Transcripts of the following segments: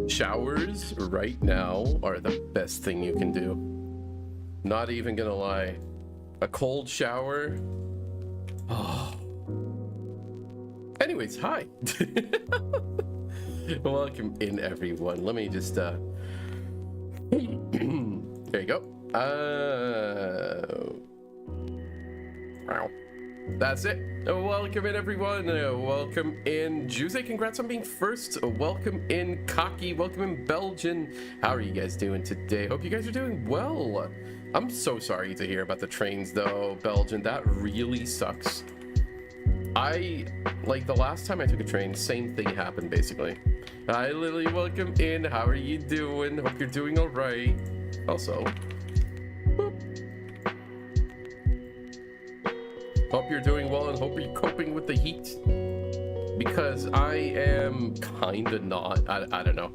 Showers right now are the best thing you can do. Not even gonna lie. A cold shower. Oh. Anyways, hi. Welcome in, everyone. Let me just there you go. Wow. That's it. Welcome in, everyone. Welcome in, Juice. Congrats on being first. Welcome in, Cocky. Welcome in, Belgian. How are you guys doing today? Hope you guys are doing well. I'm so sorry to hear about the trains, though, Belgian. That really sucks. Like, the last time I took a train, same thing happened, basically. Hi, Lily. Welcome in. How are you doing? Hope you're doing all right. Also, hope you're doing well and hope you're coping with the heat, because I am kind of not. I don't know.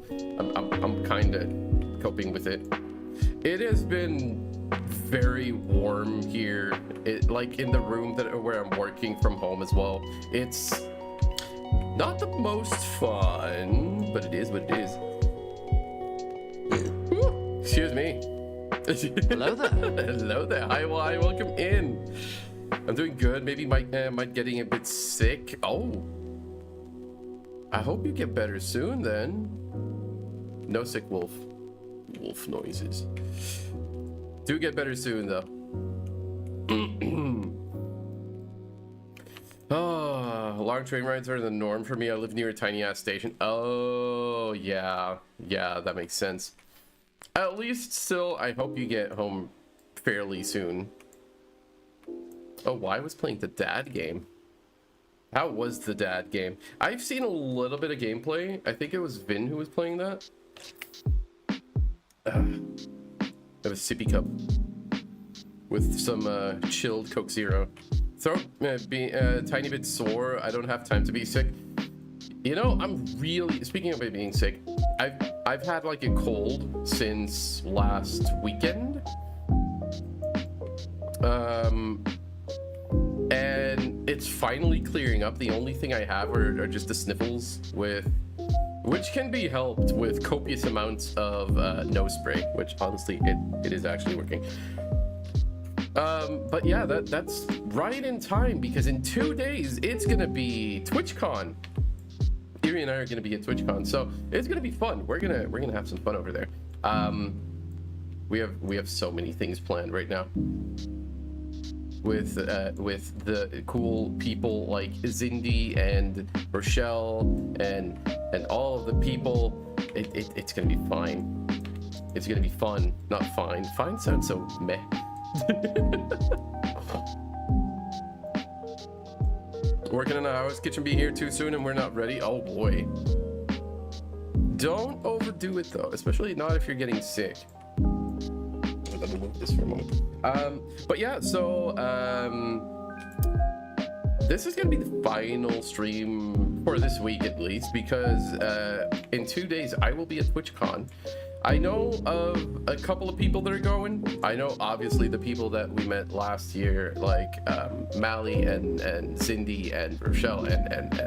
I'm kind of coping with it. It has been very warm here. Like in the room where I'm working from home as well. It's not the most fun, but it is what it is. Excuse me. Hello there. Hello there. Hi, welcome in. I'm doing good. Maybe might getting a bit sick. Oh, I hope you get better soon then. No sick wolf noises. Do get better soon though. Oh, long train rides are the norm for me. I live near a tiny ass station. Oh yeah, that makes sense. At least still, I hope you get home fairly soon. Oh, why was playing the dad game? How was the dad game? I've seen a little bit of gameplay. I think it was Vin who was playing that. I have a sippy cup with some chilled Coke Zero. Throat being a tiny bit sore. I don't have time to be sick. You know, I'm really, speaking of it being sick, I've had like a cold since last weekend. And it's finally clearing up. The only thing I have are just the sniffles, which can be helped with copious amounts of nose spray, which honestly it is actually working. But yeah, that's right in time, because in 2 days it's gonna be TwitchCon. Erie and I are gonna be at TwitchCon, so it's gonna be fun. We're gonna have some fun over there. We have so many things planned right now with the cool people like Zindi and Rochelle and all of the people. It's gonna be fine. It's gonna be fun, not fine. Fine sounds so meh. Working on a house kitchen be here too soon and we're not ready. Oh boy. Don't overdo it though, especially not if you're getting sick. Let me move this for a moment. But yeah, so this is gonna be the final stream for this week at least, because in 2 days I will be at TwitchCon. I know of a couple of people that are going. I know obviously the people that we met last year, like Mally and Cindy and Rochelle and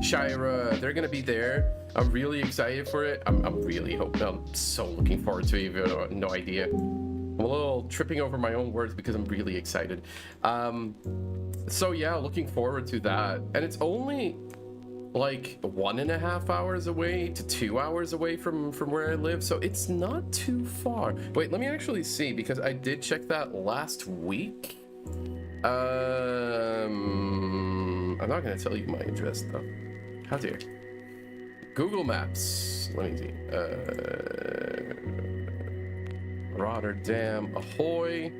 Shira. They're gonna be there. I'm really excited for it. I'm really hoping. I'm so looking forward to it. You have no idea. I'm a little tripping over my own words because I'm really excited. So yeah, looking forward to that. And it's only like 1.5 hours away to 2 hours away from where I live, so it's not too far. Wait, let me actually see, because I did check that last week. I'm not gonna tell you my address though. How dare. Google Maps. Let me see. Rotterdam, ahoy.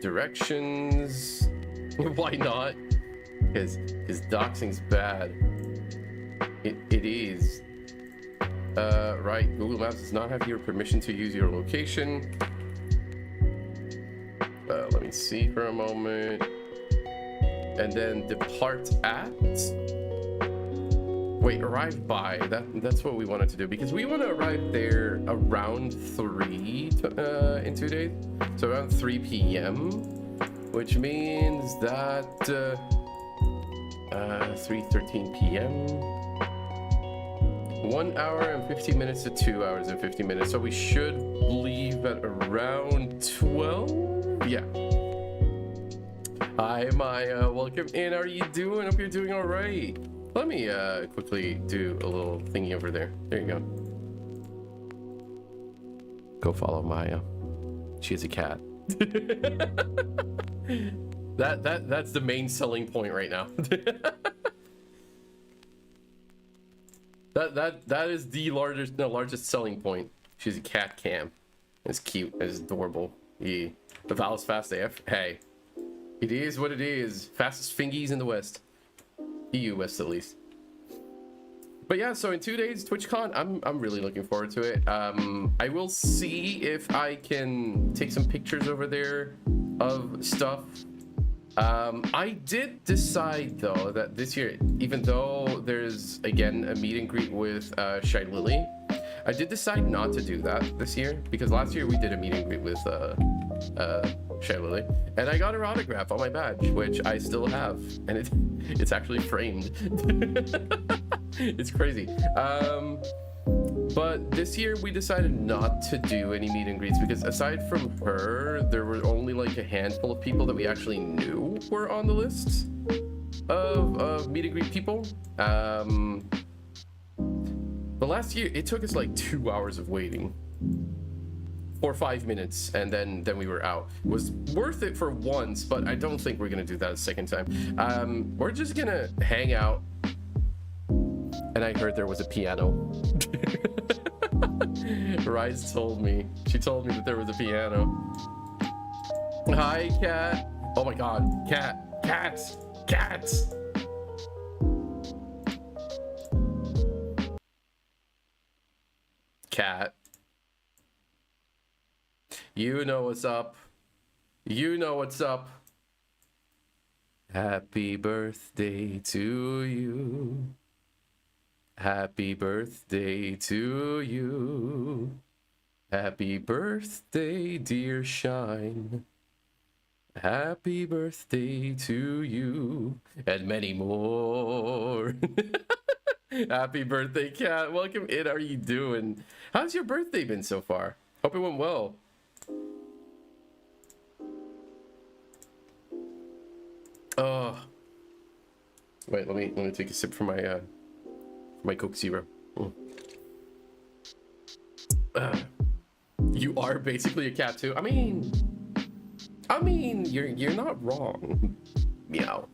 Directions. Why not? Because doxing's bad. It is. Right. Google Maps does not have your permission to use your location. Let me see for a moment. And then depart at. Wait, arrive by. That's what we wanted to do because we want to arrive there around 3 in 2 days. So around 3 p.m. which means that 3:13 p.m. 1 hour and 15 minutes to 2 hours and 50 minutes. So we should leave at around 12. Yeah. Hi, Maya. Welcome in. How are you doing? Hope you're doing all right. Let me quickly do a little thingy over there. There you go. Go follow Maya. She is a cat. That's the main selling point right now. that is the largest selling point. She's a cat cam. It's cute. It's adorable. Yeah. The Val's fast AF. Hey. It is what it is. Fastest fingies in the West. EU West at least. But yeah, so in 2 days, TwitchCon, I'm really looking forward to it. I will see if I can take some pictures over there of stuff. I did decide though that this year, even though there's again a meet and greet with Shy Lily, I did decide not to do that this year because last year we did a meet and greet with Shy Lily, and I got her autograph on my badge, which I still have, and it's actually framed. It's crazy. But this year we decided not to do any meet and greets because aside from her, there were only like a handful of people that we actually knew were on the list of meet and greet people. But last year it took us like 2 hours of waiting. Or 5 minutes, and then we were out. It was worth it for once, but I don't think we're gonna do that a second time. We're just gonna hang out. And I heard there was a piano. Rise told me. She told me that there was a piano. Hi, cat. Oh my god, cats. Cat. You know what's up. You know what's up. Happy birthday to you. Happy birthday to you. Happy birthday, dear Shine. Happy birthday to you. And many more. Happy birthday, cat. Welcome in. How are you doing? How's your birthday been so far? Hope it went well. Oh, wait. Let me take a sip from my Coke Zero. You are basically a cat too. I mean, you're not wrong. Meow.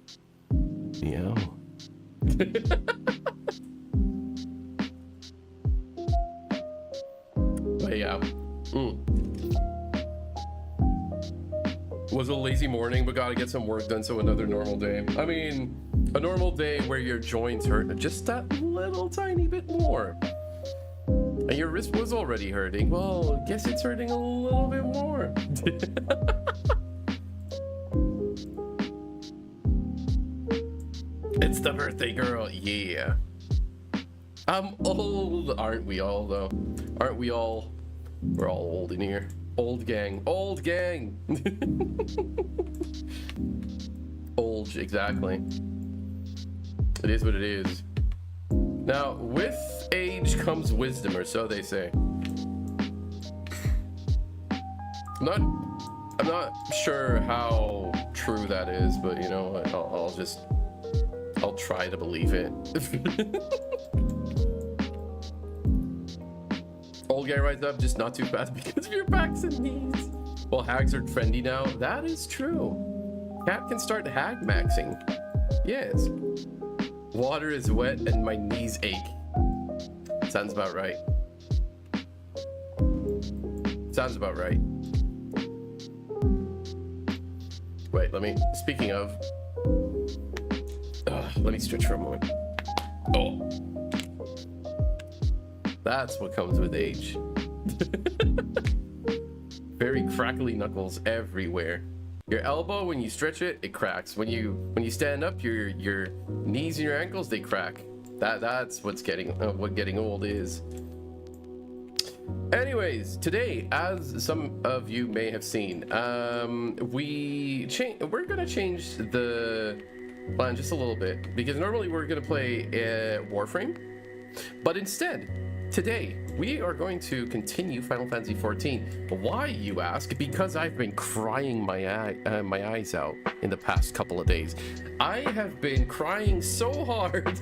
Meow. But yeah. Was a lazy morning, but gotta get some work done, so another normal day. I mean, a normal day where your joints hurt just that little tiny bit more. And your wrist was already hurting. Well, guess it's hurting a little bit more. It's the birthday girl, yeah. I'm old, aren't we all though? Aren't we all? We're all old in here. Old gang, old gang. Old, exactly. It is what it is. Now, with age comes wisdom, or so they say. I'm not sure how true that is, but you know what? I'll try to believe it. Old guy rides up, just not too fast because of your backs and knees. Well, hags are trendy now. That is true. Cat can start hag maxing. Yes. Water is wet and my knees ache. Sounds about right. Sounds about right. Wait, speaking of, let me stretch for a moment. Oh. That's what comes with age. Very crackly knuckles everywhere. Your elbow, when you stretch it, it cracks. When you stand up, your knees and your ankles, they crack. That's what's what getting old is. Anyways, today, as some of you may have seen, we're gonna change the plan just a little bit, because normally we're gonna play Warframe, but instead, today we are going to continue Final Fantasy XIV. Why, you ask? Because I've been crying my eyes out in the past couple of days. I have been crying so hard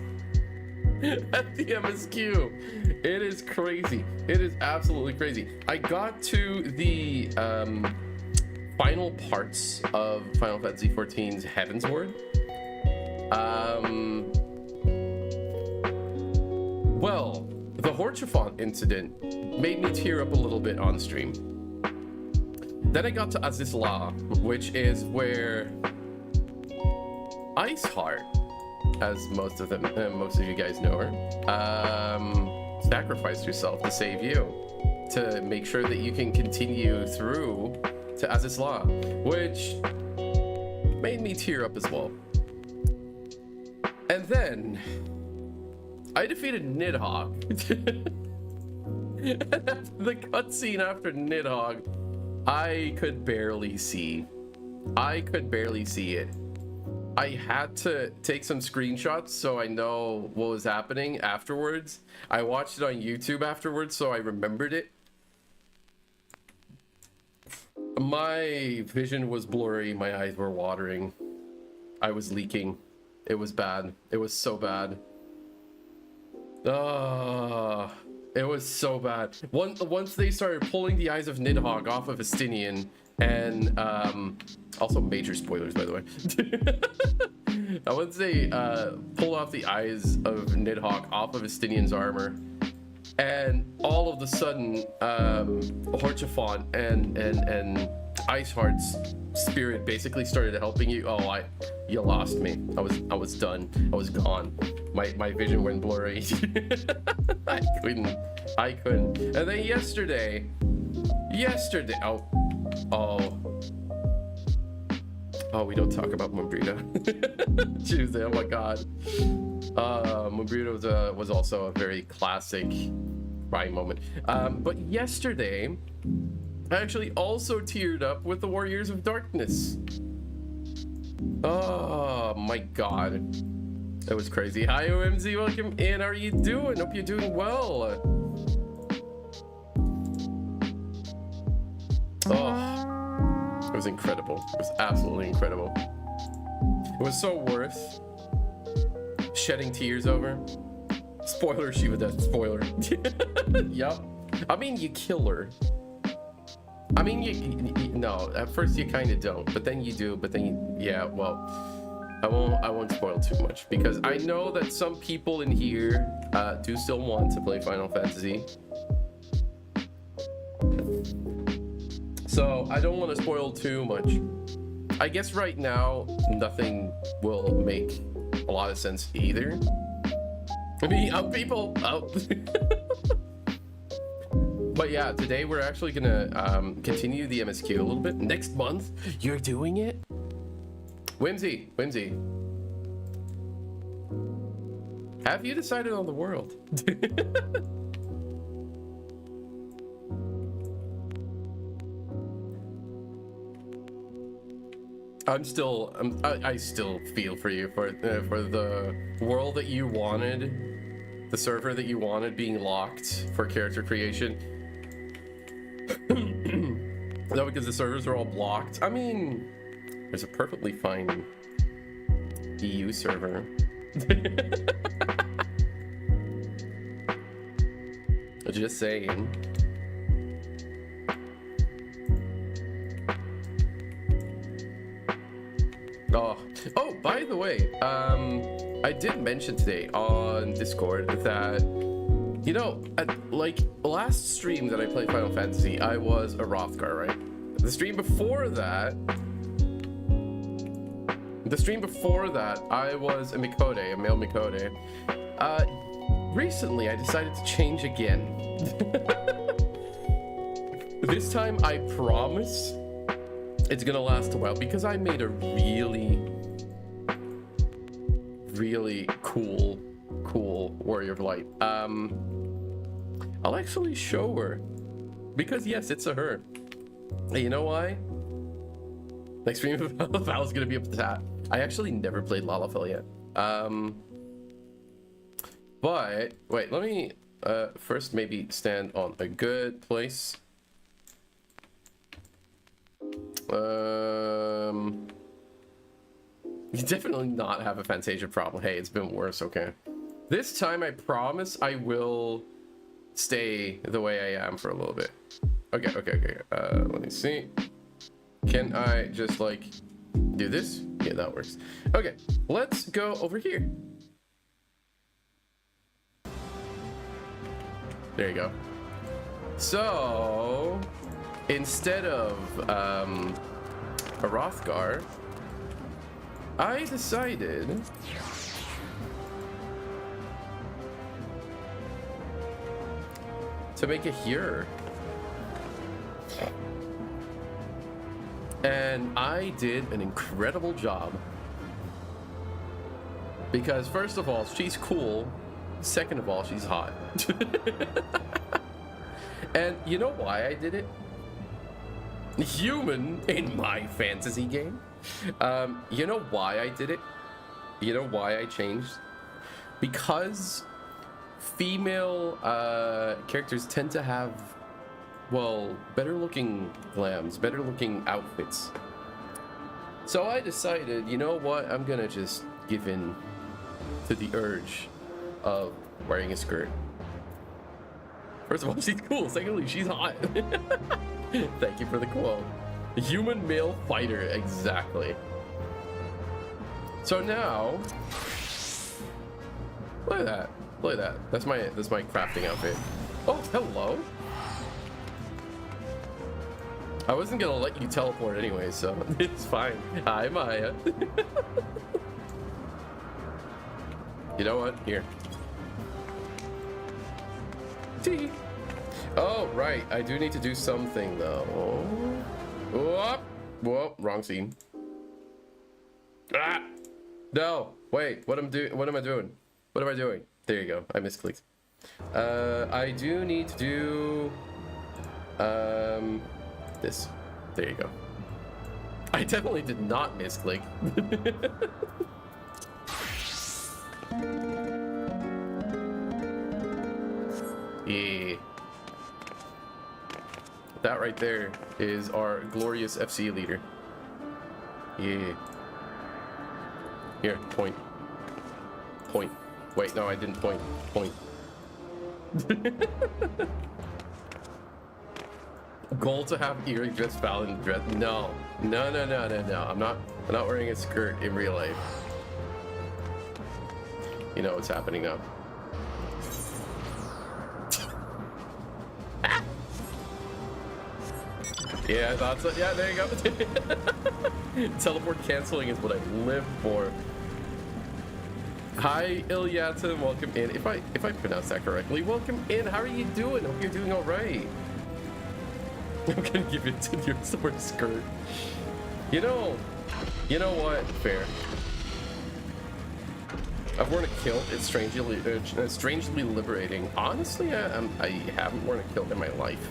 at the MSQ. It is crazy. It is absolutely crazy. I got to the final parts of Final Fantasy XIV's Heavensward. Well, the Horchefont incident made me tear up a little bit on stream. Then I got to Azizla, which is where Iceheart, as most of you guys know her, sacrificed herself to save you, to make sure that you can continue through to Azizla, which made me tear up as well. And then I defeated Nidhogg. The cutscene after Nidhogg, I could barely see. I could barely see it. I had to take some screenshots so I know what was happening afterwards. I watched it on YouTube afterwards, so I remembered it. My vision was blurry, my eyes were watering. I was leaking. It was bad. It was so bad. It was so bad. Once they started pulling the eyes of Nidhogg off of Estinian, and also major spoilers, by the way. Once they pulled off the eyes of Nidhogg off of Estinian's armor, and all of a sudden, Horchefont and Iceheart's spirit basically started helping you. Oh, you lost me. I was done. I was gone. My vision went blurry. I couldn't. And then yesterday, oh, we don't talk about Mumbrita. Tuesday, oh my god. Mumbrita was also a very classic crying moment. But yesterday, I actually also teared up with the Warriors of Darkness. Oh my god. That was crazy. Hi OMZ, welcome in. How are you doing? Hope you're doing well. Oh, it was incredible. It was absolutely incredible. It was so worth shedding tears over. Spoiler, Shiva death. Spoiler. Yup. I mean, you kill her. I mean, you no, at first you kind of don't, but then you do, but then yeah, well, I won't spoil too much, because I know that some people in here do still want to play Final Fantasy. So I don't want to spoil too much. I guess right now, nothing will make a lot of sense either. I mean, people out. But yeah, today we're actually gonna continue the MSQ a little bit. Next month, you're doing it? Whimsy. Have you decided on the world? I still feel for you for the world that you wanted, the server that you wanted being locked for character creation. No, because the servers are all blocked. I mean, there's a perfectly fine EU server. Just saying. Oh, by the way, I did mention today on Discord that, you know, like last stream that I played Final Fantasy, I was a Rothgar, right? The stream before that, I was a Mikode, a male Mikode. Recently, I decided to change again. This time, I promise it's gonna last a while because I made a really cool Warrior of Light. I'll actually show her because yes, it's a her. Hey, you know why? Next stream of Lalafell's gonna be up to that. I actually never played Lalafell yet. But wait, let me first maybe stand on a good place. You definitely not have a Fantasia problem. Hey, it's been worse, okay? This time, I promise I will stay the way I am for a little bit. Okay. Let me see. Can I just, like, do this? Yeah, that works. Okay, let's go over here. There you go. So, instead of a Rothgar, I decided to make a Hearer. And I did an incredible job. Because first of all, she's cool. Second of all, she's hot. And you know why I did it? Human in my fantasy game. You know why I did it? You know why I changed? Because female characters tend to have, well, better looking glams, better looking outfits. So I decided, you know what? I'm gonna just give in to the urge of wearing a skirt. First of all, she's cool. Secondly, she's hot. Thank you for the quote. Human male fighter, exactly. So now, look at that. Look at that. That's my crafting outfit. Oh, hello. I wasn't gonna let you teleport anyway, so it's fine. Hi, Maya. You know what? Here. Tea. Oh, right. I do need to do something, though. Whoop. Whoop. Wrong scene. Ah! No. Wait. What am I doing? What am I doing? There you go. I misclicked. I do need to do... this. There you go. I definitely did not misclick. Yeah. That right there is our glorious FC leader. Yeah. Here, point. Point. Wait, no, I didn't point. Point. Goal to have earring dress Valin dress. No. No. I'm not wearing a skirt in real life. You know what's happening now. Yeah, I thought so. Yeah, there you go. Teleport canceling is what I live for. Hi, Ilyata, welcome in. If I pronounce that correctly, welcome in. How are you doing? Hope you're doing all right. I'm gonna give it to your sword skirt. You know what? Fair. I've worn a kilt. It's strangely liberating. Honestly, I haven't worn a kilt in my life,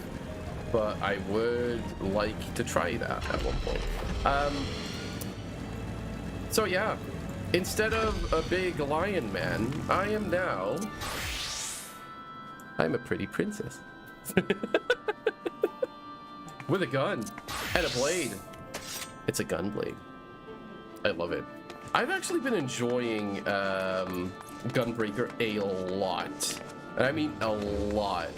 but I would like to try that at one point. So yeah, instead of a big lion man, I'm a pretty princess. With a gun and a blade. It's a gun blade. I love it. I've actually been enjoying Gunbreaker a lot. And I mean a lot.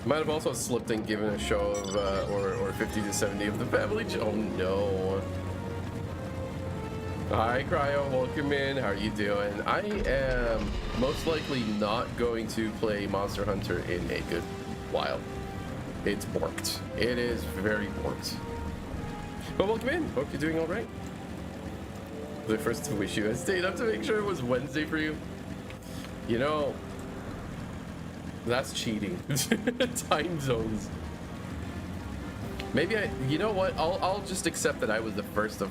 Might have also slipped and given a show of, or 50 to 70 of the family. Oh no. Hi, Cryo. Welcome in. How are you doing? I am most likely not going to play Monster Hunter in a good while. It's borked. It is very borked. But welcome in. Hope you're doing all right. The first to wish you. I stayed up to make sure it was Wednesday for you. You know, that's cheating. Time zones. Maybe you know what? I'll just accept that I was the first of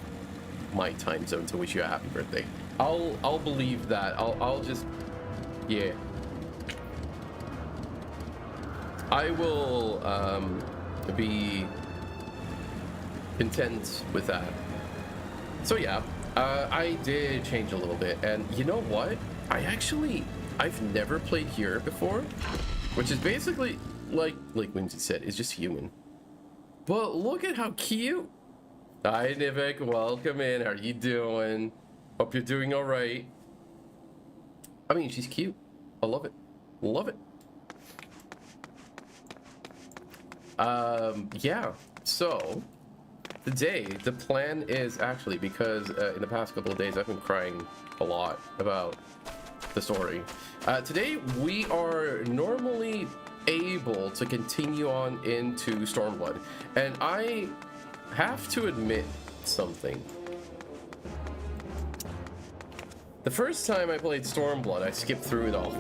my time zone to wish you a happy birthday. I'll believe that. I'll just, yeah. I will be content with that. So yeah, I did change a little bit, and you know what? I've never played here before, which is basically like Whimsy said, it's just human. But look at how cute. Hi, Nivek. Welcome in. How are you doing? Hope you're doing all right. I mean, she's cute. I love it. Love it. Yeah. So today, the plan is actually, because in the past couple of days, I've been crying a lot about the story. Today, we are normally able to continue on into Stormblood, and I have to admit something. The first time I played Stormblood, I skipped through it all.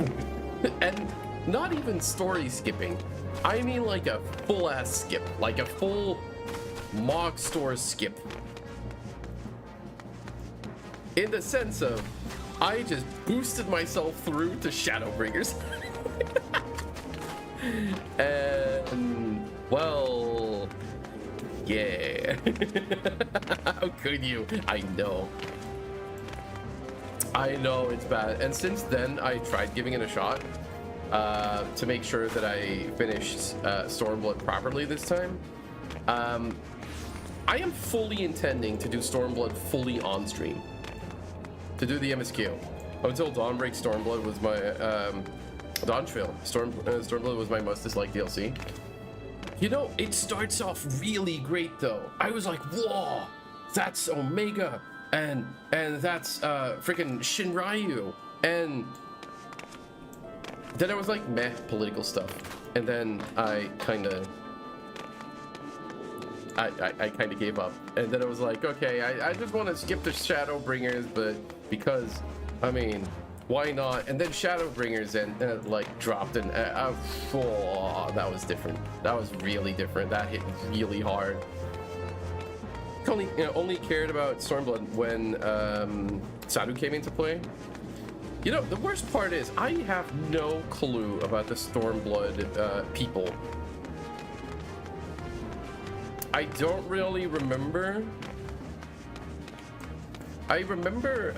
And not even story skipping. I mean like a full ass skip, like a full Mog Store skip. In the sense of, I just boosted myself through to Shadowbringers. And, well, yeah. How could you? I know it's bad. And since then, I tried giving it a shot to make sure that I finished Stormblood properly this time. I am fully intending to do Stormblood fully on stream, to do the MSQ. Until Dawnbreak, Stormblood was my Dawntrail. Stormblood was my most disliked DLC. You know, it starts off really great though. I was like, whoa, that's Omega, and that's freaking Shinryu, and then I was like, meh, political stuff, and then I kind of gave up, and then I was like, okay, I just want to skip the Shadowbringers, but because, I mean, why not? And then Shadowbringers and like dropped, and oh, that was different. That was really different. That hit really hard. Only cared about Stormblood when Sadu came into play. You know, the worst part is I have no clue about the Stormblood people. I don't really remember. I remember,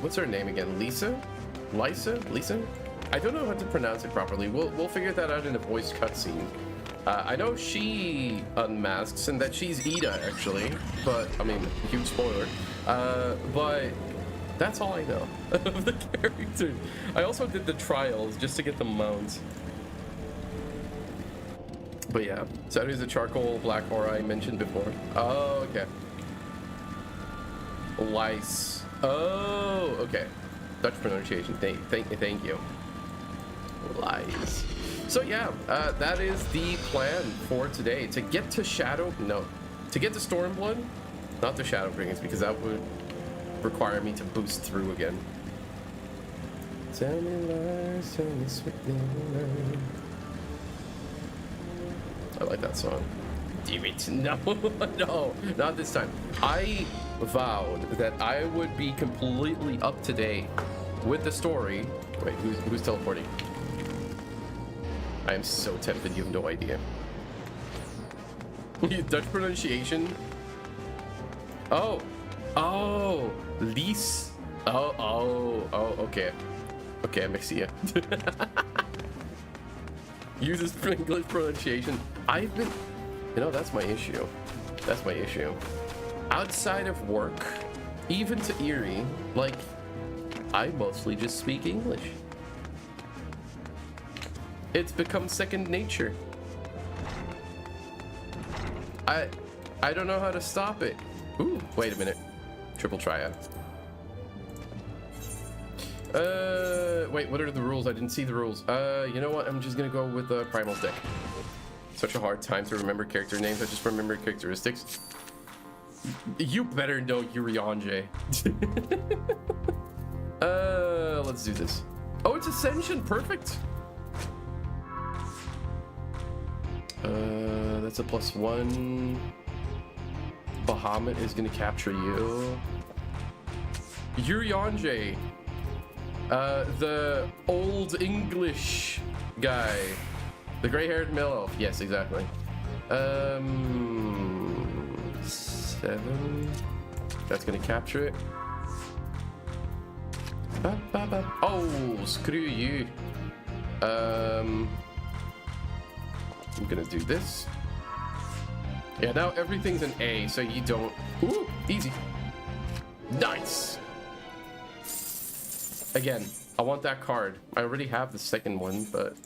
what's her name again? Lisa? I don't know how to pronounce it properly. We'll figure that out in a voice cutscene. I know she unmasks and that she's Ida, actually. But, I mean, huge spoiler. But that's all I know of the character. I also did the trials just to get the mounts. But yeah, so there's a charcoal black aura I mentioned before. Oh, okay. Lice. Oh, okay. Dutch pronunciation. Thank you. Lies. So yeah, that is the plan for today. To get to to get to Stormblood, not to Shadowbringers, because that would require me to boost through again. Tell me lies, tell me sweet lies. I like that song. Damn it. No, no, not this time. I vowed that I would be completely up to date with the story. Wait, who's teleporting? I am so tempted, you have no idea. Dutch pronunciation? Oh, Lise. Oh, okay. Okay, Mexia. Uses English pronunciation. I've been, you know, that's my issue. That's my issue. Outside of work, even to Erie, like, I mostly just speak English. It's become second nature. I don't know how to stop it. Ooh, wait a minute. Triple triad. Wait, what are the rules? I didn't see the rules. You know what? I'm just gonna go with the Primal's deck. Such a hard time to remember character names. I just remember characteristics. You better know Yurionje. Let's do this. Oh, it's Ascension. Perfect. That's a +1. Bahamut is gonna capture you. Yurionje. The old English guy. The gray-haired male elf. Yes, exactly. 7. That's gonna capture it. Oh, screw you. I'm gonna do this. Yeah, now everything's an A, so you don't. Ooh, easy. Nice. Again, I want that card. I already have the second one, but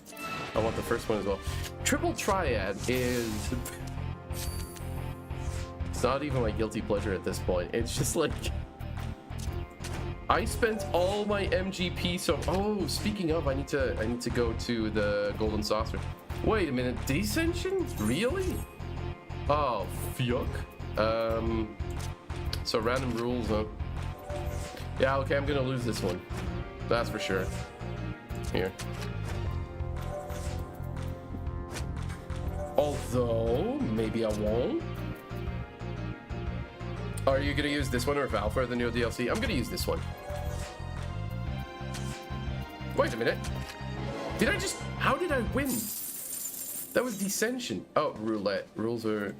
I want the first one as well. Triple Triad is... It's not even my guilty pleasure at this point. It's just like... I spent all my MGP, so... Oh, speaking of, I need to go to the Golden Saucer. Wait a minute, Descension? Really? Oh, fuck. So random rules, huh? Yeah, okay, I'm gonna lose this one. That's for sure. Here. Although, maybe I won't. Are you gonna use this one or Valnaer, the new DLC? I'm gonna use this one. Wait a minute. Did I just... How did I win? That was Descension. Oh, roulette. Rules are...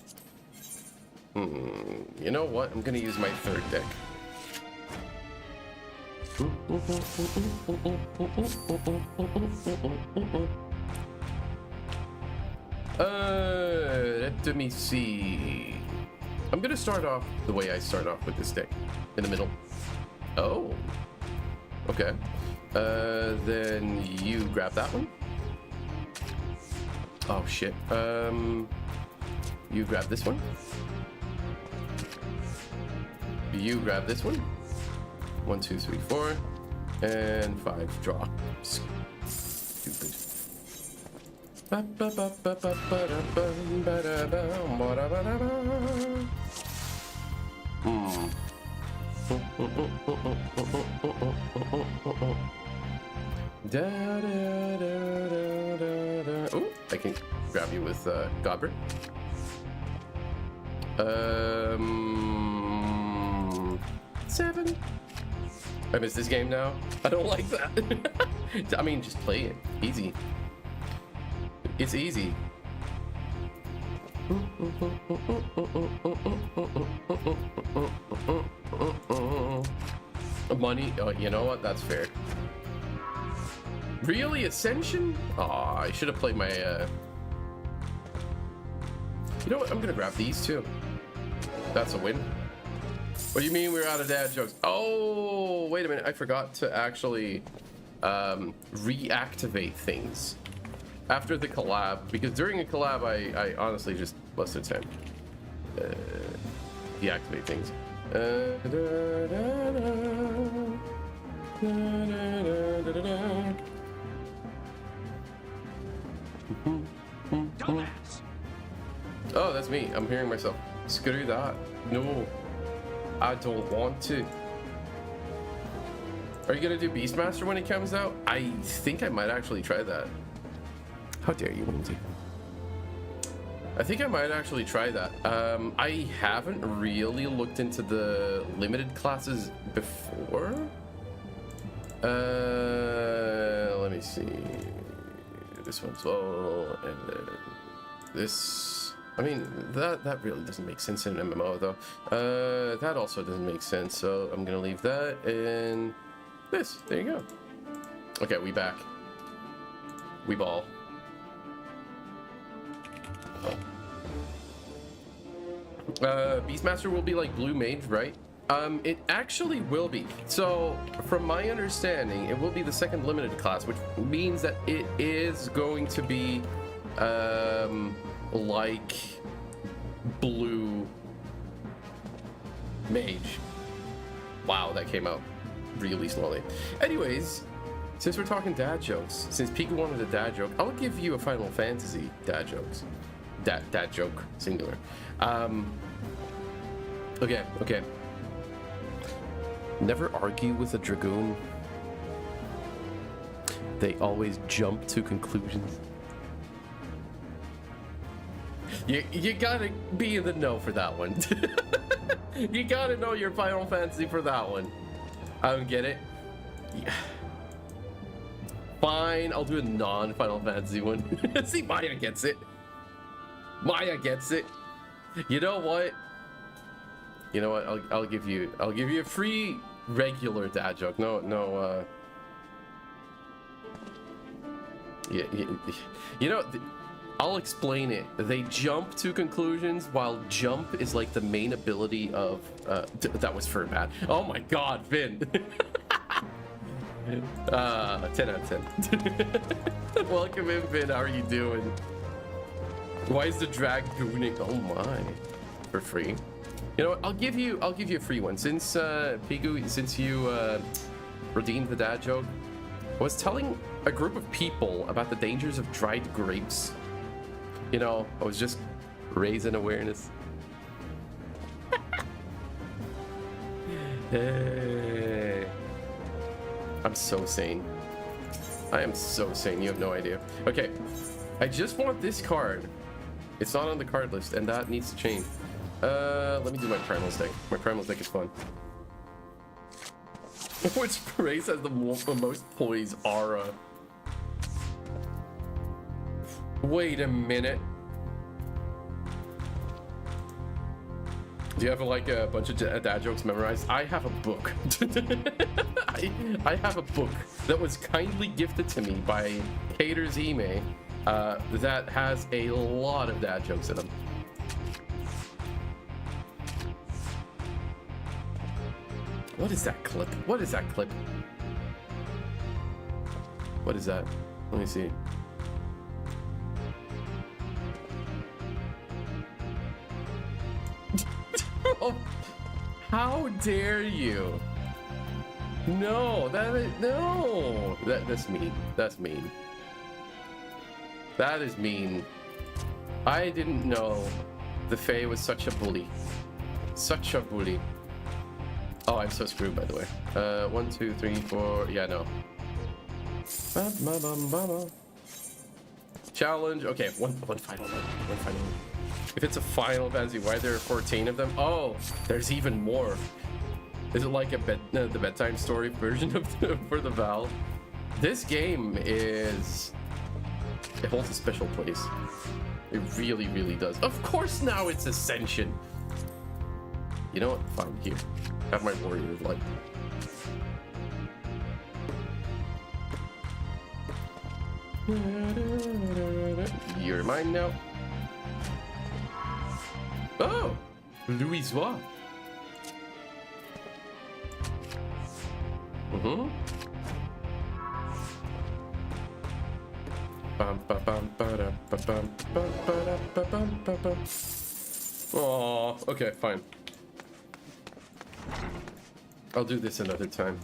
You know what? I'm gonna use my third deck. Let me see. I'm gonna start off the way I start off with this deck. In the middle. Oh. Okay. Then you grab that one. Oh shit. You grab this one. You grab this one. 1, 2, 3, 4, and 5. Draw. Stupid. Oh, I can grab you with Gobber. 7. I miss this game now. I don't like that. I mean, just play it. Easy. It's easy. Money. Oh, you know what? That's fair. Really? Ascension? Oh, I should have played my... You know what? I'm gonna grab these too. That's a win. What do you mean we're out of dad jokes? Oh, wait a minute. I forgot to actually reactivate things after the collab, because during a collab, I honestly just busted time. Deactivate things. Oh, that's me. I'm hearing myself. Screw that. No. I don't want to. Are you gonna do Beastmaster when it comes out? I think I might actually try that. How dare you, Lindsay? I think I might actually try that. I haven't really looked into the limited classes before. Let me see. This one's all, and then this. I mean, that really doesn't make sense in an MMO though. That also doesn't make sense, so I'm gonna leave that and this. There you go. Okay, we back. We ball. Beastmaster will be like Blue Mage, right? It actually will be. So, from my understanding, it will be the second limited class, which means that it is going to be like blue mage. Wow, that came out really slowly. Anyways, since we're talking dad jokes, since Pika wanted a dad joke, I'll give you a Final Fantasy dad jokes. Dad joke, singular. Okay. Never argue with a dragoon. They always jump to conclusions. You gotta be in the know for that one. You gotta know your Final Fantasy for that one. I don't get it. Yeah. Fine, I'll do a non-Final Fantasy one. See, Maya gets it. Maya gets it. You know what? I'll give you a free regular dad joke. No. Yeah. I'll explain it. They jump to conclusions, while jump is like the main ability of. That was for bad. Oh my God, Vin. 10 out of 10. Welcome in, Vin. How are you doing? Why is the dragooning? Oh my, for free. You know what? I'll give you a free one since Pigu, since you redeemed the dad joke. I was telling a group of people about the dangers of dried grapes. You know, I was just raising awareness. Hey. I'm so sane. I am so sane. You have no idea. Okay, I just want this card. It's not on the card list, and that needs to change. Let me do my primal deck. My primal deck is fun. Which race has the most poise aura? Wait a minute. Do you have like a bunch of dad jokes memorized? I have a book. I have a book that was kindly gifted to me by Cater's Ime that has a lot of dad jokes in them. What is that clip? What is that clip? What is that? Let me see. Oh, how dare you? No, that's mean. That's mean. That is mean. I didn't know the Fae was such a bully. Such a bully. Oh, I'm so screwed, by the way. 1, 2, 3, 4. Yeah, no. Challenge. Okay, one final one. If it's a Final Fantasy, why are there 14 of them? Oh, there's even more. Is it like the bedtime story version of for the Val? This game is... It holds a special place. It really, really does. Of course now it's Ascension. You know what? Fine, here. Have my warrior of light. You're mine now. Oh! Louisois. Mm-hmm. Oh, okay, fine. I'll do this another time.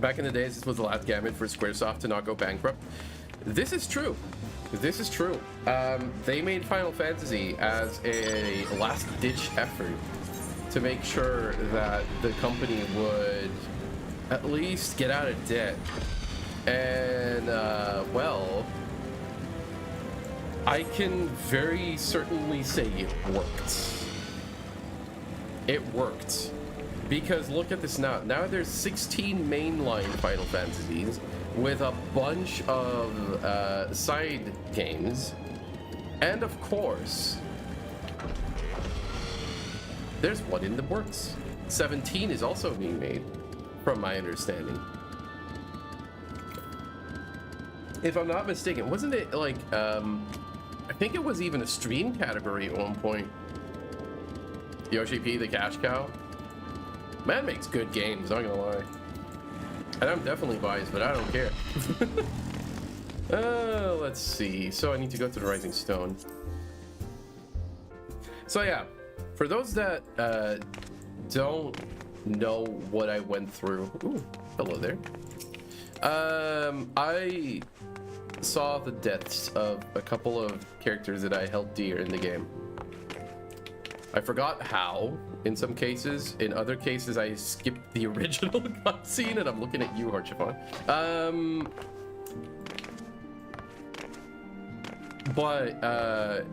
Back in the days, this was the last gamut for Squaresoft to not go bankrupt. This is true. This is true. They made Final Fantasy as a last-ditch effort to make sure that the company would at least get out of debt. And, well, I can very certainly say it worked. It worked. Because look at this now. Now there's 16 mainline Final Fantasies with a bunch of side games. And of course, there's one in the works. 17 is also being made, from my understanding. If I'm not mistaken, wasn't it like, I think it was even a stream category at one point. Yoshi P, the cash cow. Man makes good games, not gonna lie. And I'm definitely biased, but I don't care. Let's see. So I need to go to the Rising Stone. So yeah, for those that don't know what I went through, ooh, hello there. I saw the deaths of a couple of characters that I held dear in the game. I forgot how in some cases. In other cases, I skipped the original cutscene, and I'm looking at you, Harchifon. But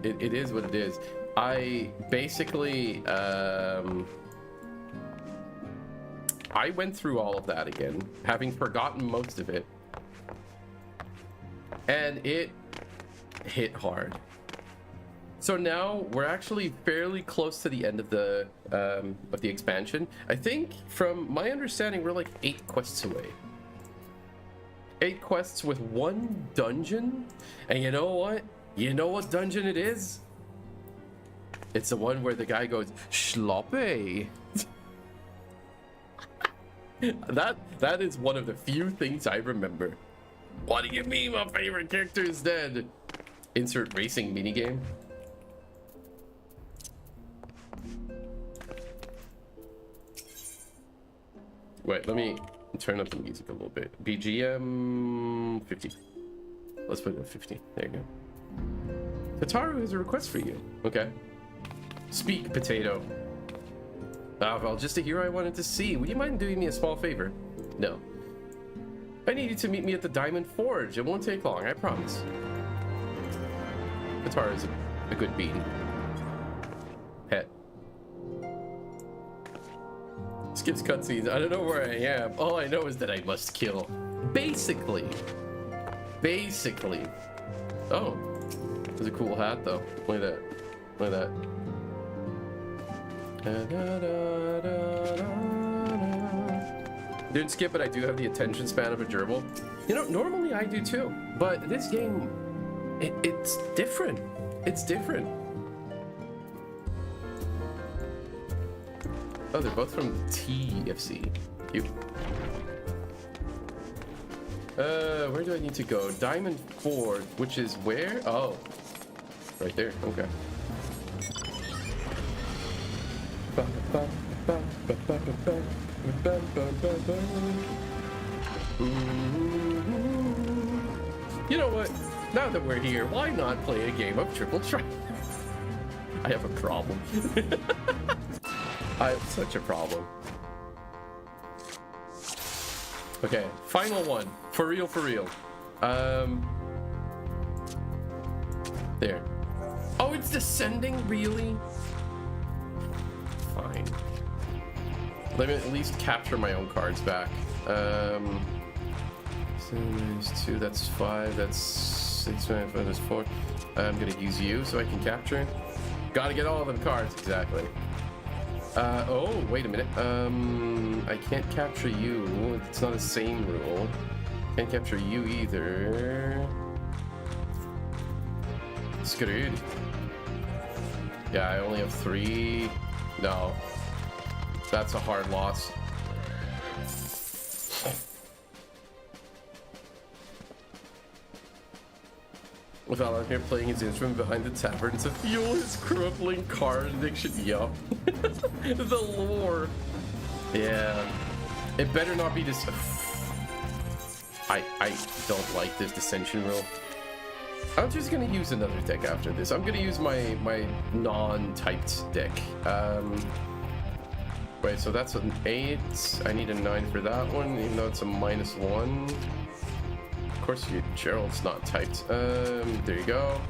it is what it is. I basically I went through all of that again, having forgotten most of it, and it hit hard. So now we're actually fairly close to the end of the expansion. I think, from my understanding, we're like 8 quests away. 8 quests with 1 dungeon, and you know what? You know what dungeon it is? It's the one where the guy goes sloppy. That is one of the few things I remember. What do you mean my favorite character is dead? Insert racing minigame. Wait, let me turn up the music a little bit. BGM 50. Let's put it at 50. There you go. Tataru has a request for you. Okay. Speak, potato. Ah, well, just a hero I wanted to see. Would you mind doing me a small favor? No. I need you to meet me at the Diamond Forge. It won't take long, I promise. Tataru is a good bean. Pet. Skips cutscenes. I don't know where I am. All I know is that I must kill. Basically. Oh. That's a cool hat, though. Look at that. Look at that. Didn't skip it. I do have the attention span of a gerbil. You know, normally I do too. But this game, it's different. It's different. Oh, they're both from TFC. Cute. Where do I need to go? Diamond Forge, which is where? Oh, right there. Okay. You know what? Now that we're here, why not play a game of Triple Tri? I have a problem. I have such a problem. Okay, final one. For real, for real. There. Oh, it's descending? Really? Fine. Let me at least capture my own cards back. So there's 2, that's 5, that's 6, 9, 5, that's 4. I'm gonna use you so I can capture. Gotta get all of them cards, exactly. Oh, wait a minute. I can't capture you. It's not the same rule. Can't capture you either. Screwed. Yeah, I only have 3. No. That's a hard loss. With Valnaer playing his instrument behind the tavern to fuel his crippling card addiction. Yup. The lore. Yeah. It better not be this. I don't like this dissension rule. I'm just gonna use another deck after this. I'm gonna use my non-typed deck. Wait, so that's an 8. I need a 9 for that one, even though it's a -1. Of course, Gerald's not typed. There you go.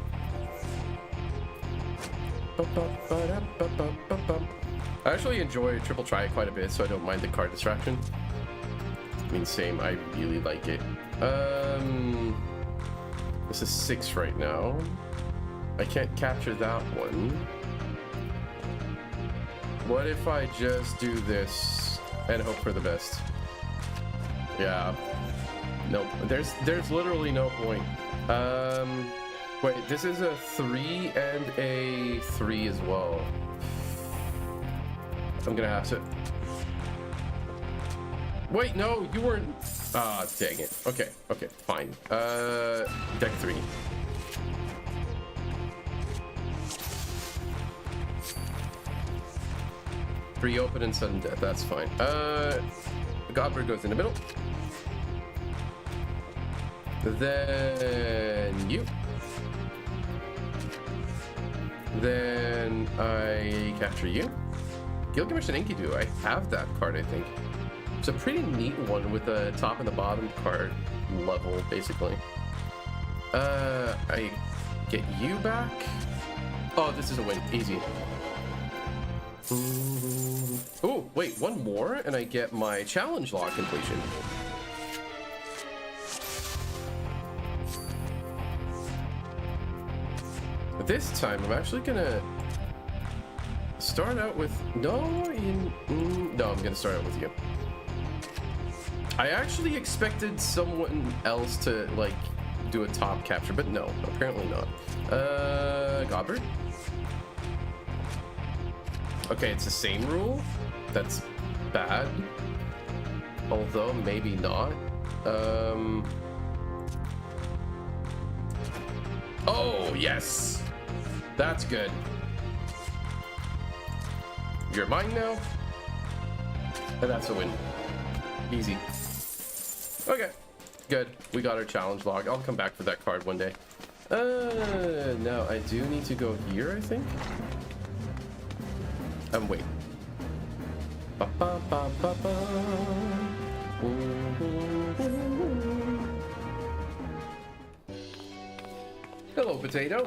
I actually enjoy Triple Tri quite a bit, so I don't mind the card distraction. I mean, same. I really like it. This is 6 right now. I can't capture that one. What if I just do this and hope for the best? Yeah. Nope. There's literally no point. Wait, this is a 3 and a 3 as well. I'm gonna have to. Wait, no, you weren't. Ah, dang it. Okay, fine. Deck 3. Free open and sudden death, that's fine. Godbird goes in the middle. Then you. Then I capture you. Gilgamesh and Enkidu, I have that card, I think. It's a pretty neat one with the top and the bottom card level, basically. I get you back. Oh, this is a win. Easy. Oh, wait, one more and I get my challenge log completion. But this time, I'm actually gonna start out with... No, I'm gonna start out with you. I actually expected someone else to, like, do a top capture, but no, apparently not. Godbird? Okay, it's the same rule. That's bad. Although, maybe not. Oh, yes! That's good. You're mine now. And that's a win. Easy. Okay, good. We got our challenge log. I'll come back for that card one day. Now I do need to go here, I think. Wait. Ba -ba -ba -ba -ba. Hello, potato.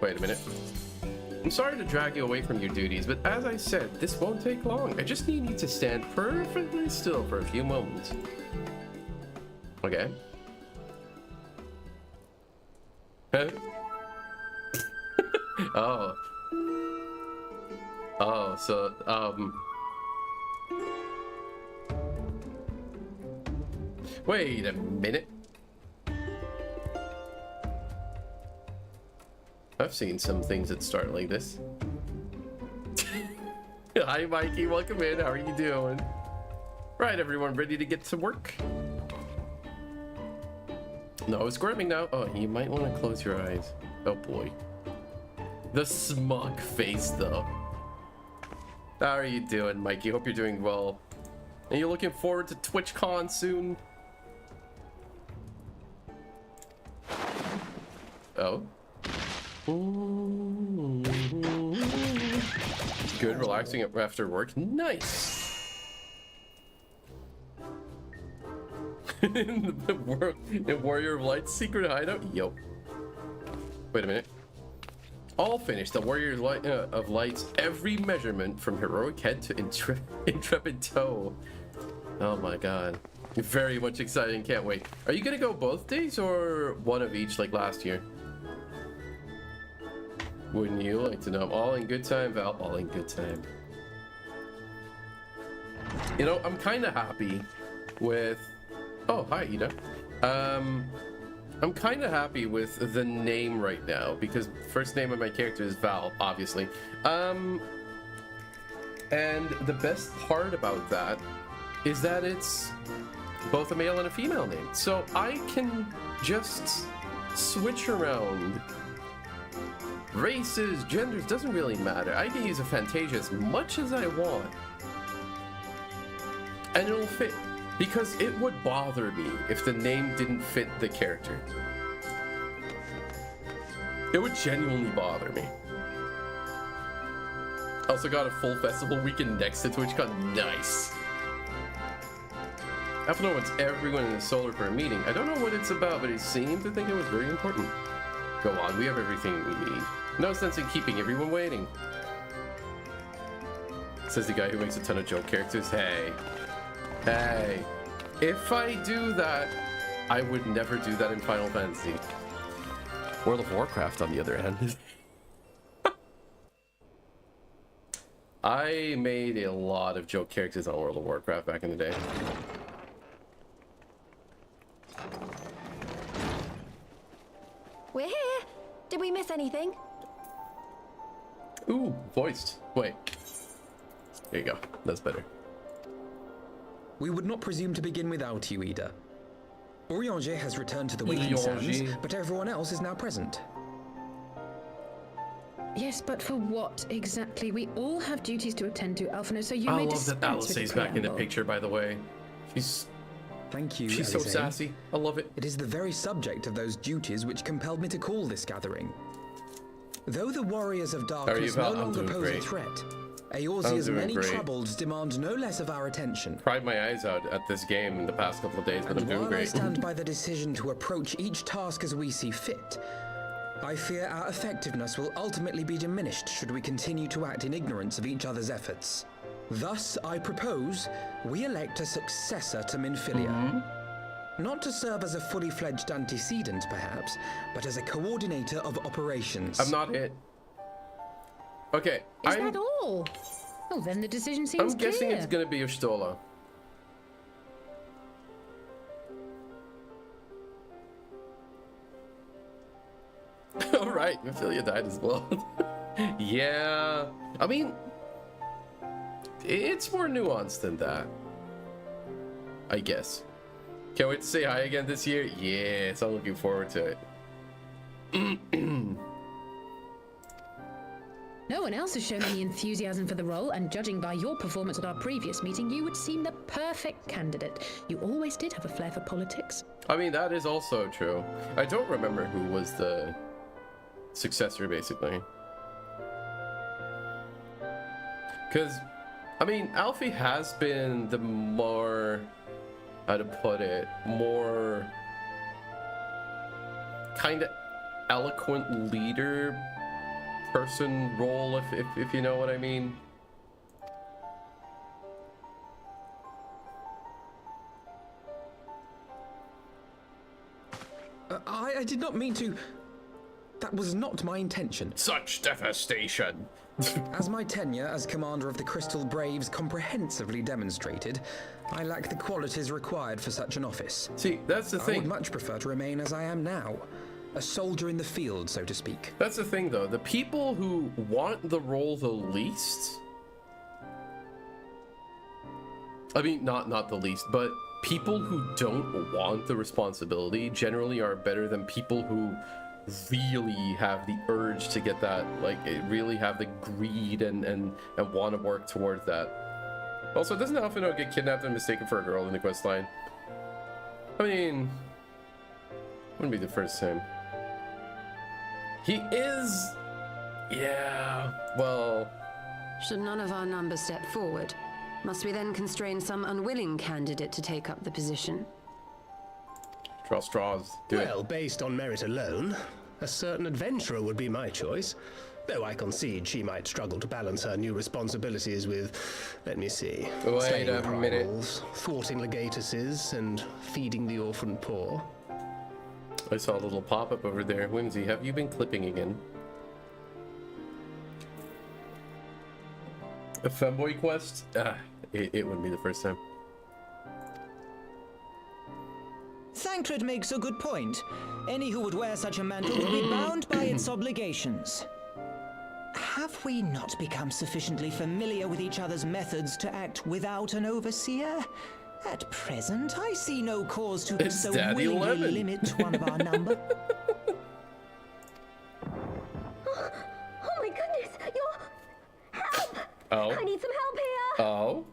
Wait a minute. I'm sorry to drag you away from your duties, but as I said, this won't take long. I just need you to stand perfectly still for a few moments. Okay. Oh. Oh, so, wait a minute. I've seen some things that start like this. Hi, Mikey. Welcome in. How are you doing? Right, everyone, ready to get to work? No squirming now. Oh, you might want to close your eyes. Oh, boy. The smug face, though. How are you doing, Mikey? Hope you're doing well. Are you looking forward to TwitchCon soon? Oh. Good, relaxing after work. Nice. In Warrior of Light's secret hideout. Yo. Wait a minute. All finished. The Warrior of Light's every measurement from heroic head to intrepid toe. Oh my god. Very much exciting. Can't wait. Are you gonna go both days or one of each like last year? Wouldn't you like to know? All in good time, Val. All in good time. You know, I'm kind of happy with... Oh, hi, Ida. I'm kind of happy with the name right now because first name of my character is Val, obviously. And the best part about that is that it's both a male and a female name. So I can just switch around races, genders, doesn't really matter. I can use a Fantasia as much as I want. And it'll fit. Because it would bother me if the name didn't fit the character. It would genuinely bother me. Also got a full festival weekend next to TwitchCon. Nice. Apple wants everyone in the solar for a meeting. I don't know what it's about, but he seemed to think it was very important. Go on, we have everything we need. No sense in keeping everyone waiting. Says the guy who makes a ton of joke characters. Hey. Hey. If I do that, I would never do that in Final Fantasy. World of Warcraft, on the other hand. I made a lot of joke characters on World of Warcraft back in the day. We're here. Did we miss anything? Ooh, voiced. Wait. There you go. That's better. We would not presume to begin without you, Ida. Orianger has returned to the Waking Sands, but everyone else is now present. Yes, but for what exactly? We all have duties to attend to, Alphinaud, so you I may love dispense that with the Alisaie's back in the preamble. picture, by the way. She's Thank you, so Alisaie. sassy. I love it. It is the very subject of those duties which compelled me to call this gathering. Though the warriors of darkness no I'm longer doing pose great. a threat, Eorzea's doing many great. troubles demand no less of our attention. Cried my eyes out at this game in the past couple of days, but I'm And doing while I great. stand by the decision to approach each task as we see fit, I fear our effectiveness will ultimately be diminished should we continue to act in ignorance of each other's efforts. Thus, I propose we elect a successor to Minfilia. Not to serve as a fully fledged antecedent, perhaps, but as a coordinator of operations. I'm not it. Okay, Is that all? Oh, then the decision seems I'm guessing clear. it's gonna be Ustola. All right, Ophelia died as well. Yeah, I mean, it's more nuanced than that, I guess. Can't wait to say hi again this year. Yes, I'm looking forward to it. No one else has shown any enthusiasm for the role, and judging by your performance at our previous meeting, you would seem the perfect candidate. You always did have a flair for politics. I mean, that is also true. I don't remember who was the successor, basically. Because, I mean, Alfie has been the more, how to put it, more kind of eloquent leader person role, if you know what I mean. I did not mean to... That was not my intention. Such devastation. As my tenure as commander of the Crystal Braves comprehensively demonstrated, I lack the qualities required for such an office. See, that's the I thing. would much prefer to remain as I am now, a soldier in the field, so to speak. That's the thing, though. The people who want the role the least... I mean, not the least, but people who don't want the responsibility generally are better than people who really have the urge to get that, like, really have the greed and want to work towards that. Also, doesn't Alphinaud get kidnapped and mistaken for a girl in the quest line? I mean, wouldn't be the first time. He is... Yeah, well... Should none of our numbers step forward, must we then constrain some unwilling candidate to take up the position? Draw straws. Do it. Well, based on merit alone, a certain adventurer would be my choice. Though I concede she might struggle to balance her new responsibilities with, let me see, Wait slaying a minute. prowls, thwarting legatuses, and feeding the orphan poor. I saw a little pop-up over there. Whimsy, have you been clipping again? A femboy quest? It wouldn't be the first time. Thancred makes a good point. Any who would wear such a mantle would be bound by its obligations. Have we not become sufficiently familiar with each other's methods to act without an overseer? At present, I see no cause to It's so Daddy willingly Lemon. limit one of our number. Oh my goodness! You're... Help! Oh? I need some help here! Oh?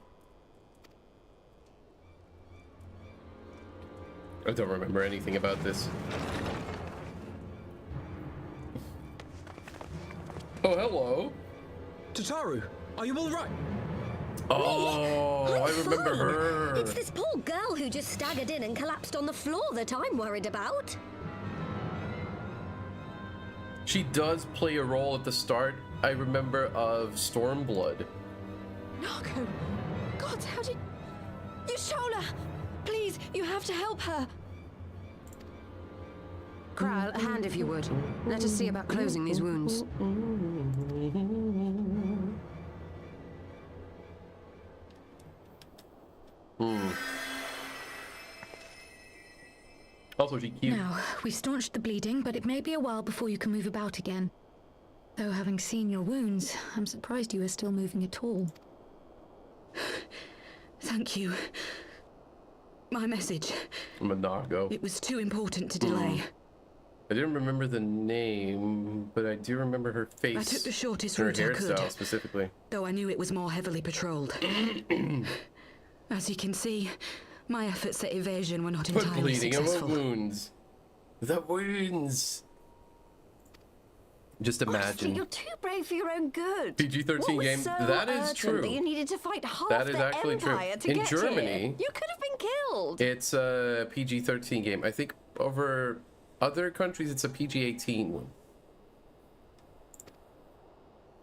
I don't remember anything about this. Oh, hello. Tataru, are you all right? Oh, I remember Fine. her. It's this poor girl who just staggered in and collapsed on the floor that I'm worried about. She does play a role at the start, I remember, of Stormblood. Narco! God, how did... Yashola! Please, you have to help her! Kral, a hand if you would. Let us see about closing these wounds. Also, she cute. Now, we staunched the bleeding, but it may be a while before you can move about again. Though having seen your wounds, I'm surprised you are still moving at all. Thank you. My message. I'm a narco. It was too important to delay. I didn't remember the name, but I do remember her face. I took the shortest her route I hairstyle could, specifically. though I knew it was more heavily patrolled. As you can see, my efforts at evasion were not But entirely bleeding and successful. wounds. The wounds. Just Honestly, imagine. you're too brave for your own good. PG-13 What was game. so That is urgent true. That you needed to fight half That is the actually true. empire to In get Germany, here. You could have been killed. It's a PG-13 game. I think over other countries it's a PG-18 one.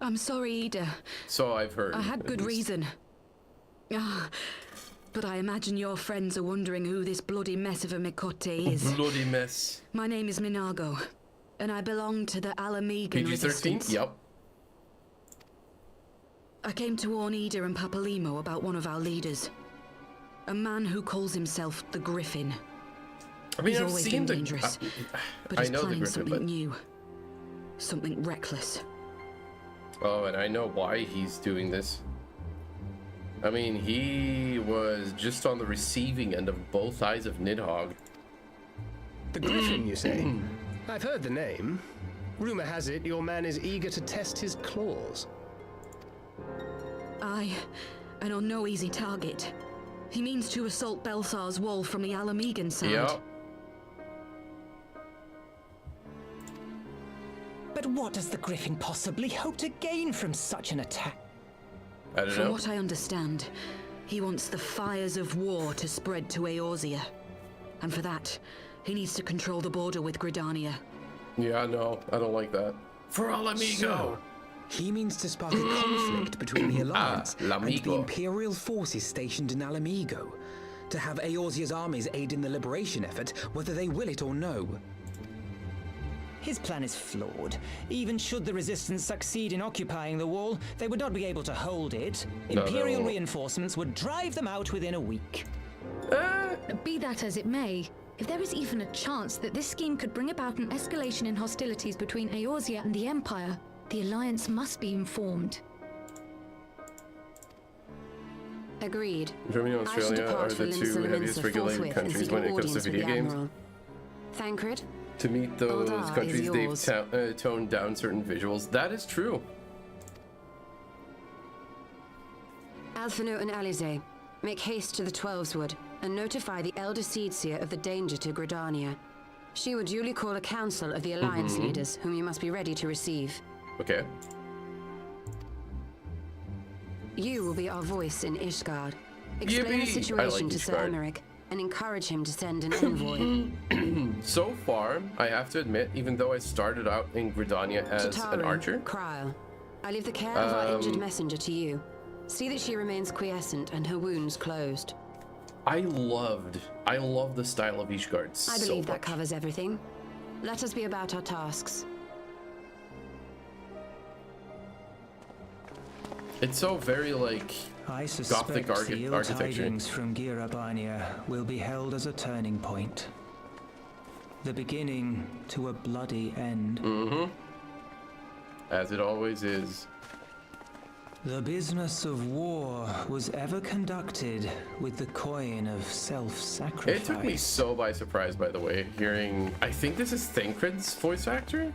I'm sorry, Ida. So I've heard. I had at good least. reason. Ah, but I imagine your friends are wondering who this bloody mess of a Mikote is. Bloody mess. My name is Minago, and I belong to the Alamegan PG-13? resistance. Yep. I came to warn Ida and Papalimo about one of our leaders. A man who calls himself the Griffin. I mean, He's I've always seen been the. dangerous, but I he's know the planning Griffin, something but new. Something reckless. oh, and I know why he's doing this. I mean, he was just on the receiving end of both eyes of Nidhogg. The Griffin, you say? I've heard the name. Rumor has it your man is eager to test his claws. Aye, and on no easy target. He means to assault Belsar's wall from the Alamegan side. Yep. But what does the Griffin possibly hope to gain from such an attack? I don't From know. what I understand, he wants the fires of war to spread to Eorzea. And for that, he needs to control the border with Gridania. Yeah, no, I don't like that. For all amigo. So, he means to spark a conflict between the Alliance and the l'amigo. Imperial forces stationed in Alamigo, to have Eorzea's armies aid in the liberation effort, whether they will it or no. His plan is flawed. Even should the Resistance succeed in occupying the wall, they would not be able to hold it. No, Imperial no. reinforcements would drive them out within a week. Be that as it may, if there is even a chance that this scheme could bring about an escalation in hostilities between Eorzea and the Empire, the Alliance must be informed. Agreed. Germany and I shall Australia are depart for the two Linson and heaviest Minster regulated forthwith and countries seek when an it comes to audience with video the games. Admiral. Thancred? To meet those Aldar is countries, they've yours. toned down certain visuals. That is true. Alphino and Alize, make haste to the Twelveswood and notify the Elder Seedseer of the danger to Gridania. She will duly call a council of the Alliance leaders, whom you must be ready to receive. Okay. You will be our voice in Ishgard. Explain the Yippee! I situation like to Sir Ishgard. Emmerich and encourage him to send an envoy. So far, I have to admit, even though I started out in Gridania as an Tataru, archer, Kryl, I leave the care of our injured messenger to you. See that she remains quiescent and her wounds closed. I love the style of Ishgard so I believe that much. covers everything. Let us be about our tasks. It's so very like I suspect Gothic the ill architecture. tidings from Girabania will be held as a turning point. The beginning to a bloody end. As it always is. The business of war was ever conducted with the coin of self-sacrifice. It took me so by surprise, by the way, hearing. I think this is Thancred's voice actor.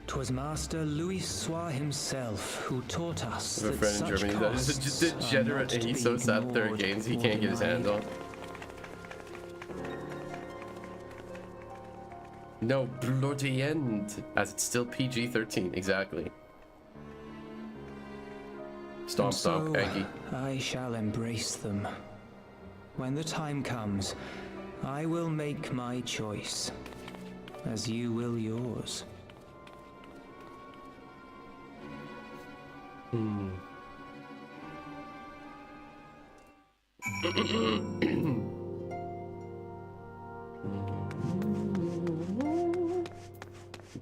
'Twas Master Louis Soir himself who taught us I have a that friend in such Germany that is costs just are degenerate, not and to he's be so sad that there are ignored games he or can't get his hands denied. on. No bloody end, as it's still PG-13, exactly. Stomp, And stomp, so, Anki. I shall embrace them. When the time comes, I will make my choice, as you will yours.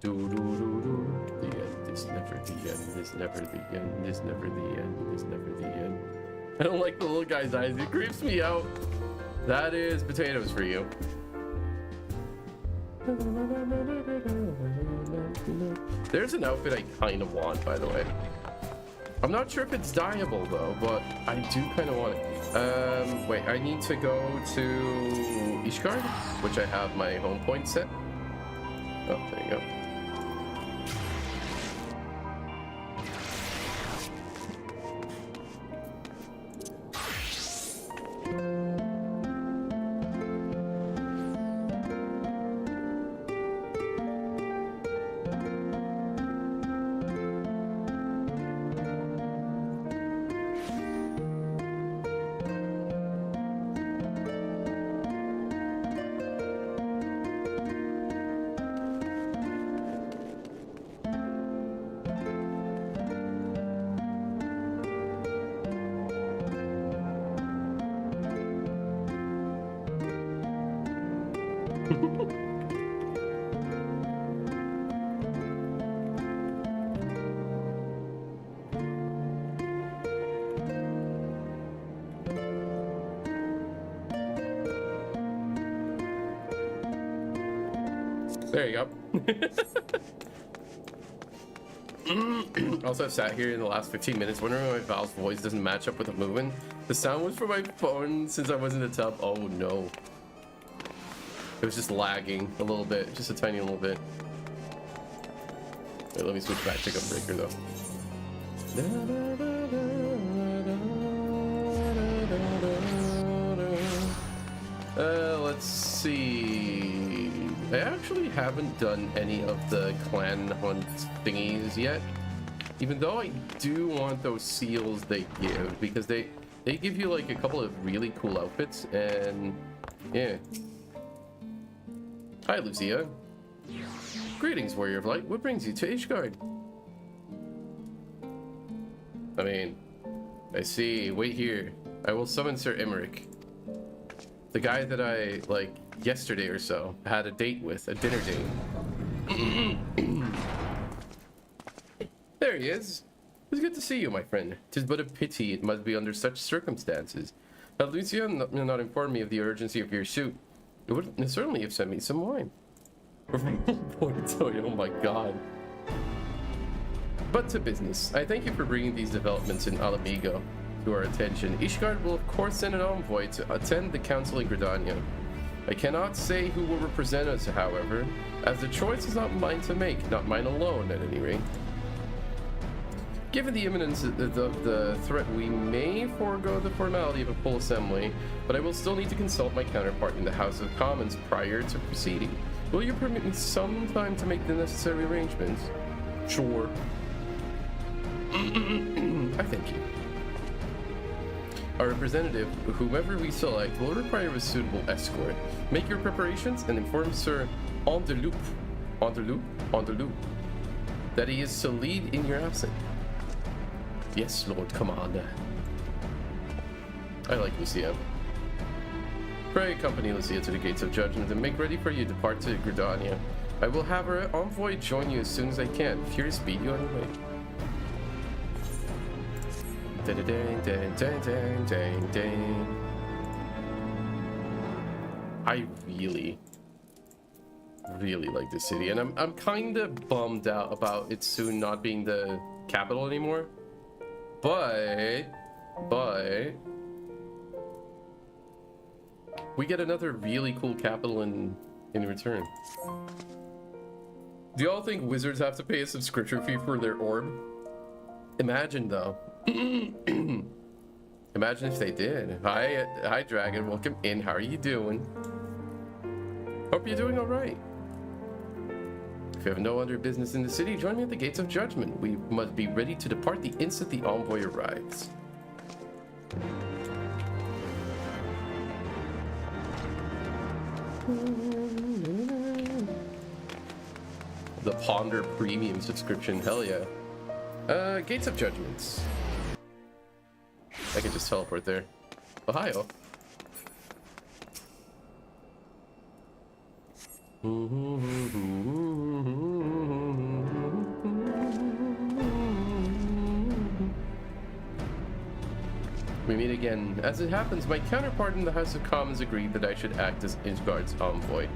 Do, do, do, do. The end is never the end, is never the end, is never the end, is never the end. I don't like the little guy's eyes, it creeps me out. That is potatoes for you. There's an outfit I kind of want, by the way. I'm not sure if it's dyeable though, but I do kind of want it. Wait, I need to go to Ishgard, which I have my home point set. Oh, there you go. There you go. Also, I've sat here in the last 15 minutes wondering why Val's voice doesn't match up with the movement. The sound was from my phone since I was in the tub. Oh no. It was just lagging a little bit, just a tiny little bit. Wait, let me switch back to Gunbreaker though. Let's see. I actually haven't done any of the clan hunt thingies yet. Even though I do want those seals they give, because they give you like a couple of really cool outfits, and yeah. Hi, Lucia. Greetings, Warrior of Light. What brings you to Ishgard? I mean, I see. Wait here. I will summon Sir Emmerich. The guy that I, like, yesterday or so, had a date with, a dinner date. There he is. It's good to see you, my friend. 'Tis but a pity it must be under such circumstances. Had Lucia not informed me of the urgency of your suit, it would certainly have sent me some wine. Oh my god. But to business. I thank you for bringing these developments in Alamigo to our attention. Ishgard will of course send an envoy to attend the council in Gridania. I cannot say who will represent us, however, as the choice is not mine to make, not mine alone at any rate. Given the imminence of the threat, we may forego the formality of a full assembly, but I will still need to consult my counterpart in the House of Commons prior to proceeding. Will you permit me some time to make the necessary arrangements? Sure. I thank you. Our representative, whomever we select, will require a suitable escort. Make your preparations and inform Sir Andeloup, that he is to lead in your absence. Yes, Lord Commander. I like Lucia. Pray accompany Lucia to the gates of judgment and make ready for you to depart to Gridania. I will have her envoy join you as soon as I can. Here to speed you on your way. I really like this city, and I'm kind of bummed out about it soon not being the capital anymore. But we get another really cool capital in return. Do y'all think wizards have to pay a subscription fee for their orb? Imagine though. Imagine if they did. Hi Dragon, welcome in. How are you doing? Hope you're doing all right. If you have no other business in the city, join me at the gates of judgment. We must be ready to depart the instant the envoy arrives. The Ponder Premium subscription, hell yeah. Gates of Judgments. I can just teleport there. Ohio. We meet again. As it happens, my counterpart in the House of Commons agreed that I should act as Ishgard's envoy.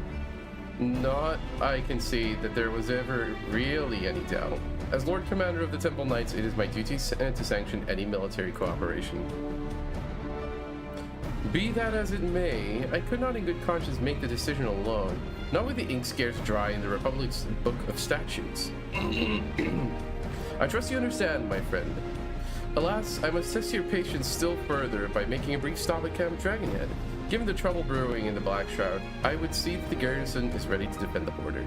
Not I can see that there was ever really any doubt. As Lord Commander of the Temple Knights, it is my duty to sanction any military cooperation. Be that as it may, I could not in good conscience make the decision alone, not with the ink scarce dry in the Republic's Book of Statutes. I trust you understand, my friend. Alas, I must test your patience still further by making a brief stop at Camp Dragonhead. Given the trouble brewing in the Black Shroud, I would see that the garrison is ready to defend the border.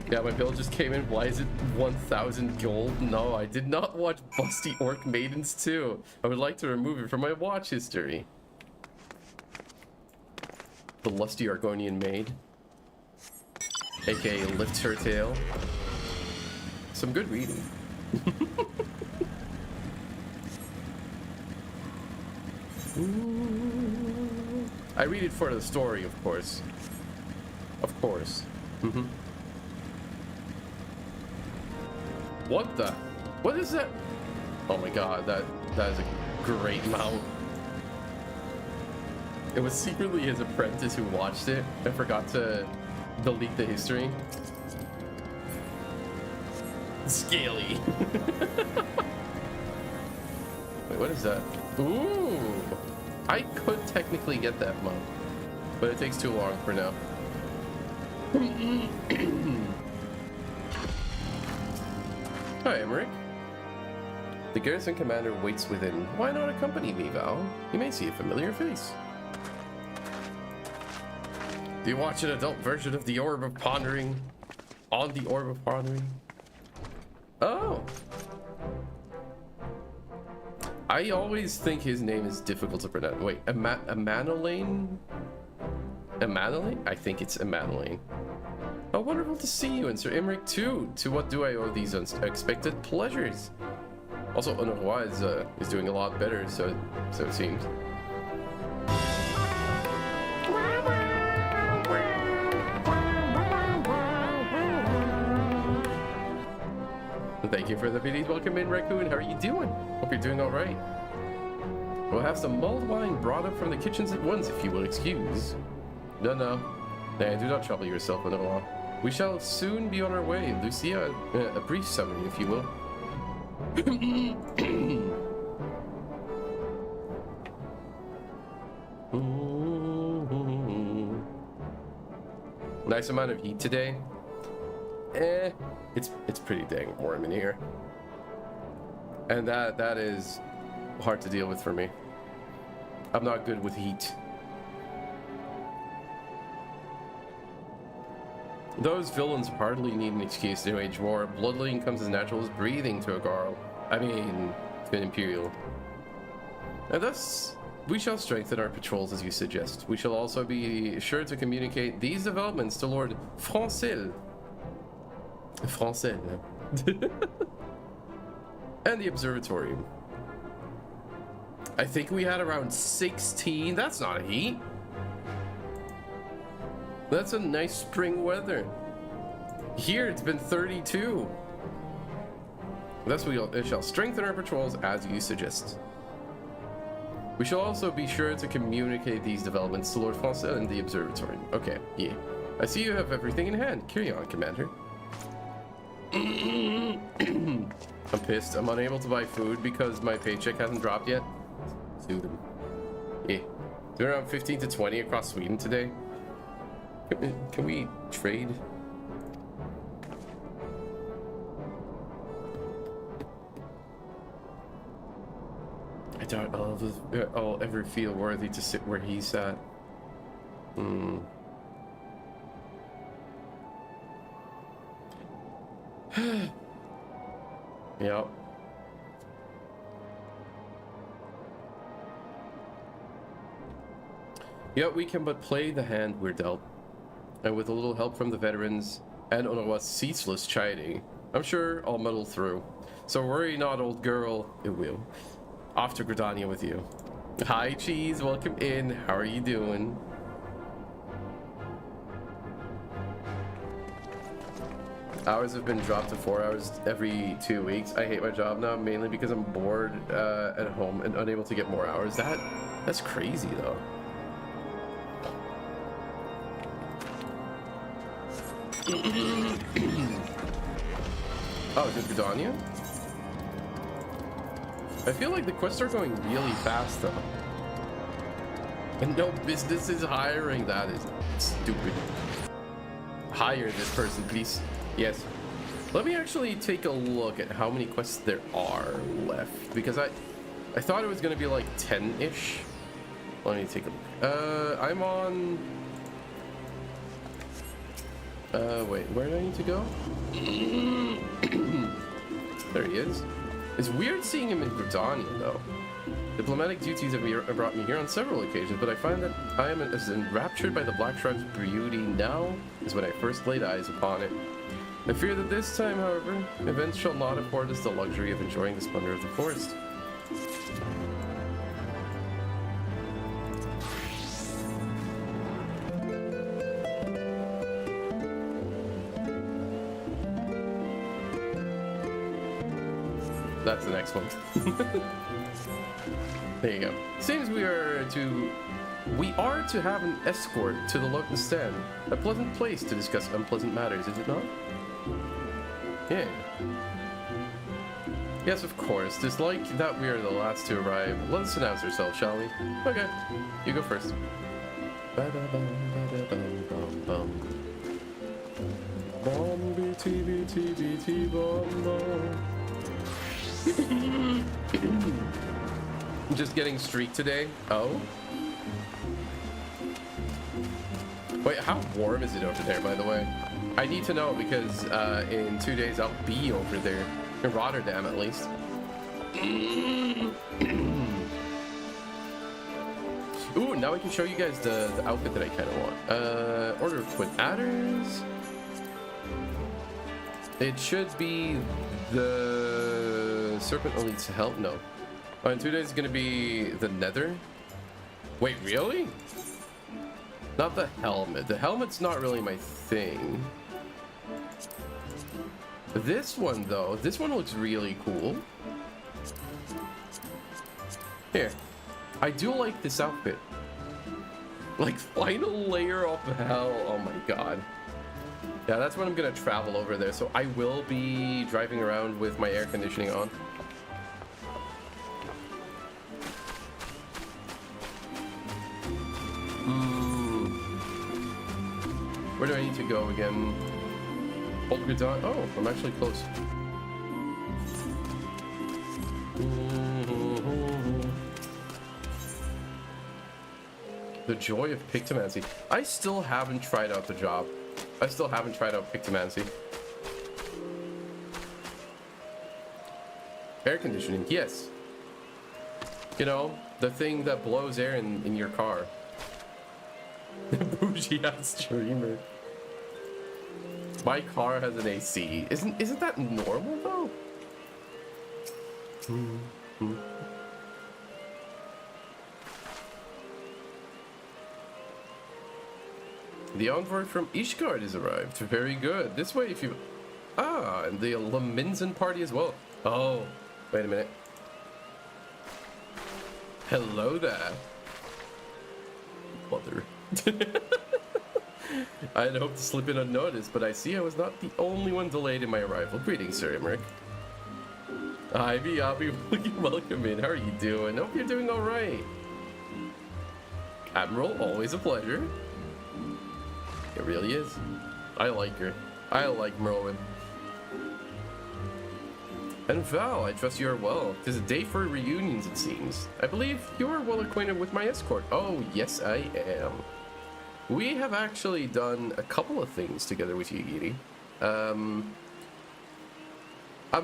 Yeah, my bill just came in. Why is it 1,000 gold? No, I did not watch Busty Orc Maidens 2. I would like to remove it from my watch history. The Lusty Argonian Maid. AKA Lifts Her Tail. Some good reading. I read it for the story, of course. Of course. What the? What is that? Oh my god, that is a great mount. It was secretly his apprentice who watched it and forgot to delete the history. Scaly. Wait, what is that? Ooh! I could technically get that mount, but it takes too long for now. Hi, Emmerich. The garrison commander waits within. Why not accompany me, Val? You may see a familiar face. Do you watch an adult version of the Orb of Pondering? On the Orb of Pondering? Oh. I always think his name is difficult to pronounce. Wait, Amanolane? Amanolane? I think it's Amanolane. Oh, wonderful to see you, and Sir Emmerich too. To what do I owe these unexpected pleasures? Also, Honoroi is doing a lot better, so it seems. Thank you for the videos. Welcome in, Raccoon. How are you doing? Hope you're doing all right. We'll have some mulled wine brought up from the kitchens at once, if you will excuse. No. Nah, do not trouble yourself, Honoroi. We shall soon be on our way. Lucia, a brief summary, if you will. Nice amount of heat today. It's pretty dang warm in here. And that is hard to deal with for me. I'm not good with heat. Those villains hardly need an excuse to wage war. Bloodletting comes as natural as breathing to a Garl. I mean, to an Imperial. And thus, we shall strengthen our patrols as you suggest. We shall also be sure to communicate these developments to Lord Francil. Francil. And the observatorium. I think we had around 16. That's not heat. That's a nice spring weather. Here it's been 32. Thus we shall strengthen our patrols as you suggest. We shall also be sure to communicate these developments to Lord Francil and the observatory. Okay, yeah. I see you have everything in hand. Carry on, Commander. I'm pissed. I'm unable to buy food because my paycheck hasn't dropped yet. Sue them. Yeah. They're around 15 to 20 across Sweden today. Can we trade? I doubt I'll ever feel worthy to sit where he's at. Yep. Yet we can but play the hand we're dealt. And with a little help from the veterans and Onowa's ceaseless chiding, I'm sure I'll muddle through. So worry not, old girl. It will. Off to Gridania with you. Hi, Cheese. Welcome in. How are you doing? Hours have been dropped to 4 hours every 2 weeks. I hate my job now, mainly because I'm bored at home and unable to get more hours. That's crazy, though. Oh, is it Gridania? I feel like the quests are going really fast though. And no business is hiring. That is stupid. Hire this person, please. Yes. Let me actually take a look at how many quests there are left, because I thought it was gonna be like 10-ish. Let me take a look. I'm on. Wait, where do I need to go? There he is. It's weird seeing him in Gridania, though. Diplomatic duties have brought me here on several occasions, but I find that I am as enraptured by the Black Shrine's beauty now as when I first laid eyes upon it. I fear that this time, however, events shall not afford us the luxury of enjoying the splendor of the forest. That's the next one. There you go. Seems we are to have an escort to the local stand. A pleasant place to discuss unpleasant matters, is it not? Yeah. Yes, of course. Just like that we are the last to arrive. Let us announce ourselves, shall we? Okay. You go first. I'm just getting streaked today. Oh. Wait, how warm is it over there, by the way? I need to know because in 2 days I'll be over there. In Rotterdam, at least. Ooh, now I can show you guys the outfit that I kind of want. Order of Twin Adders. It should be the Serpent Elite's help. No. Oh, in 2 days it's gonna be the Nether. Wait, really? Not the helmet. The helmet's not really my thing. This one, though, this one looks really cool. Here. I do like this outfit. Like, final layer of hell. Oh my god. Yeah, that's when I'm gonna travel over there. So I will be driving around with my air conditioning on. Where do I need to go again? Old Gridania. Oh, I'm actually close. The joy of Pictomancy. I still haven't tried out the job. I still haven't tried out Pictomancy. Air conditioning, yes. You know, the thing that blows air in your car. Bougie ass streamer. My car has an AC. Isn't that normal though? The envoy from Ishgard has arrived. Very good. This way if you... Ah, and the Laminzen party as well. Oh, wait a minute. Hello there. Mother. I had hoped to slip in unnoticed, but I see I was not the only one delayed in my arrival. Greetings, Sir Emmerich. Ivy, welcome in. How are you doing? Hope you're doing all right. Admiral, always a pleasure. It really is. I like her. I like Merlin. And Val, I trust you are well. 'Tis a day for reunions, it seems. I believe you are well acquainted with my escort. Oh, yes, I am. We have actually done a couple of things together with Yigiri. I'm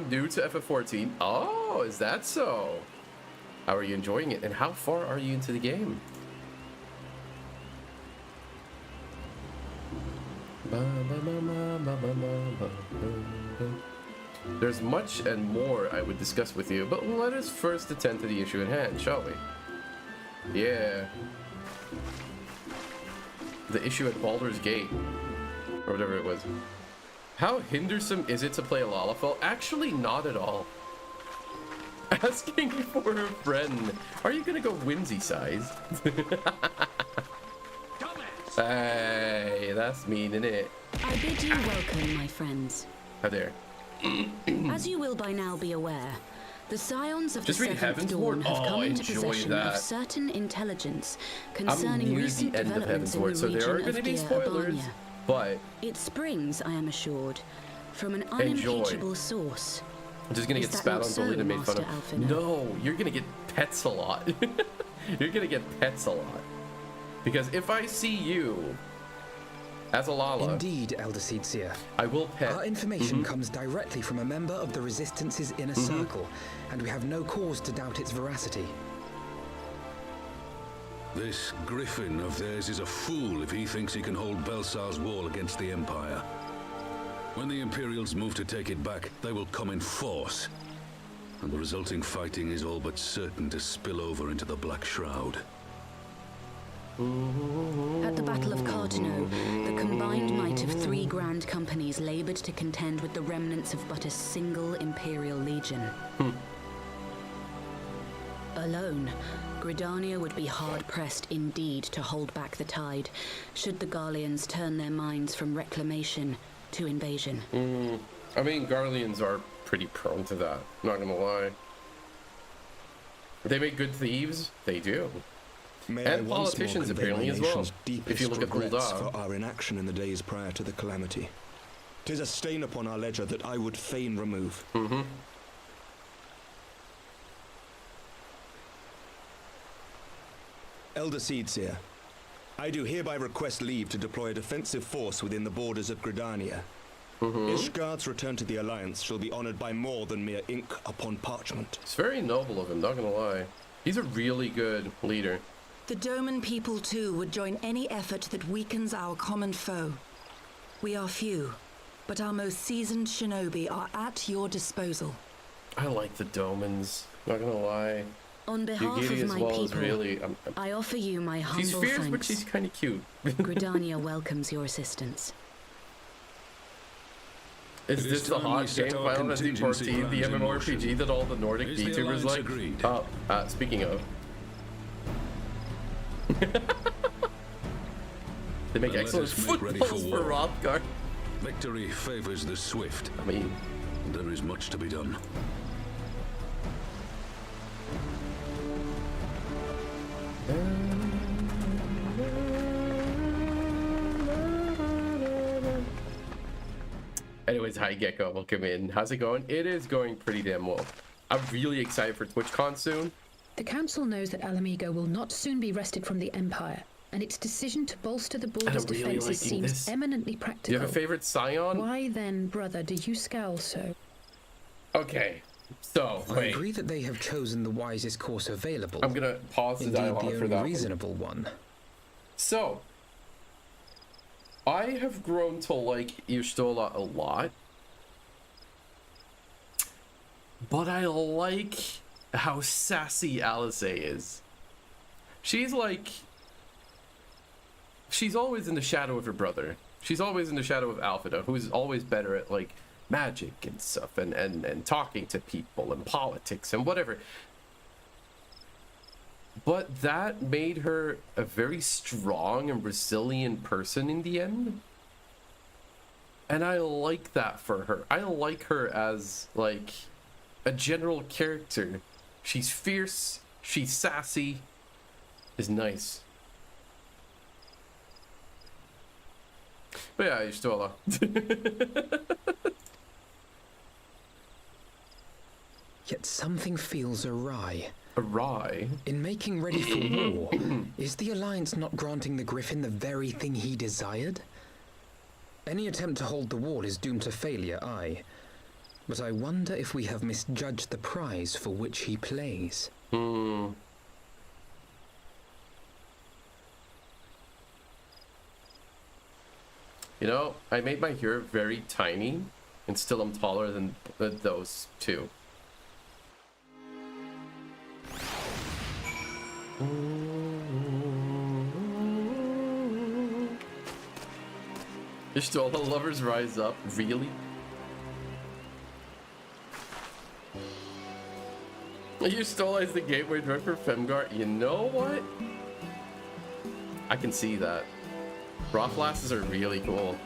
new to FF14. Oh, is that so? How are you enjoying it? And how far are you into the game? There's much and more I would discuss with you, but let us first attend to the issue at hand, shall we? Yeah. The issue at Baldur's Gate, or whatever it was. How hindersome is it to play a Lalafell? Actually, not at all. Asking for a friend. Are you gonna go whimsy size? Hey, That's meaning it. I bid you welcome, my friends. How there. As you will by now be aware, the Scions of Just the read Seventh Heaven's Dawn Ward? have Oh, come into enjoy possession that. of certain intelligence I'm concerning near recent the end of developments Heaven's in Ward, the so there are region going to of be Deir spoilers, Abania. but It springs, I am assured, from an Enjoy. unimpeachable source. I'm just going to Is get that spat not on, so, bullied, and made fun of. Master Alphinaud? No, you're going to get pets a lot. You're going to get pets a lot. Because if I see you as a Lala, Indeed, Elder Seedseer. I will pet. Our information comes directly from a member of the Resistance's inner circle, and we have no cause to doubt its veracity. This griffin of theirs is a fool if he thinks he can hold Belsar's wall against the Empire. When the Imperials move to take it back, they will come in force. And the resulting fighting is all but certain to spill over into the Black Shroud. At the Battle of Cartano, the combined might of 3 grand companies labored to contend with the remnants of but a single Imperial legion. Alone, Gridania would be hard-pressed indeed to hold back the tide, should the Garleans turn their minds from reclamation to invasion. I mean, Garleans are pretty prone to that, not going to lie. They make good thieves? They do. May And I once politicians more convey apparently my as well, nation's deepest if you look at regrets Huldah. for our inaction in the days prior to the calamity. 'Tis a stain upon our ledger that I would fain remove. Elder Seedseer, I do hereby request leave to deploy a defensive force within the borders of Gridania. Ishgard's return to the Alliance shall be honored by more than mere ink upon parchment. It's very noble of him, not going to lie. He's a really good leader. The Doman people, too, would join any effort that weakens our common foe. We are few, but our most seasoned shinobi are at your disposal. I like the Domans, not going to lie. On behalf Yugiri of as my well is people, really... I offer you my humble she's fierce, thanks. but she's kind of cute. Gridania welcomes your assistance. Is It this is the time we hot set game our Final Fantasy contingency XIV, the plans in MMORPG motion. that all the Nordic Is the VTubers Alliance like? agreed? Speaking of... They make Then let excellent us make ready for footballs for war. Rothgar. Victory favors the swift. I mean... There is much to be done. Anyways, hi Gecko, welcome in. How's it going? It is going pretty damn well. I'm really excited for TwitchCon soon. The Council knows that Alamigo will not soon be wrested from the Empire, and its decision to bolster the border's really defenses liking seems this. eminently Do practical. you have a favorite Scion? Why then, brother, do you scowl so? Okay, so, I wait. agree that they have chosen the wisest course available. I'm gonna pause the Indeed, dialogue the for only that one. reasonable one. So, I have grown to like Y'shtola a lot. But I like how sassy Alice is. She's like... She's always in the shadow of her brother. She's always in the shadow of Alphinaud, who's always better at, like, magic and stuff, and talking to people, and politics, and whatever. But that made her a very strong and resilient person in the end. And I like that for her. I like her as, like... a general character. She's fierce, she's sassy, is nice. But yeah, Y'shtola. Yet something feels awry. Awry? In making ready for war, is the Alliance not granting the Griffin the very thing he desired? Any attempt to hold the wall is doomed to failure, aye. But I wonder if we have misjudged the prize for which he plays. You know, I made my hair very tiny, and still I'm taller than those two. Y'shtola lovers rise up, really? Y'shtola is the gateway drug for Femgar. You know what? I can see that. Rothlasses are really cool.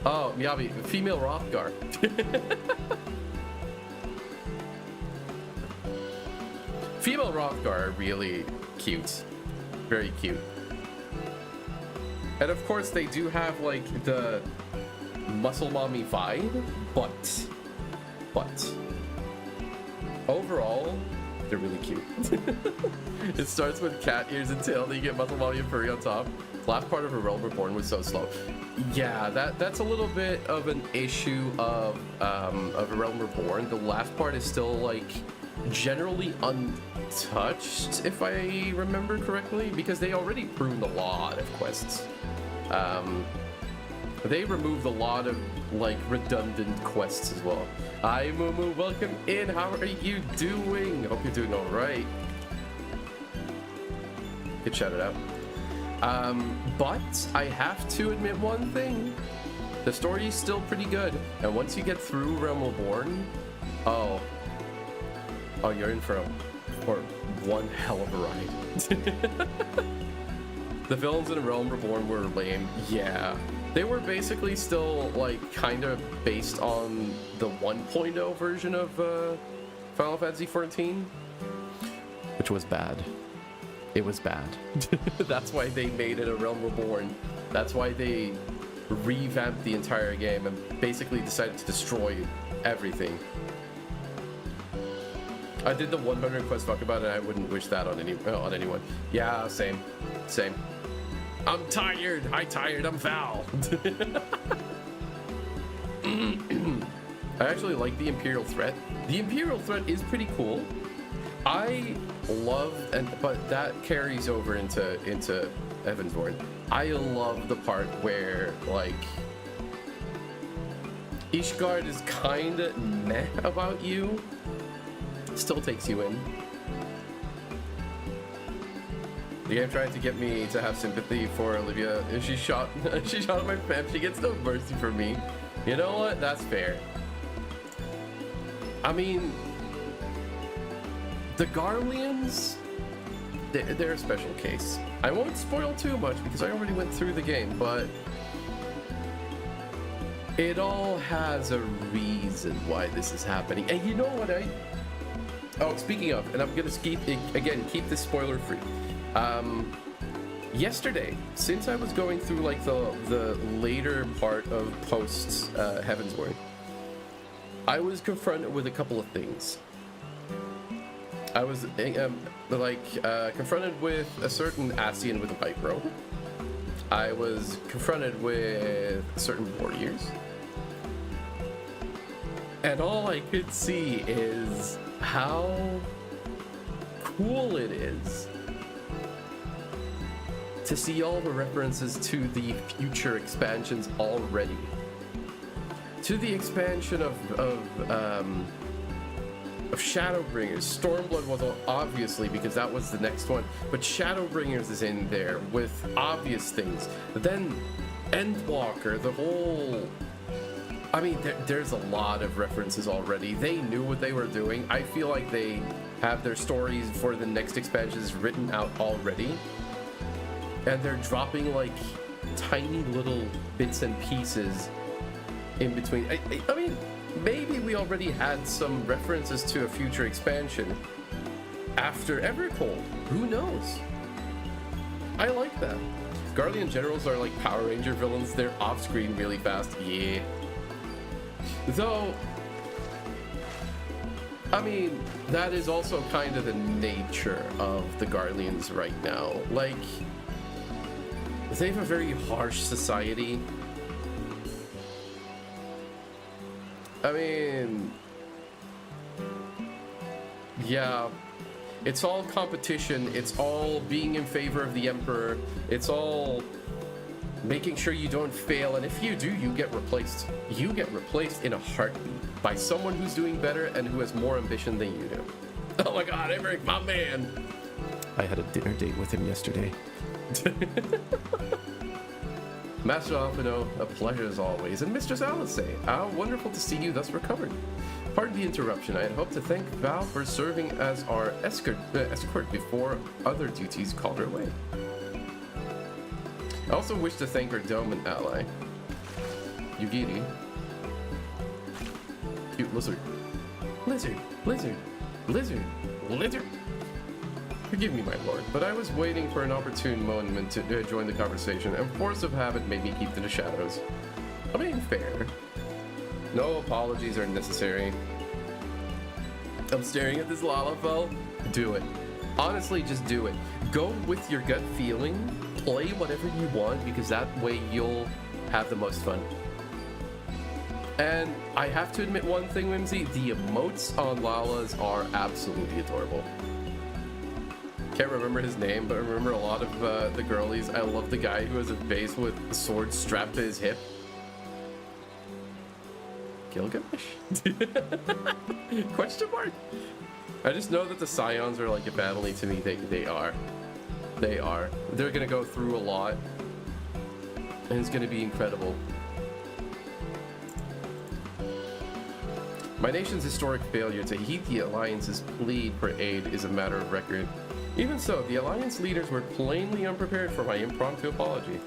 Oh, Yabi, female Rothgar. Female Rothgar are really cute. Very cute. And of course they do have like the muscle mommy vibe, but overall, they're really cute. It starts with cat ears and tail, then you get muscle mommy and furry on top. The last part of A Realm Reborn was so slow. Yeah, that's a little bit of an issue of A Realm Reborn. The last part is still like generally untouched, if I remember correctly, because they already pruned a lot of quests. They removed a lot of like redundant quests as well. Hi Mumu, welcome in. How are you doing? Hope you're doing all right. Get shouted out. But I have to admit one thing. The story is still pretty good, and once you get through Realm Reborn, oh, you're in for one hell of a ride. The villains in Realm Reborn were lame. Yeah, they were basically still like kind of based on the 1.0 version of Final Fantasy XIV, which was bad. It was bad. That's why they made it A Realm Reborn. That's why they revamped the entire game and basically decided to destroy everything. I did the 100 quest fuck about it. I wouldn't wish that on anyone. Yeah, same. I'm tired. I'm foul. I actually like the Imperial threat. The Imperial threat is pretty cool. I love, but that carries over into Heavensborn. I love the part where like Ishgard is kind of meh about you, still takes you in. The game trying to get me to have sympathy for Olivia. If she shot at my fam, she gets no mercy from me. You know what? That's fair. I mean, the Garleans, they're a special case. I won't spoil too much because I already went through the game, but it all has a reason why this is happening. And you know what oh, speaking of, and I'm gonna keep this spoiler free. Yesterday, since I was going through like the later part of post Heavensborn, I was confronted with a couple of things. I was confronted with a certain Ascian with a white robe. I was confronted with certain warriors. And all I could see is how cool it is to see all the references to the future expansions already. To the expansion of Shadowbringers. Stormblood was obviously because that was the next one, but Shadowbringers is in there with obvious things. Then Endwalker, the whole... I mean, there's a lot of references already. They knew what they were doing. I feel like they have their stories for the next expansions written out already. And they're dropping like tiny little bits and pieces in between. I mean, maybe we already had some references to a future expansion after Evercold. Who knows? I like that. Guardian Generals are like Power Ranger villains. They're off screen really fast. Yeah. Though, I mean, that is also kind of the nature of the Guardians right now. Like, they have a very harsh society. I mean, yeah, it's all competition. It's all being in favor of the Emperor. It's all making sure you don't fail. And if you do, you get replaced. You get replaced in a heartbeat by someone who's doing better and who has more ambition than you do. Oh my God, Emmerich, my man. I had a dinner date with him yesterday. Master Alphino, a pleasure as always. And Mistress Alice, how wonderful to see you thus recovered. Pardon the interruption. I had hoped to thank Val for serving as our escort before other duties called her away. I also wish to thank our Doman ally, Yugiri. Cute lizard. Lizard, lizard, lizard, lizard. Forgive me, my lord, but I was waiting for an opportune moment to join the conversation, and force of habit made me keep to the shadows. I'm being fair. No apologies are necessary. I'm staring at this Lalafell. Do it. Honestly, just do it. Go with your gut feeling. Play whatever you want, because that way you'll have the most fun. And I have to admit one thing, Whimsy. The emotes on Lala's are absolutely adorable. Can't remember his name, but I remember a lot of the girlies. I love the guy who has a base with a sword strapped to his hip. Gilgamesh? Question mark? I just know that the Scions are like a family to me. They are. They are. They're gonna go through a lot, and it's gonna be incredible. My nation's historic failure to heed the Alliance's plea for aid is a matter of record. Even so, the Alliance leaders were plainly unprepared for my impromptu apology.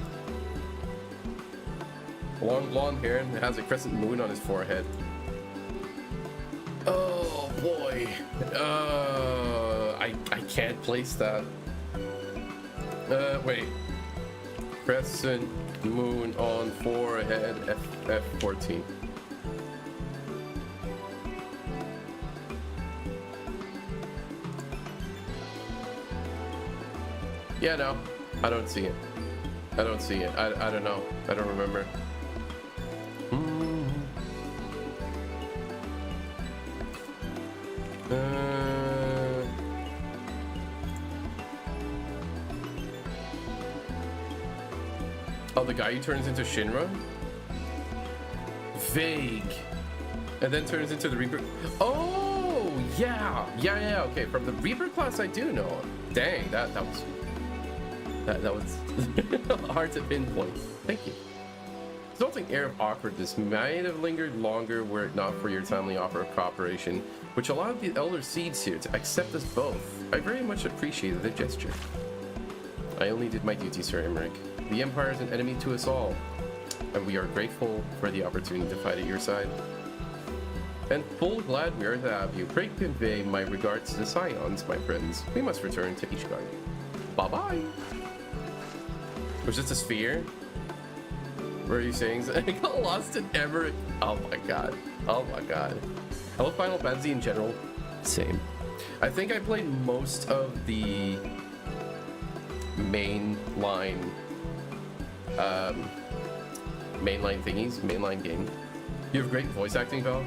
Long blonde hair and has a crescent moon on his forehead. Oh boy. I can't place that. Wait. Crescent moon on forehead, F14. Yeah, no, I don't see it. I don't see it. I don't know. I don't remember. Oh, the guy who turns into Shinra? Vague. And then turns into the Reaper. Oh, yeah. Yeah, okay. From the Reaper class, I do know. Dang, that was hard to pinpoint. Thank you. Resulting air of awkwardness might have lingered longer were it not for your timely offer of cooperation, which allowed the Elder Seeds here to accept us both. I very much appreciated the gesture. I only did my duty, Sir Emmerich. The Empire is an enemy to us all, and we are grateful for the opportunity to fight at your side. And full glad we are to have you. Pray convey my regards to the Scions, my friends. We must return to Ishgard. Bye-bye. Was this a sphere? What are you saying? I got lost in Emmerich. Oh my god. Oh my god. I love Final Fantasy in general. Same. I think I played most of the mainline game. You have great voice acting, Val.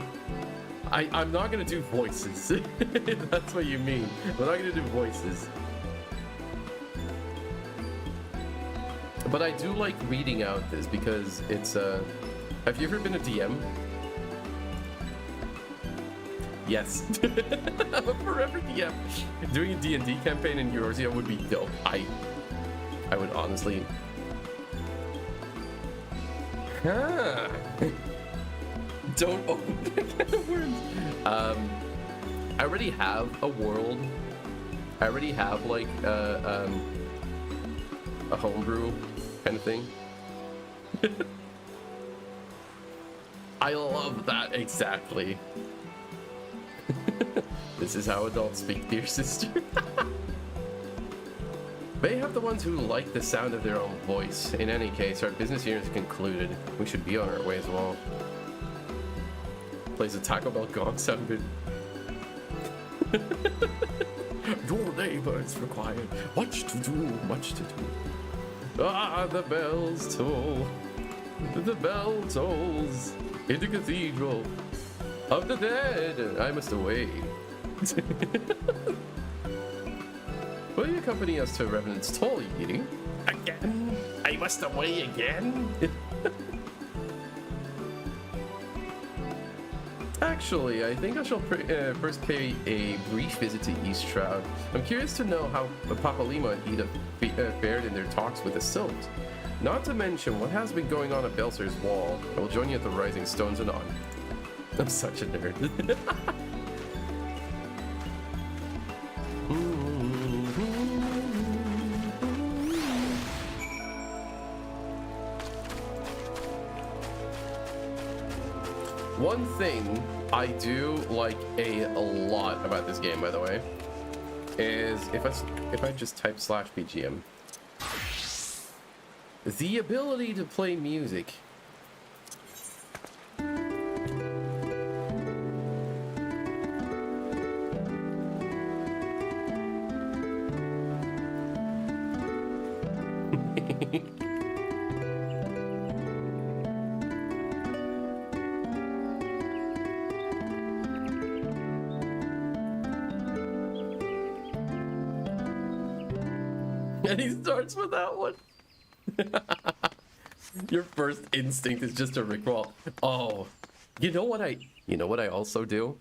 I'm not gonna do voices. If that's what you mean. I'm not gonna do voices. But I do like reading out this because it's have you ever been a DM? Yes. I'm a forever DM. Doing a D&D campaign in Eorzea would be dope. I would honestly. Don't open that kind of worms. I already have a world. I already have like a homebrew kind of thing. I love that exactly. This is how adults speak, dear sister. They have the ones who like the sound of their own voice. In any case, our business here is concluded. We should be on our way as well. Plays a Taco Bell gong sound good. Your labor is required. Much to do, much to do. Ah, the bells toll. The bell tolls in the cathedral of the dead. I must away. Will you accompany us to Revenant's Toll, Yiri? Again? I must away again? Actually, I think I shall first pay a brief visit to East Shroud. I'm curious to know how Papalima and Ida fared in their talks with the Silt. Not to mention what has been going on at Belser's Wall. I will join you at the Rising Stones anon. I'm such a nerd. One thing I do like a lot about this game, by the way, is if I just type /BGM, the ability to play music. And he starts with that one. Your first instinct is just to rickroll. Oh, you know what I also do?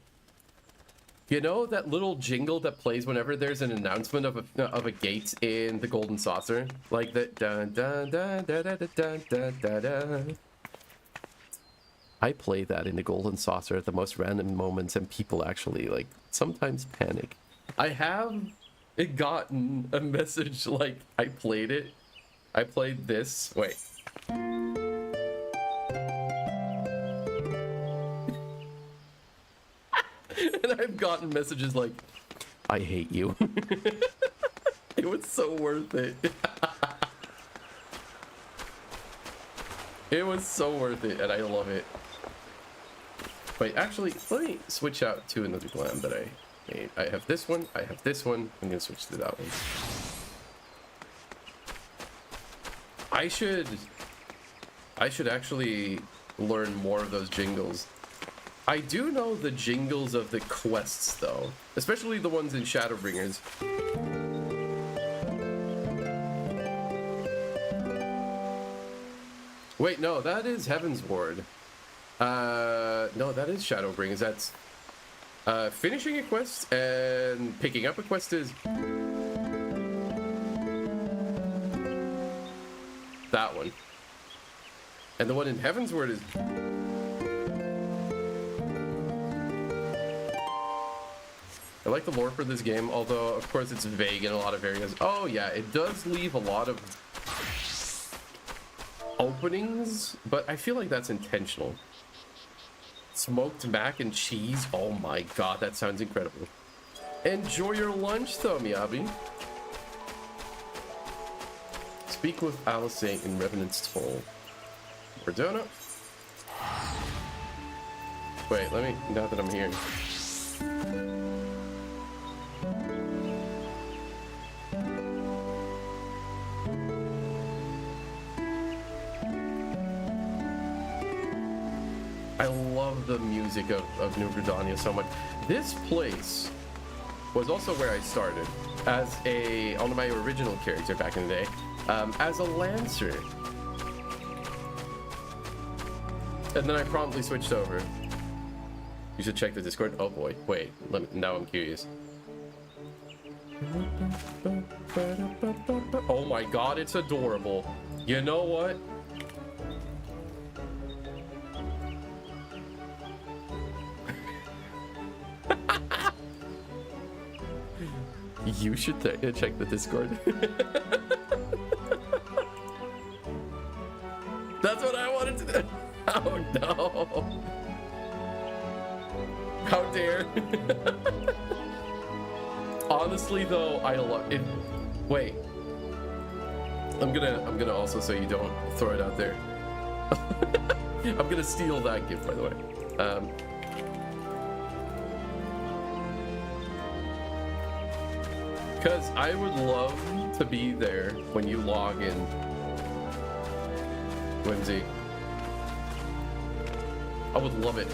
You know that little jingle that plays whenever there's an announcement of a gate in the Golden Saucer, like the dun dun dun da da da dun dun da da. I play that in the Golden Saucer at the most random moments, and people actually like sometimes panic. I have gotten a message like I played this. Wait. And I've gotten messages like, I hate you. It was so worth it. It was so worth it, and I love it. Wait, actually, let me switch out to another glam that I made. I have this one, I have this one. I'm gonna switch to that one. I should actually learn more of those jingles. I do know the jingles of the quests, though, especially the ones in Shadowbringers. Wait, no, that is Heaven's Ward. No, that is Shadowbringers. That's finishing a quest and picking up a quest is that one. And the one in Heaven's Word is I like the lore for this game, although of course it's vague in a lot of areas. Oh yeah, it does leave a lot of openings, but I feel like that's intentional. Smoked mac and cheese. Oh my god, that sounds incredible. Enjoy your lunch though, Miyabi. Speak with Alice in Revenant's Toll. Verdona. Wait, let me, now that I'm here. I love the music of New Gridania so much. This place was also where I started as on my original character back in the day, as a Lancer. And then I promptly switched over. You should check the Discord. Oh boy, wait, now I'm curious. Oh my god, it's adorable. You know what? You should check the Discord. That's what I wanted to do. Oh no. How dare. Honestly though, I love it. Wait. I'm gonna also say you don't throw it out there. I'm gonna steal that gift, by the way. Because I would love to be there when you log in, Whimsy. I would love it.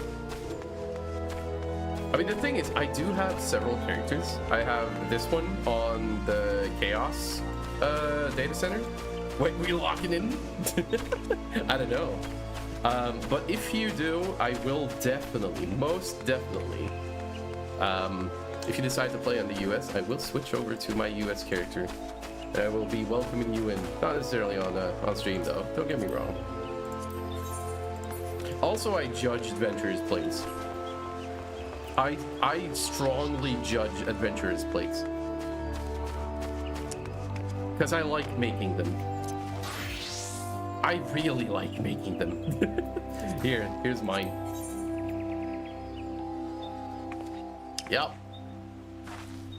I mean, the thing is, I do have several characters. I have this one on the Chaos data center. Wait, we locking in? I don't know. But if you do, I will definitely, most definitely, if you decide to play on the US, I will switch over to my US character. And I will be welcoming you in. Not necessarily on stream though, don't get me wrong. Also, I judge adventurers' plays. I strongly judge adventurers' plays. Because I like making them. I really like making them. Here's mine. Yep.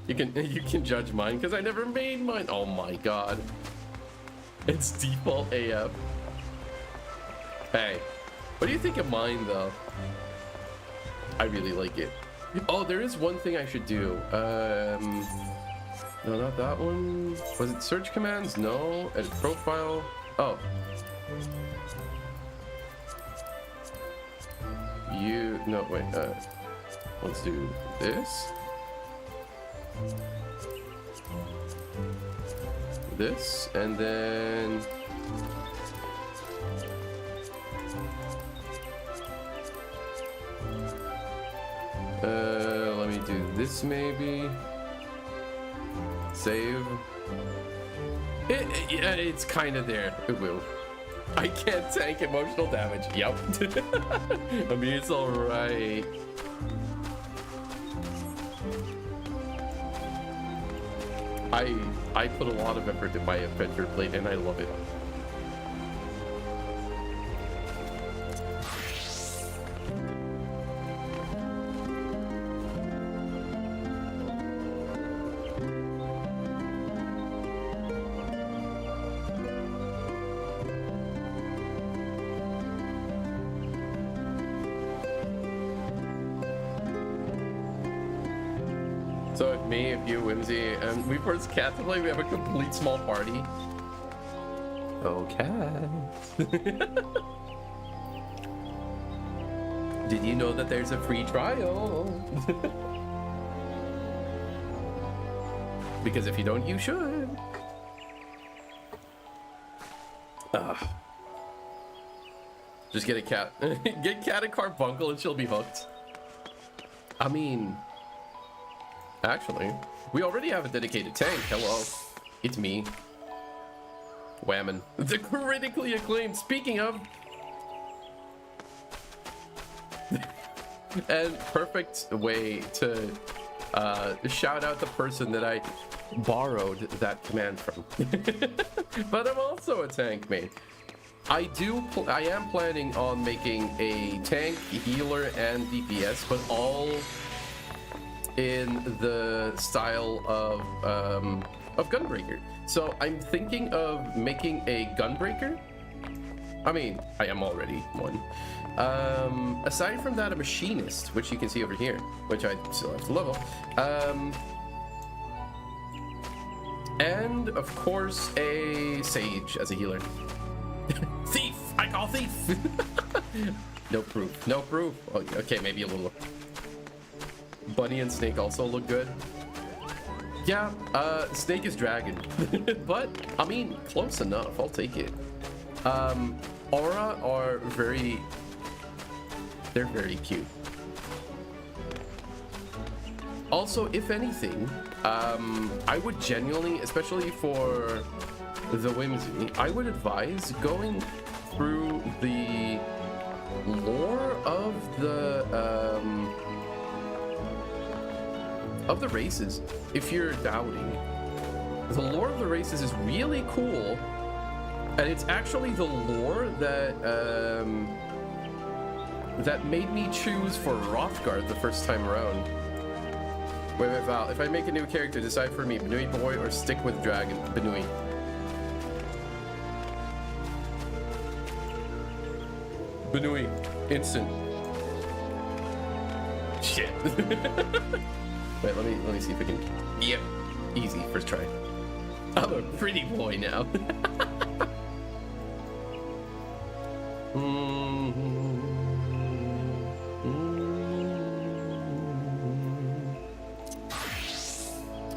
You can judge mine because I never made mine. Oh my god. It's default AF. Hey, what do you think of mine though? I really like it. Oh, there is one thing I should do. No, not that one. Was it search commands? No. Edit profile. Oh. No, wait. Let's do this. This, and then... let me do this maybe. Save. Yeah, it's kind of there. It will. I can't tank emotional damage. Yep. I mean, it's alright. I put a lot of effort in my adventure plate and I love it. So if me, if you, Whimsy, and we first cat to play, we have a complete small party. Oh, cats. Did you know that there's a free trial? Because if you don't, you should. Just get a cat. Get cat a carbuncle and she'll be hooked. I mean... Actually, we already have a dedicated tank. Hello, it's me. Whammon. The critically acclaimed. Speaking of... and perfect way to shout out the person that I borrowed that command from. But I'm also a tank mate. I am planning on making a tank, healer, and DPS, but all in the style of Gunbreaker. So I'm thinking of making a Gunbreaker. I mean, I am already one. Aside from that, a Machinist, which you can see over here, which I still have to level. And of course, a Sage as a healer. Thief! I call thief! No proof. No proof. Oh, okay, maybe a little. Bunny and Snake also look good. Yeah, Snake is dragon. But, I mean, close enough. I'll take it. Aura are they're very cute. Also, if anything, I would genuinely, especially for the Whimsy, I would advise going through the lore of the races. If you're doubting, the lore of the races is really cool, and it's actually the lore that that made me choose for Hrothgar the first time around. Wait, Val, if I make a new character, decide for me, Benui boy or stick with dragon? Benui. Benui, instant. Shit. Wait, let me see if I can. Yep, easy, first try. I'm a pretty boy now.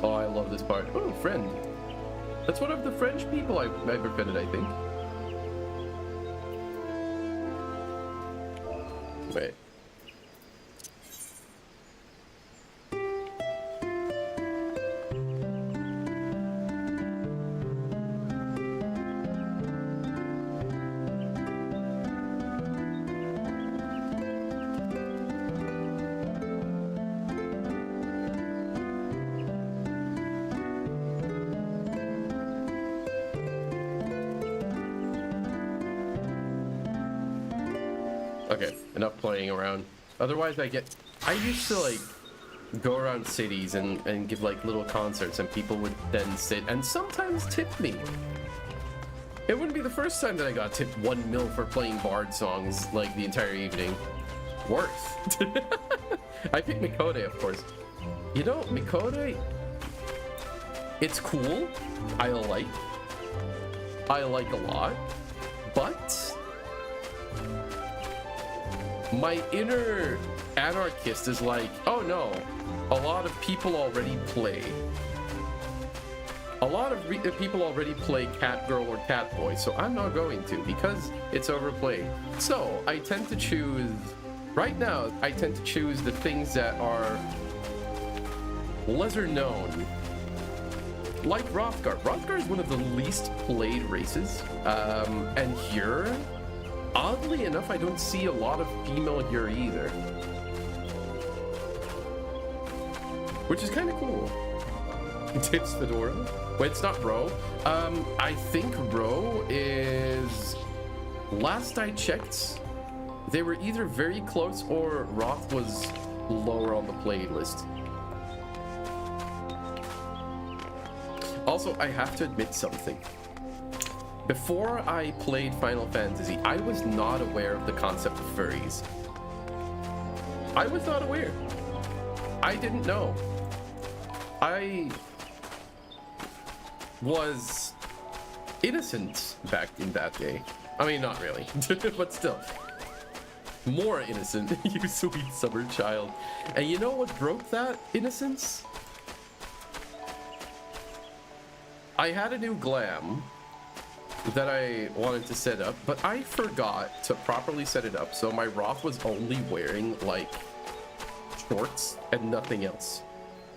Oh, I love this part. Oh, friend. That's one of the French people I've befriended, I think. Wait. Okay, enough playing around. Otherwise I used to like go around cities and give like little concerts, and people would then sit and sometimes tip me. It wouldn't be the first time that I got tipped 1 mil for playing bard songs like the entire evening. Worth. I picked Mikode, of course. You know, Mikode, it's cool. I like a lot, but my inner anarchist is like, oh no, a lot of people already play. A lot of people already play cat girl or cat boy, so I'm not going to because it's overplayed. So I tend to choose, right now, I tend to choose the things that are lesser known. Like Rothgar. Rothgar is one of the least played races. And here, oddly enough, I don't see a lot of female here either. Which is kind of cool. Tips Fedora. Wait, it's not Ro. I think Ro is... Last I checked, they were either very close or Roth was lower on the playlist. Also, I have to admit something. Before I played Final Fantasy, I was not aware of the concept of furries. I was not aware. I didn't know. I was innocent back in that day. I mean, not really, but still. More innocent, you sweet summer child. And you know what broke that innocence? I had a new glam that I wanted to set up, but I forgot to properly set it up, so my Roth was only wearing, like, shorts and nothing else.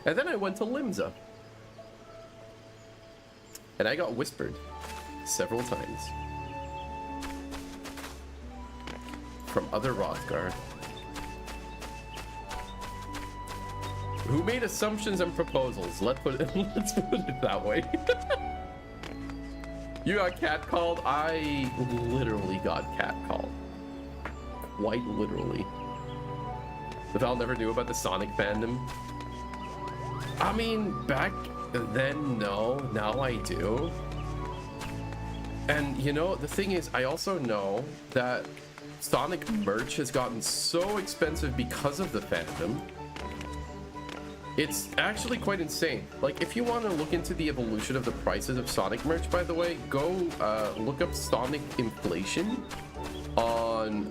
And then I went to Limsa. And I got whispered several times from other Rothgar who made assumptions and proposals. Let's put it that way. You got catcalled? I literally got catcalled. Quite literally. The Val never knew about the Sonic fandom. I mean, back then, no. Now I do. And, you know, the thing is, I also know that Sonic merch has gotten so expensive because of the fandom. It's actually quite insane. Like, if you want to look into the evolution of the prices of Sonic merch, by the way, go look up Sonic inflation on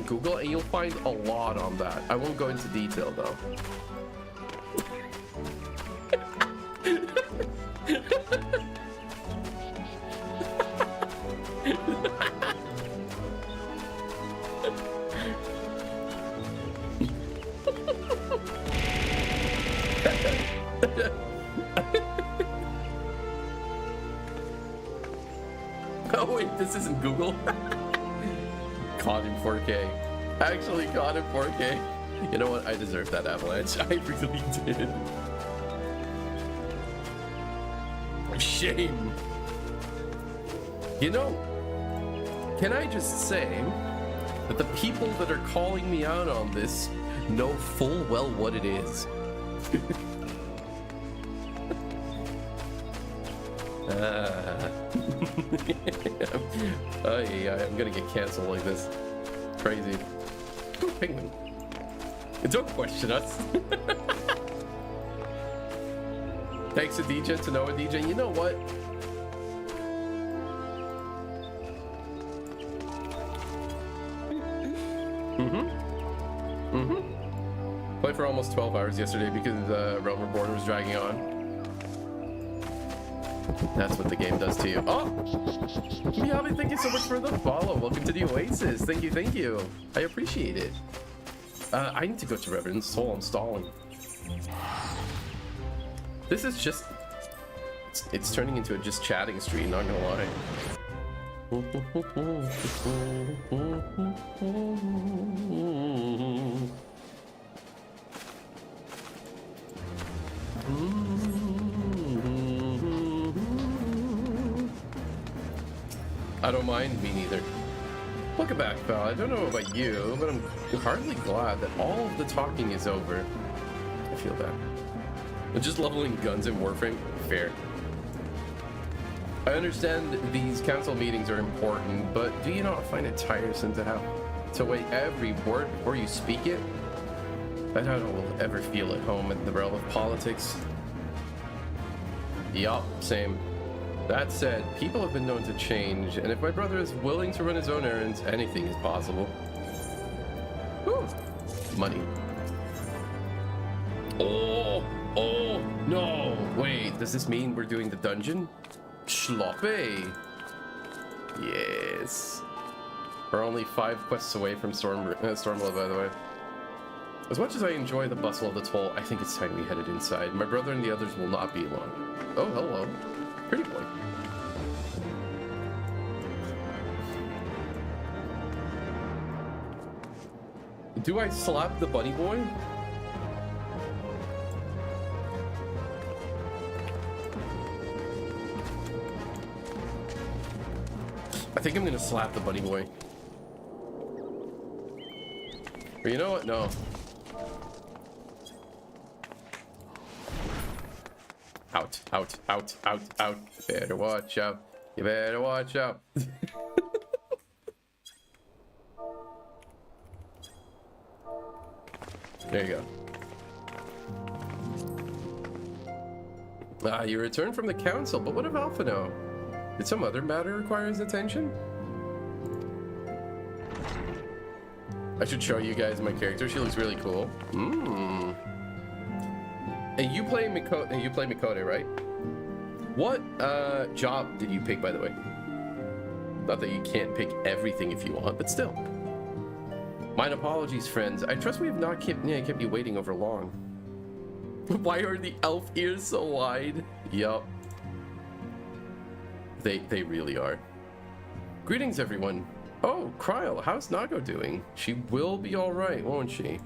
Google, and you'll find a lot on that. I won't go into detail, though. Oh wait, this isn't Google. Caught in 4K. Actually caught in 4K. You know what? I deserve that avalanche. I really did. Shame. You know, can I just say that the people that are calling me out on this know full well what it is. I'm gonna get canceled like this. Crazy. Ooh, penguin. Don't question us. Thanks to DJ, to Noah DJ. You know what? Played for almost 12 hours yesterday because Realm Reborn was dragging on. That's what the game does to you. Oh! Miyabi, thank you so much for the follow. Welcome to the Oasis. Thank you, thank you. I appreciate it. I need to go to Reverend's Soul. I'm stalling. This is just... It's turning into a just chatting stream, not gonna lie. I don't mind, me neither. Welcome back, pal. I don't know about you, but I'm hardly glad that all of the talking is over. I feel that. And just leveling guns in Warframe, fair. I understand these council meetings are important, but do you not find it tiresome to have to weigh every word before you speak it? I doubt I will ever feel at home in the realm of politics. Yup, same. That said, people have been known to change, and if my brother is willing to run his own errands, anything is possible. Whew. Money. Oh, no. Wait, does this mean we're doing the dungeon? Schloppe. Yes. We're only 5 quests away from Stormblood, by the way. As much as I enjoy the bustle of the toll, I think it's time we headed inside. My brother and the others will not be alone. Oh, hello. Pretty boy. Do I slap the bunny boy? I think I'm gonna slap the bunny boy. Or you know what? No. Out, out, out, out, out. You better watch out. You better watch out. There you go. You return from the council, but what of Alphino? Did some other matter require his attention? I should show you guys my character. She looks really cool. And you play Mikote, right? What job did you pick, by the way? Not that you can't pick everything if you want, but still. Mine apologies, friends. I trust we have not kept you waiting over long. Why are the elf ears so wide? Yup. They really are. Greetings, everyone. Oh, Kryl, how's Nago doing? She will be alright, won't she?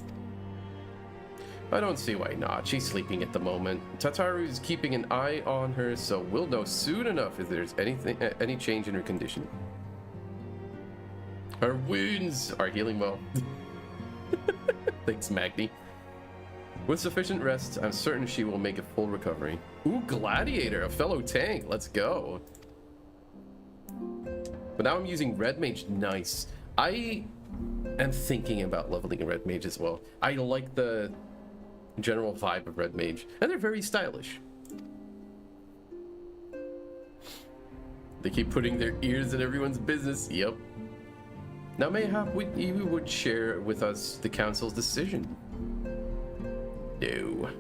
I don't see why not. She's sleeping at the moment. Tataru's keeping an eye on her, so we'll know soon enough if there's any change in her condition. Her wounds are healing well. Thanks, Magni. With sufficient rest, I'm certain she will make a full recovery. Ooh, Gladiator, a fellow tank. Let's go. But now I'm using Red Mage. Nice. I am thinking about leveling a Red Mage as well. I like the general vibe of Red Mage, and they're very stylish. They keep putting their ears in everyone's business. Yep. Now mayhap you would share with us the council's decision. No.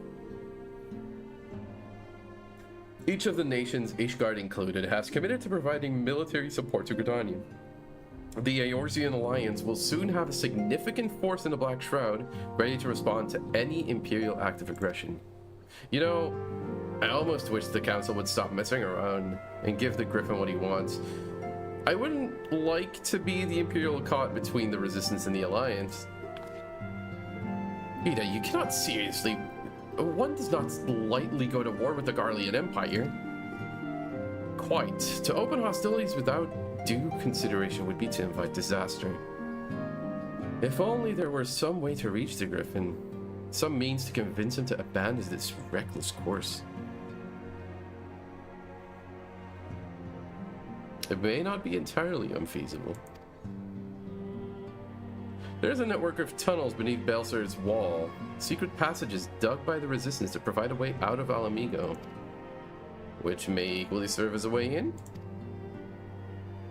Each of the nations, Ishgard included, has committed to providing military support to Gridania. The Eorzean Alliance will soon have a significant force in the Black Shroud, ready to respond to any Imperial act of aggression. You know, I almost wish the Council would stop messing around and give the Griffin what he wants. I wouldn't like to be the Imperial caught between the Resistance and the Alliance. Ida, you cannot seriously... One does not lightly go to war with the Garlean Empire. Quite. To open hostilities without due consideration would be to invite disaster. If only there were some way to reach the Griffin. Some means to convince him to abandon this reckless course. It may not be entirely unfeasible. There's a network of tunnels beneath Balser's wall, secret passages dug by the Resistance to provide a way out of Alamigo, which may equally serve as a way in?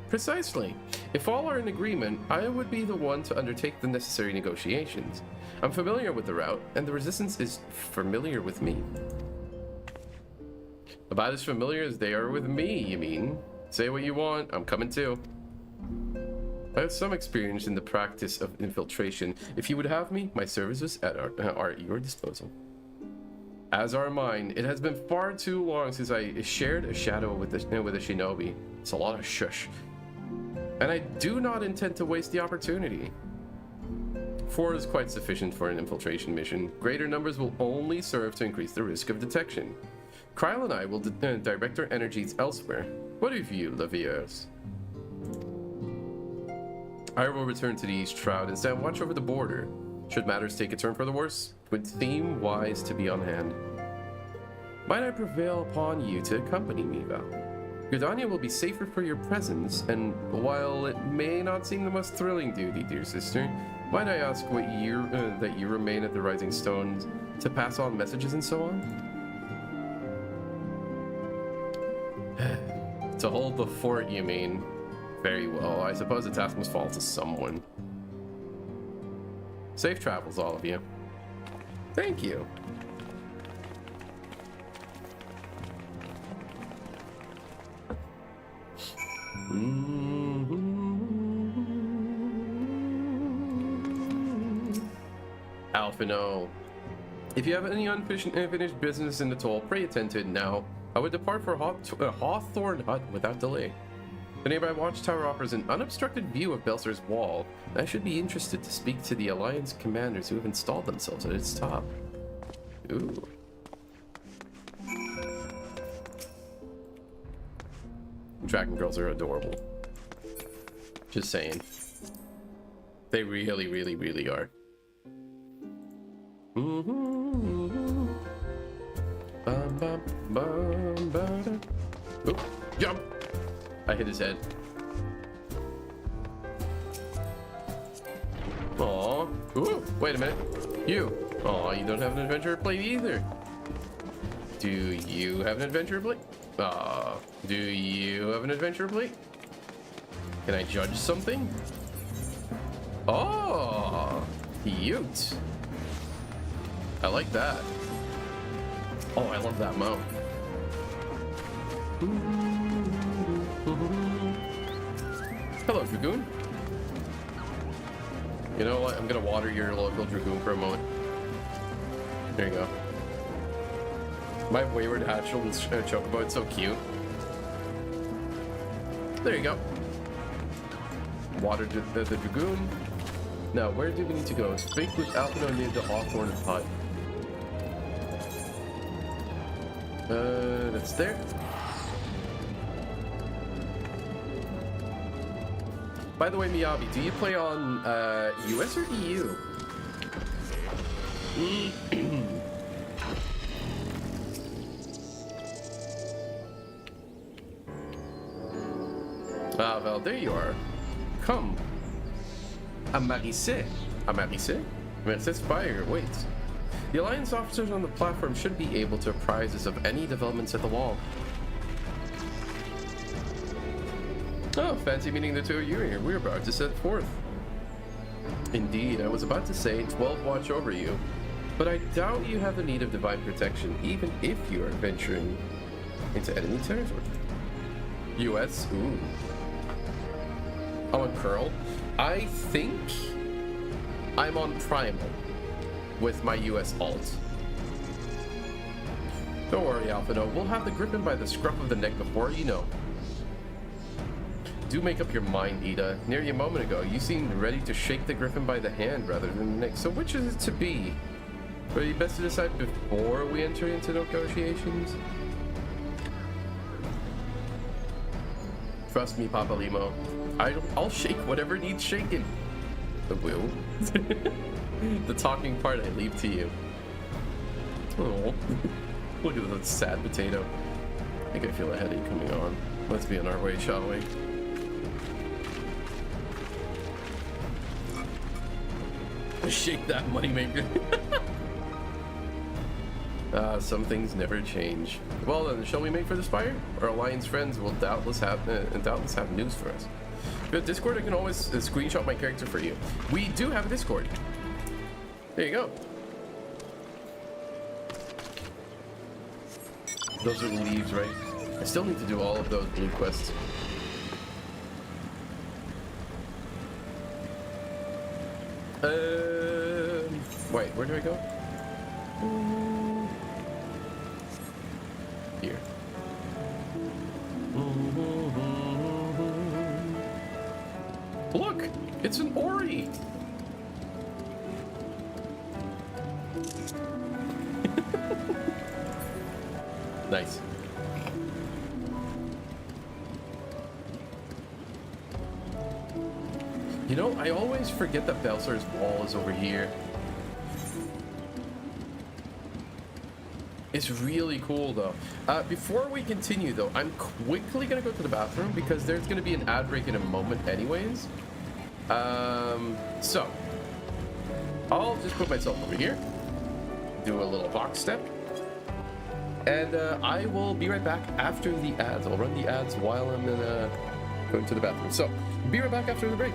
Precisely. If all are in agreement, I would be the one to undertake the necessary negotiations. I'm familiar with the route, and the Resistance is familiar with me. About as familiar as they are with me, you mean? Say what you want, I'm coming too. I have some experience in the practice of infiltration. If you would have me, my services are at your disposal. As are mine. It has been far too long since I shared a shadow with a shinobi. It's a lot of shush. And I do not intend to waste the opportunity. 4 is quite sufficient for an infiltration mission. Greater numbers will only serve to increase the risk of detection. Kryl and I will direct our energies elsewhere. What of you, Leviers? I will return to the East Shroud and stand watch over the border. Should matters take a turn for the worse, it would seem wise to be on hand. Might I prevail upon you to accompany me, Val? Gridania will be safer for your presence, and while it may not seem the most thrilling duty, dear sister, might I ask what year that you remain at the Rising Stones to pass on messages and so on? To hold the fort, you mean? Very well. I suppose the task must fall to someone. Safe travels, all of you. Thank you. Alphino. If you have any unfinished business in the toll, pray attend to it now. I would depart for Hawthorne Hut without delay. The nearby watchtower offers an unobstructed view of Belser's wall. I should be interested to speak to the Alliance commanders who have installed themselves at its top. Ooh. Dragon girls are adorable. Just saying. They really, really, really are. Oop, jump! I hit his head. Aw. Ooh, wait a minute. You. Aw, you don't have an adventure plate either. Do you have an adventure plate? Do you have an adventure plate? Can I judge something? Oh, cute. I like that. Oh, I love that mount. Hello, Dragoon. You know what? I'm gonna water your local Dragoon for a moment. There you go. My wayward hatchel chocobo, it's so cute. There you go. Watered the Dragoon. Now, where do we need to go? Speak with Alphino near the Hawthorne Hut. That's there. By the way, Miyabi, do you play on US or EU? Ah, well, there you are. Come. Amarise. Amarise? Amarise Spire waits. The Alliance officers on the platform should be able to apprise us of any developments at the wall. Oh, fancy meeting the two of you here. We're about to set forth. Indeed, I was about to say 12 watch over you, but I doubt you have the need of divine protection, even if you are venturing into enemy territory. US? Ooh. I'm on Curl. I think I'm on Primal with my US alt. Don't worry, Alphino. We'll have the Griffin by the scruff of the neck before you know. Do make up your mind, Ida. Nearly a moment ago, you seemed ready to shake the Griffin by the hand rather than the neck. So which is it to be? Are you best to decide before we enter into negotiations? Trust me, Papa Limo. I'll shake whatever needs shaken. I will. The talking part I leave to you. Oh, look at that sad potato. I think I feel a headache coming on. Let's be on our way, shall we? Shake that moneymaker. Some things never change. Well then, shall we make for the spire? Our Alliance friends will doubtless have news for us. If you have Discord, I can always screenshot my character for you. We do have a Discord. There you go. Those are the leaves, right? I still need to do all of those blue quests. Wait, where do I go? Here. Look! It's an Ori! Nice. You know, I always forget that Belser's wall is over here. is really cool, though. Before we continue, though, I'm quickly going to go to the bathroom because there's going to be an ad break in a moment anyways. So, I'll just put myself over here, do a little box step, and I will be right back after the ads. I'll run the ads while I'm going to the bathroom. So, be right back after the break.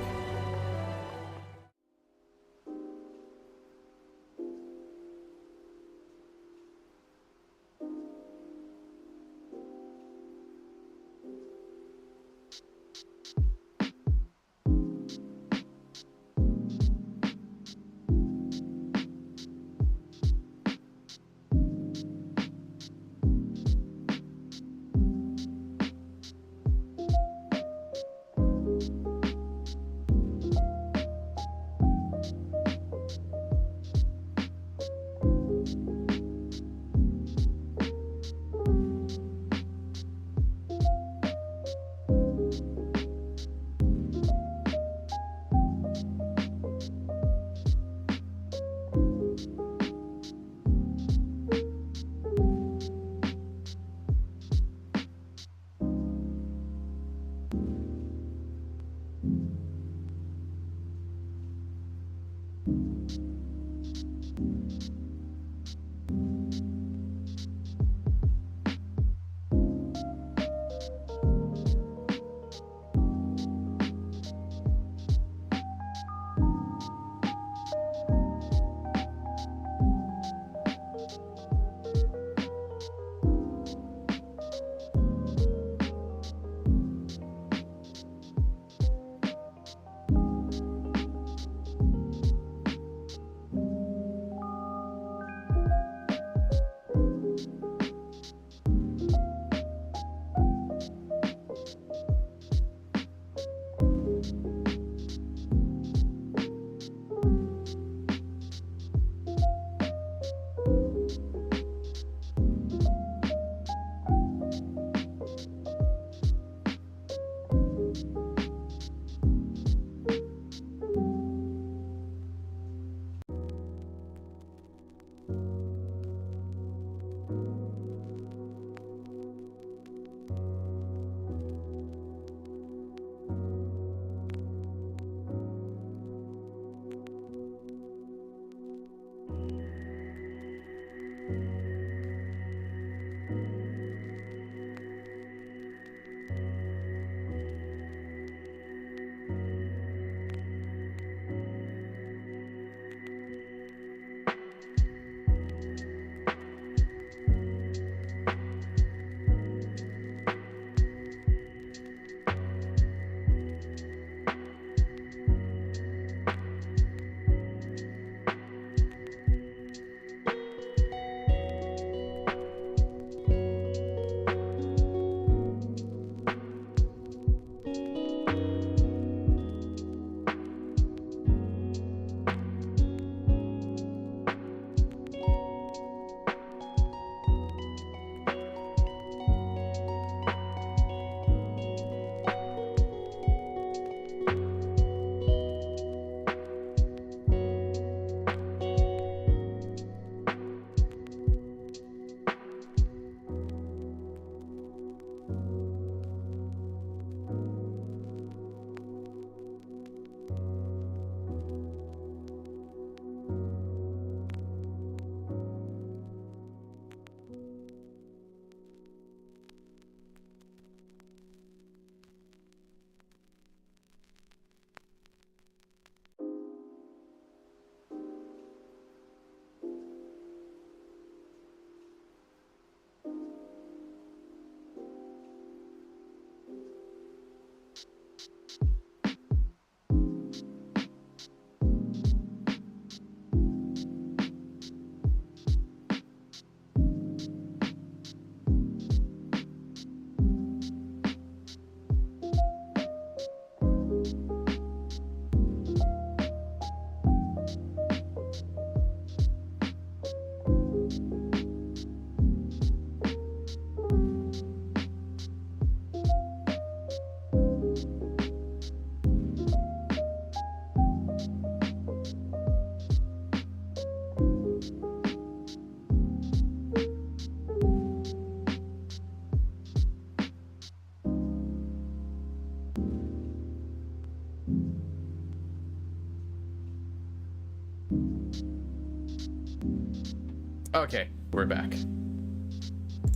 Okay, we're back.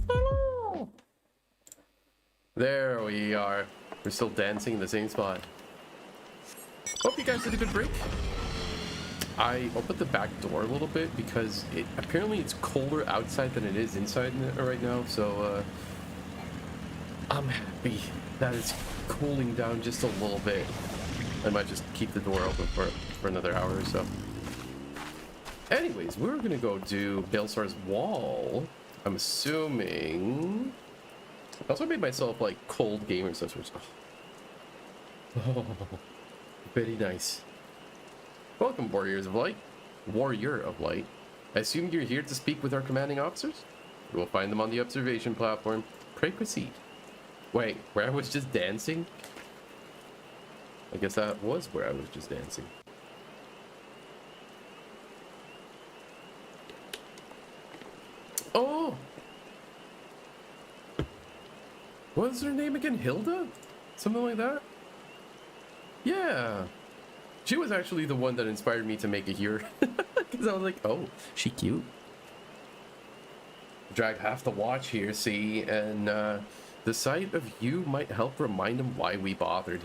Hello. There we are. We're still dancing in the same spot. Hope you guys had a good break. I opened the back door a little bit because apparently it's colder outside than it is inside right now, so I'm happy that it's cooling down just a little bit. I might just keep the door open for another hour or so. Anyways, we're gonna go do Valnaer's wall. I'm assuming. I also made myself like cold gamer stuff. Oh, very nice. Welcome, Warriors of Light. Warrior of Light. I assume you're here to speak with our commanding officers? You will find them on the observation platform. Pray proceed. Wait, where I was just dancing? I guess that was where I was just dancing. Oh! What was her name again? Hilda? Something like that? Yeah. She was actually the one that inspired me to make it here. Because I was like, oh, she cute. Drag half the watch here, see? And the sight of you might help remind him why we bothered.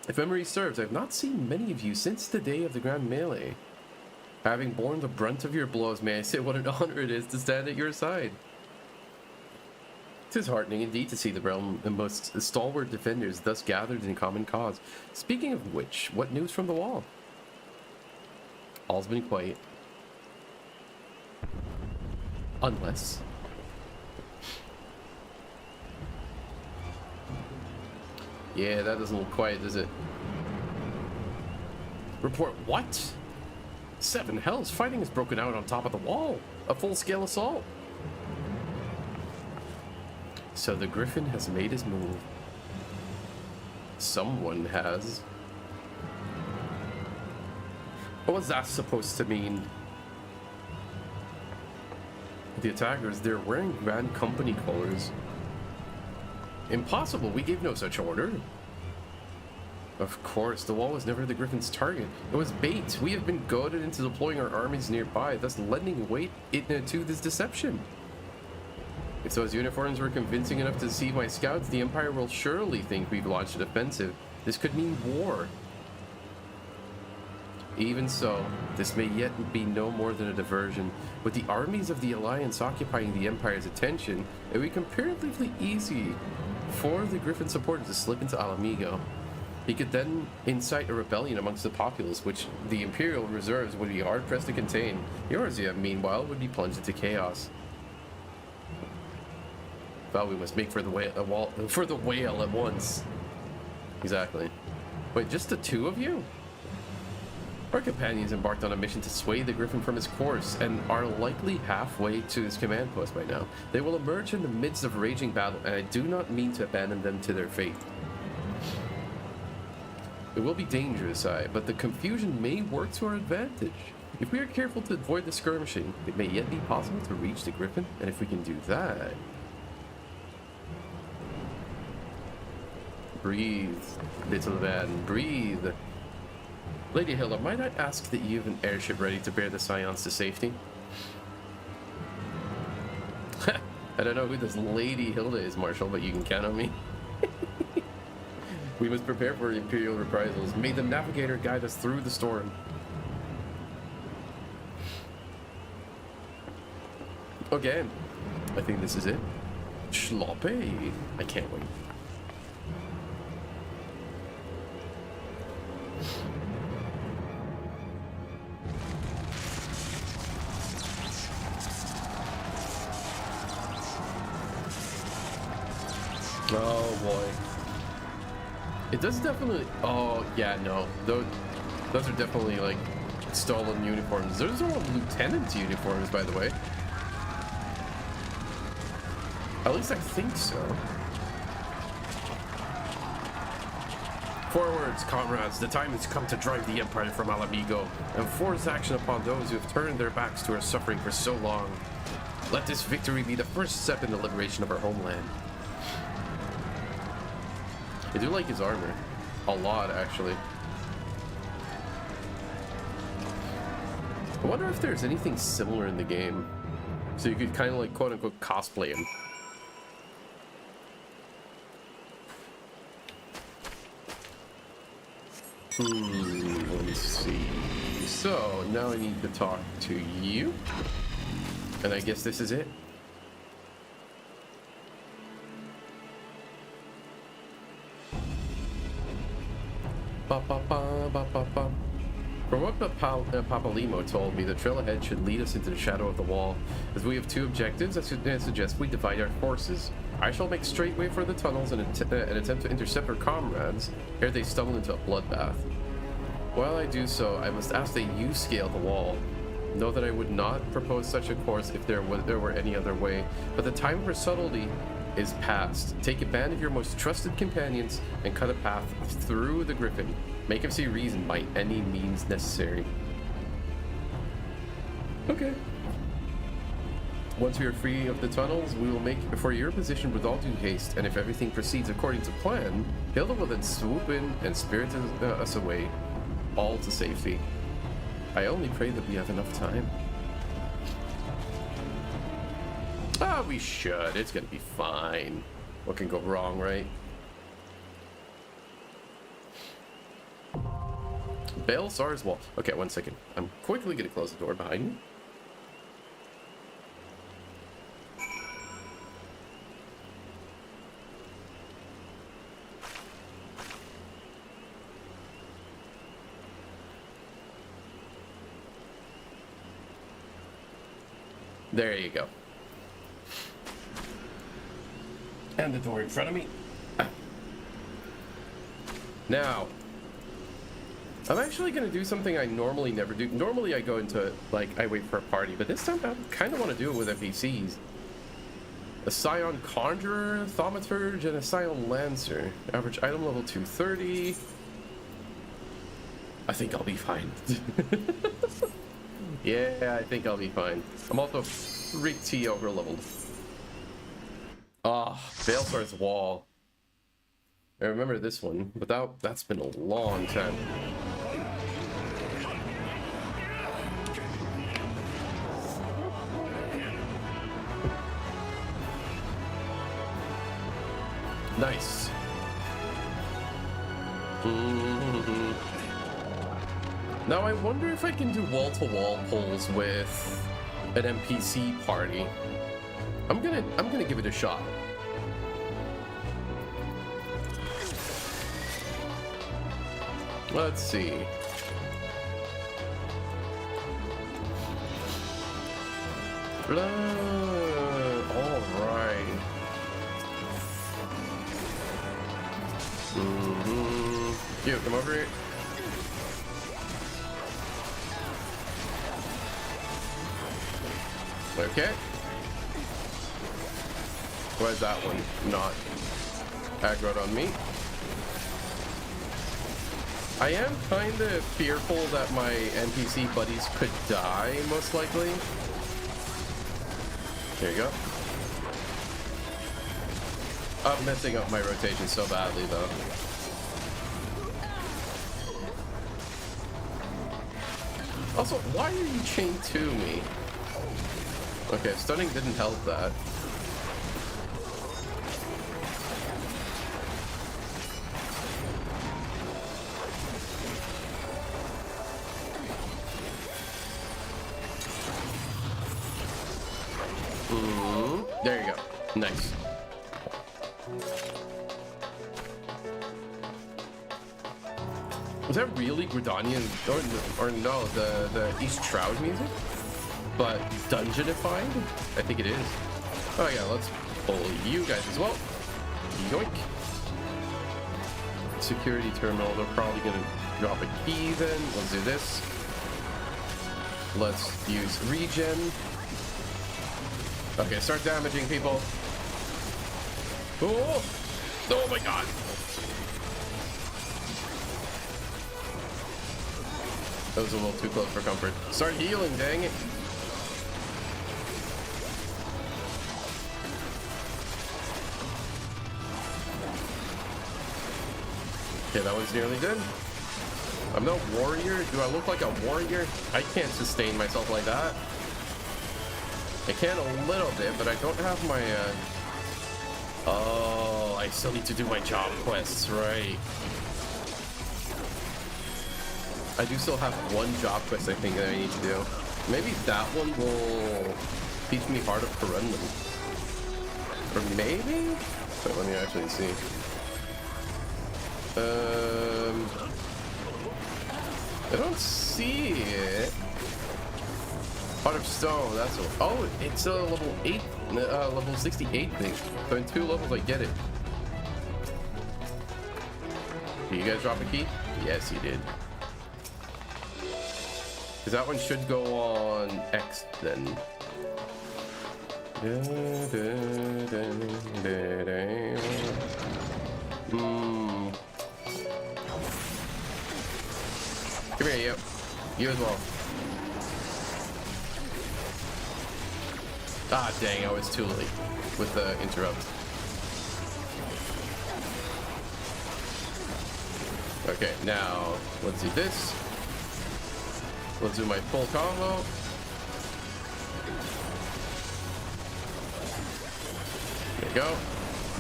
If memory serves, I've not seen many of you since the day of the Grand Melee. Having borne the brunt of your blows, may I say what an honor it is to stand at your side. 'Tis heartening indeed to see the realm and most stalwart defenders thus gathered in common cause. Speaking of which, what news from the wall? All's been quiet. Unless... yeah, that doesn't look quiet, does it? Report what? 7 hells, fighting has broken out on top of the wall. A full-scale assault. So the Griffin has made his move. Someone has. What was that supposed to mean? The attackers, they're wearing Grand Company colors. Impossible, we gave no such order. Of course, the wall was never the Griffin's target. It was bait. We have been goaded into deploying our armies nearby, thus lending weight to this deception. If those uniforms were convincing enough to deceive my scouts, the Empire will surely think we've launched an offensive. This could mean war. Even so, this may yet be no more than a diversion. With the armies of the Alliance occupying the Empire's attention, it would be comparatively easy for the Griffin supporters to slip into Alamigo. He could then incite a rebellion amongst the populace, which the Imperial reserves would be hard-pressed to contain. Eorzea, meanwhile, would be plunged into chaos. Well, we must make for the whale at once. Exactly. Wait, just the 2 of you? Our companions embarked on a mission to sway the Griffin from his course and are likely halfway to his command post by now. They will emerge in the midst of raging battle, and I do not mean to abandon them to their fate. It will be dangerous, but the confusion may work to our advantage. If we are careful to avoid the skirmishing, it may yet be possible to reach the Griffin, and if we can do that... Breathe, little man, breathe. Lady Hilda, might I ask that you have an airship ready to bear the Scions to safety? I don't know who this Lady Hilda is, Marshal, but you can count on me. We must prepare for Imperial reprisals. May the Navigator guide us through the storm. Okay, I think this is it. Schloppy. I can't wait. Oh boy. It does definitely... oh yeah, no. Those are definitely like stolen uniforms. Those are all lieutenant uniforms, by the way. At least I think so. Forwards, comrades. The time has come to drive the Empire from Alamigo and force action upon those who have turned their backs to our suffering for so long. Let this victory be the first step in the liberation of our homeland. I do like his armor. A lot, actually. I wonder if there's anything similar in the game. So you could kind of like quote-unquote cosplay him. Let me see. So now I need to talk to you. And I guess this is it. Ba, ba, ba, ba, ba, ba. From what Papalimo told me, the trail ahead should lead us into the shadow of the wall. As we have two objectives, I suggest we divide our forces. I shall make straight way for the tunnels and attempt to intercept our comrades ere they stumble into a bloodbath. While I do so, I must ask that you scale the wall. Know that I would not propose such a course if there were any other way, but the time for subtlety is past. Take a band of your most trusted companions and cut a path through the griffin. Make him see reason by any means necessary. Okay. Once we are free of the tunnels, we will make for your position with all due haste, and if everything proceeds according to plan, Hilda will then swoop in and spirit us away, all to safety. I only pray that we have enough time. Ah, we should. It's gonna be fine. What can go wrong, right? Valnaer's wall. Okay, 1 second. I'm quickly gonna close the door behind me. There you go. And the door in front of me. Now, I'm actually going to do something I normally never do. Normally I go into, like, I wait for a party, but this time I kind of want to do it with NPCs. A Scion Conjurer, a Thaumaturge, and a Scion Lancer. Average item level 230. I think I'll be fine. Yeah, I think I'll be fine. I'm also pretty over-leveled. Ah, Valnaer's wall. I remember this one, but that's been a long time. Nice. Now I wonder if I can do wall-to-wall pulls with an NPC party. I'm gonna give it a shot. Let's see. All right. You come over here. Okay. Why is that one not aggroed on me? I am kind of fearful that my NPC buddies could die, most likely. There you go. I'm messing up my rotation so badly, though. Also, why are you chained to me? Okay, stunning didn't help that. There you go. Nice. Was that really Gridanian, or no, the East Shroud music? But dungeonified? I think it is. Oh yeah, let's pull you guys as well. Yoink. Security terminal, they're probably gonna drop a key then. Let's do this. Let's use regen. Okay, start damaging people. Oh! Oh my god! That was a little too close for comfort. Start healing, dang it. Okay, that one's nearly dead. I'm no warrior. Do I look like a warrior? I can't sustain myself like that. I can a little bit, but I don't have my, Oh, I still need to do my job quests, right? I do still have one job quest I think that I need to do. Maybe that one will teach me Heart of Corundum. Or maybe? Wait, let me actually see. I don't see it. Heart of Stone, that's what. Oh, it's a level 8, level 68 thing. So in 2 levels I get it. Did you guys drop a key? Yes, you did. Because that one should go on X then. Come here, you. You as well. Ah, dang, I was too late with the interrupt. Okay, now let's do this. Let's do my full combo. There you go.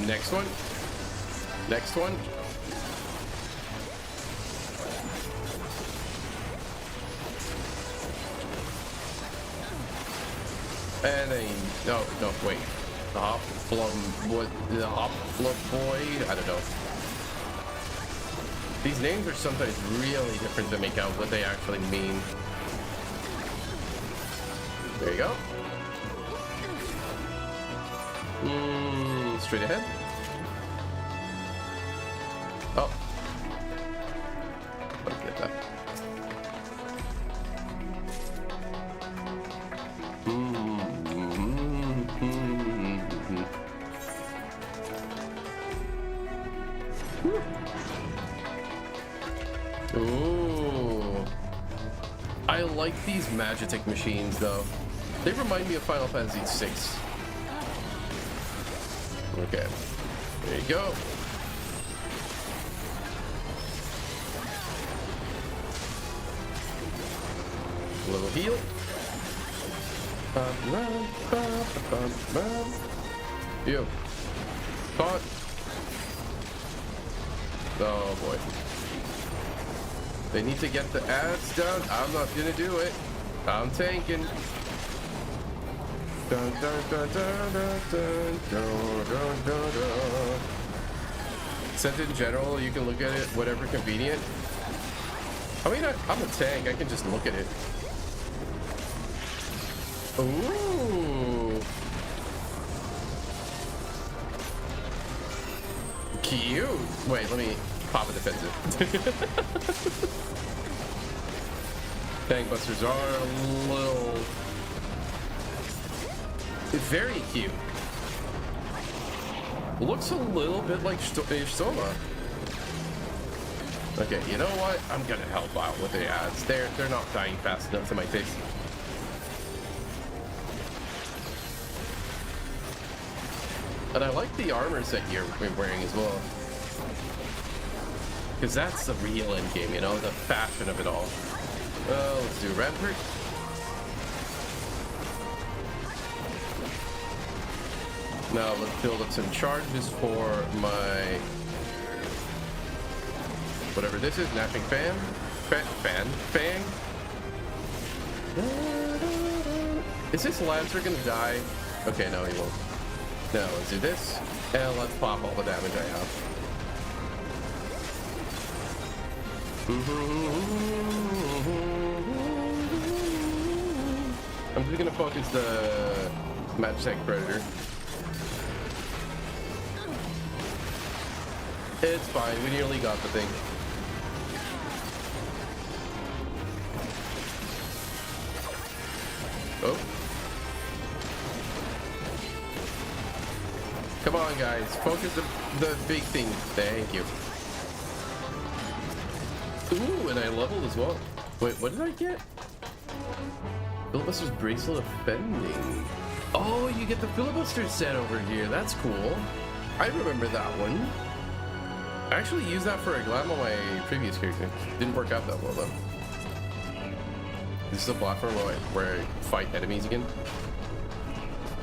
Next one. Next one. And then, no, wait. The hop blood, what? The hop blood boy? I don't know. These names are sometimes really different to make out what they actually mean. There you go. Straight ahead. Oh. Let me get that. Ooh. I like these Magitek machines though. They remind me of Final Fantasy VI. Okay. There you go. A little heal. You. Caught. Oh boy. They need to get the ads done. I'm not gonna do it. I'm tanking. Dun, dun, dun, dun, dun, dun, dun, dun, dun, dun. Except in general, you can look at it whatever convenient. I mean, I'm a tank. I can just look at it. Ooh. Cute. Wait, let me pop a defensive. Tank busters are a little... very cute. Looks a little bit like Soma. Okay, you know what? I'm gonna help out with the ads. They're not dying fast enough to my taste. And I like the armor set you're wearing as well. Because that's the real end game, you know, the fashion of it all. Let's do Rampart. Now let's build up some charges for my... whatever this is, Gnashing Fan? Fang? Is this Lancer gonna die? Okay, no, he won't. Now let's do this, and let's pop all the damage I have. I'm just gonna focus the Magitek Predator. It's fine, we nearly got the thing. Oh. Come on, guys. Focus the big thing. Thank you. Ooh, and I leveled as well. Wait, what did I get? Filibuster's Bracelet of Fending. Oh, you get the Filibuster set over here. That's cool. I remember that one. I actually used that for a glam on my previous character. Didn't work out that well though. This is a platform where I fight enemies again.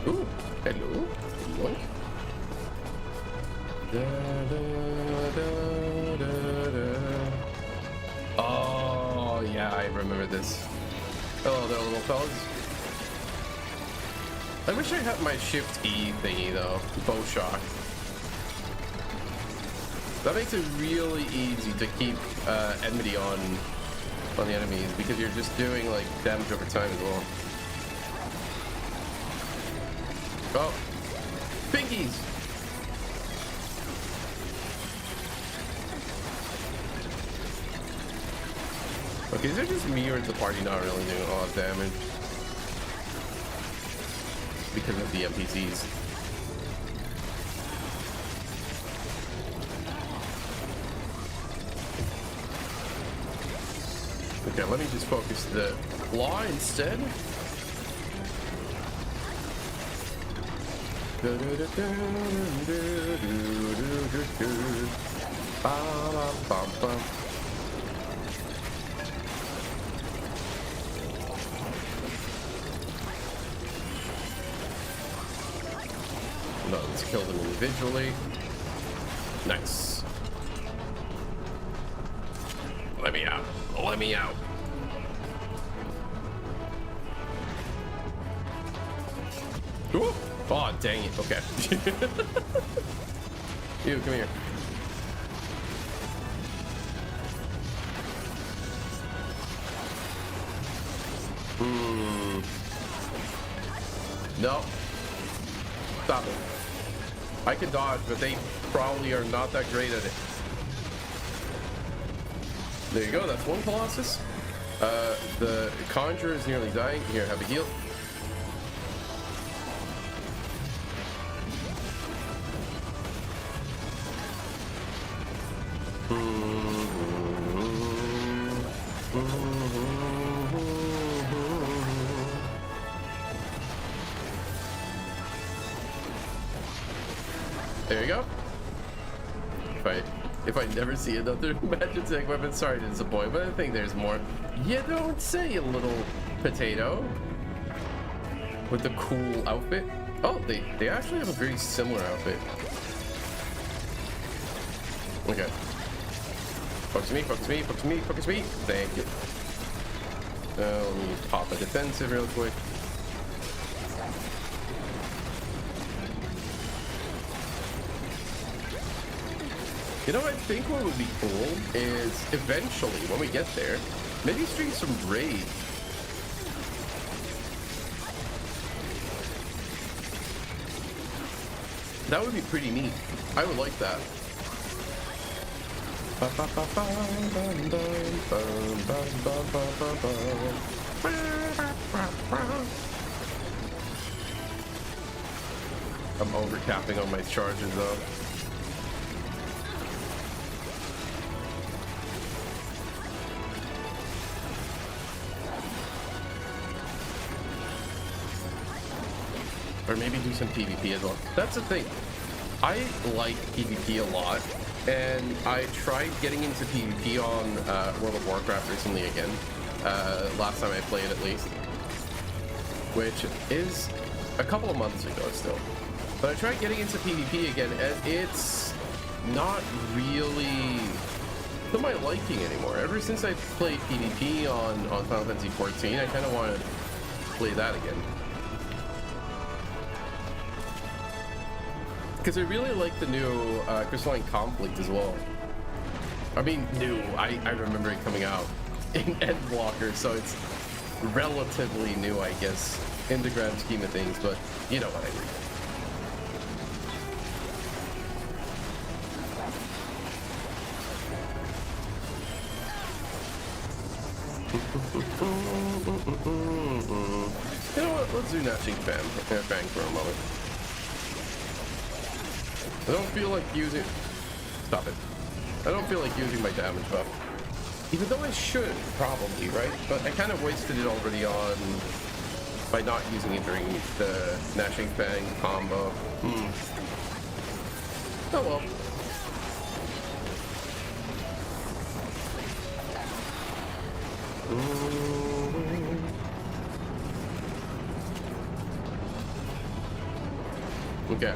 Ooh, hello. What? Da, da, da, da, da. Oh, yeah, I remember this. Hello there, little fellas. I wish I had my Shift E thingy though, bow shock. That makes it really easy to keep enmity on the enemies because you're just doing like damage over time as well. Oh, pinkies! Okay, is it just me or is the party not really doing a lot of damage? Because of the NPCs. Okay, let me just focus the claw instead. No, let's kill them individually. Nice. Let me out. Let me out. Ooh. Oh, dang it. Okay. You, come here. No. Stop it. I can dodge, but they probably are not that great at it. There you go. That's one Colossus. The Conjurer is nearly dying. Here, have a heal. There you go. If I never see another Magitech weapon, sorry to disappoint, but I think there's more. You don't say, a little potato. With the cool outfit. Oh, they actually have a very similar outfit. Okay. Focus me, focus me, focus me, focus me. Thank you. Let me pop a defensive real quick. You know, I think what would be cool is eventually, when we get there, maybe stream some raid. That would be pretty neat. I would like that. I'm overcapping on my charges though. Or maybe do some PvP as well. That's the thing. I like PvP a lot, and I tried getting into PvP on World of Warcraft recently again. Last time I played, at least, which is a couple of months ago still. But I tried getting into PvP again, and it's not really to my liking anymore. Ever since I played PvP on Final Fantasy XIV, I kind of want to play that again. Because I really like the new Crystalline Conflict as well. I mean, new. I remember it coming out in Endwalker, so it's relatively new, I guess, in the grand scheme of things, but you know what I mean. You know what? Let's do Gnashing Fang for a moment. I don't feel like using... Stop it. I don't feel like using my damage buff. Even though I should, probably, right? But I kind of wasted it already on... by not using it during the Gnashing Fang combo. Oh well. Okay.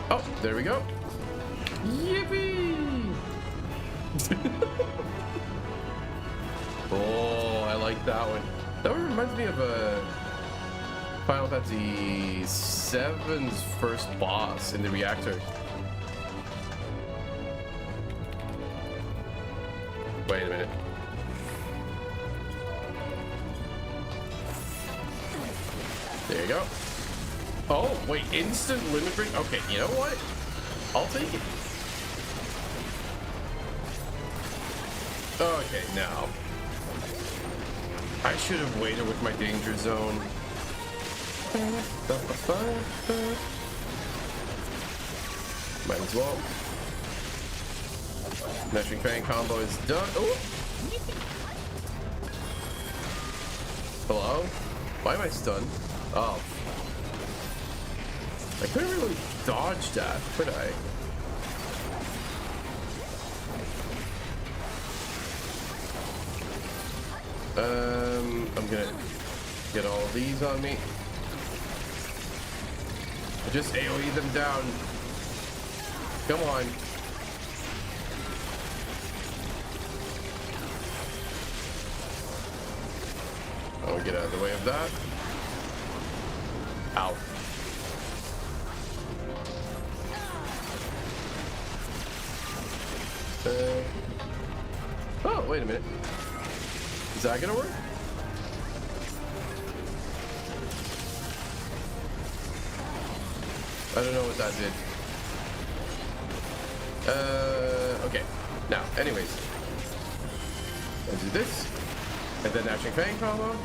Oh, there we go. Yippee! Oh, I like that one. That one reminds me of Final Fantasy VII's first boss in the reactor. Wait a minute. There you go. Oh, wait, instant limit break? Okay, you know what? I'll take it. Okay, now. I should have waited with my danger zone. Might as well. Meshing Fang combo is done. Oh! Hello? Why am I stunned? Oh. I couldn't really dodge that, could I? I'm gonna get all of these on me. Just AoE them down. Come on. I'll get out of the way of that. Ow. Oh, wait a minute. Is that gonna work? I don't know what that did. Okay. Now, anyways. Let's do this. And then Gnashing Fang combo.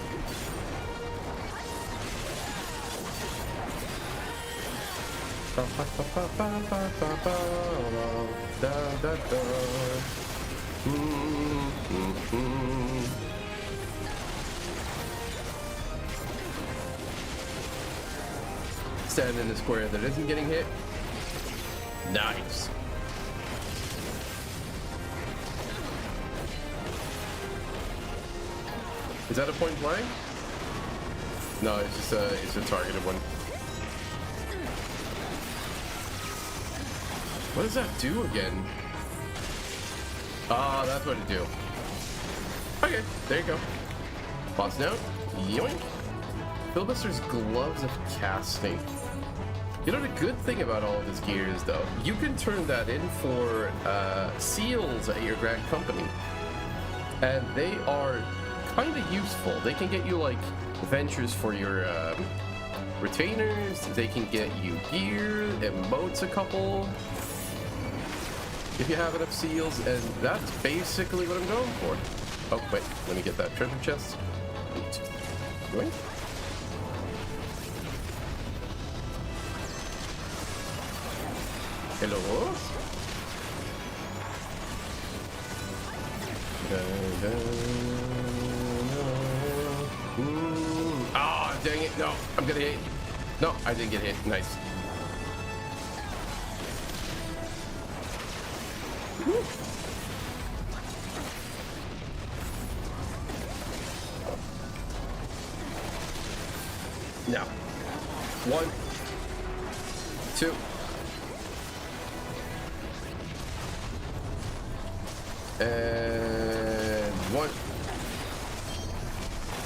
Stand in the square that isn't getting hit. Nice. Is that a point blank? No, it's a targeted one. What does that do again? Ah, that's what it do. Okay, there you go. Boss note. Yoink. Filibuster's Gloves of Casting. You know, the good thing about all of his gear is, though, you can turn that in for seals at your Grand Company. And they are kind of useful. They can get you, like, ventures for your retainers. They can get you gear, emotes a couple, if you have enough seals, and that's basically what I'm going for. Oh, wait, let me get that treasure chest. Wait. Hello? Ah, oh, dang it. No, I'm gonna hit. No, I didn't get hit. Nice. Woo. Now, 1, 2. And 1,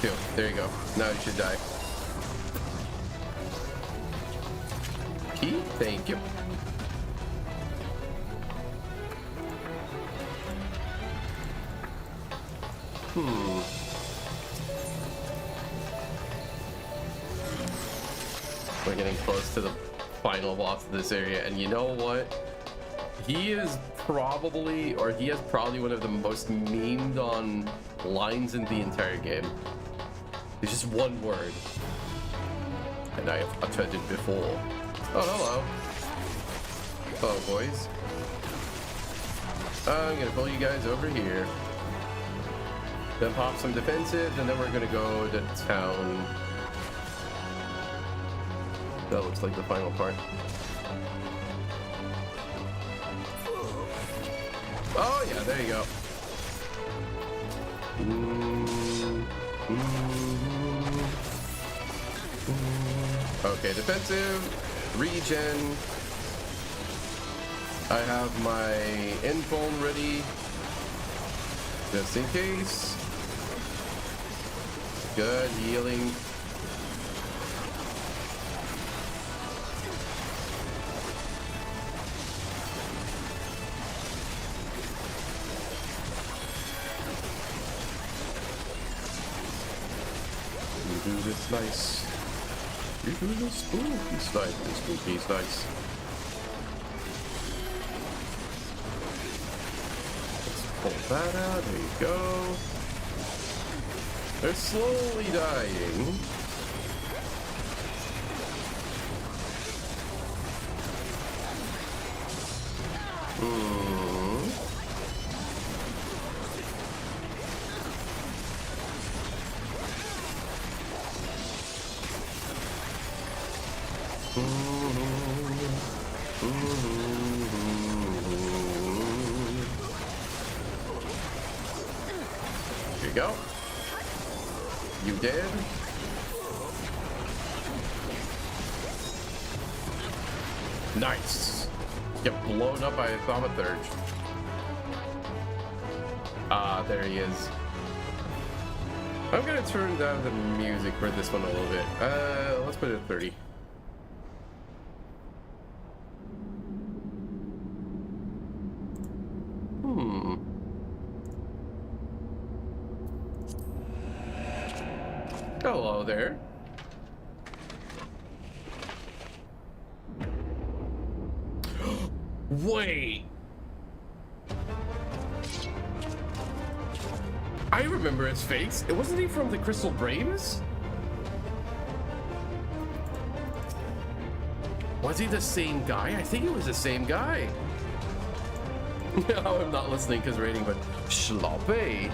2. There you go. Now you should die. Key, thank you. We're getting close to the final boss of this area, and you know what? He is probably, or he has probably one of the most memed on lines in the entire game. It's just one word. And I have uttered it before. Oh, hello. Hello, boys. I'm gonna pull you guys over here. Then pop some defensive, and then we're gonna go to town. That looks like the final part. Oh yeah, there you go. Okay, defensive, regen. I have my infome ready, just in case. Good, healing. You do this nice. You do this spooky slice. This spooky slice. Let's pull that out. There you go. They're slowly dying. Here you go. You dead? Nice. Get blown up by a thaumaturge. Ah, there he is. I'm gonna turn down the music for this one a little bit. Let's put it at 30. Hello there. Wait. I remember his face. It wasn't he from the Crystal Braves? Was he the same guy? I think it was the same guy. No, I'm not listening because rating, but sloppy.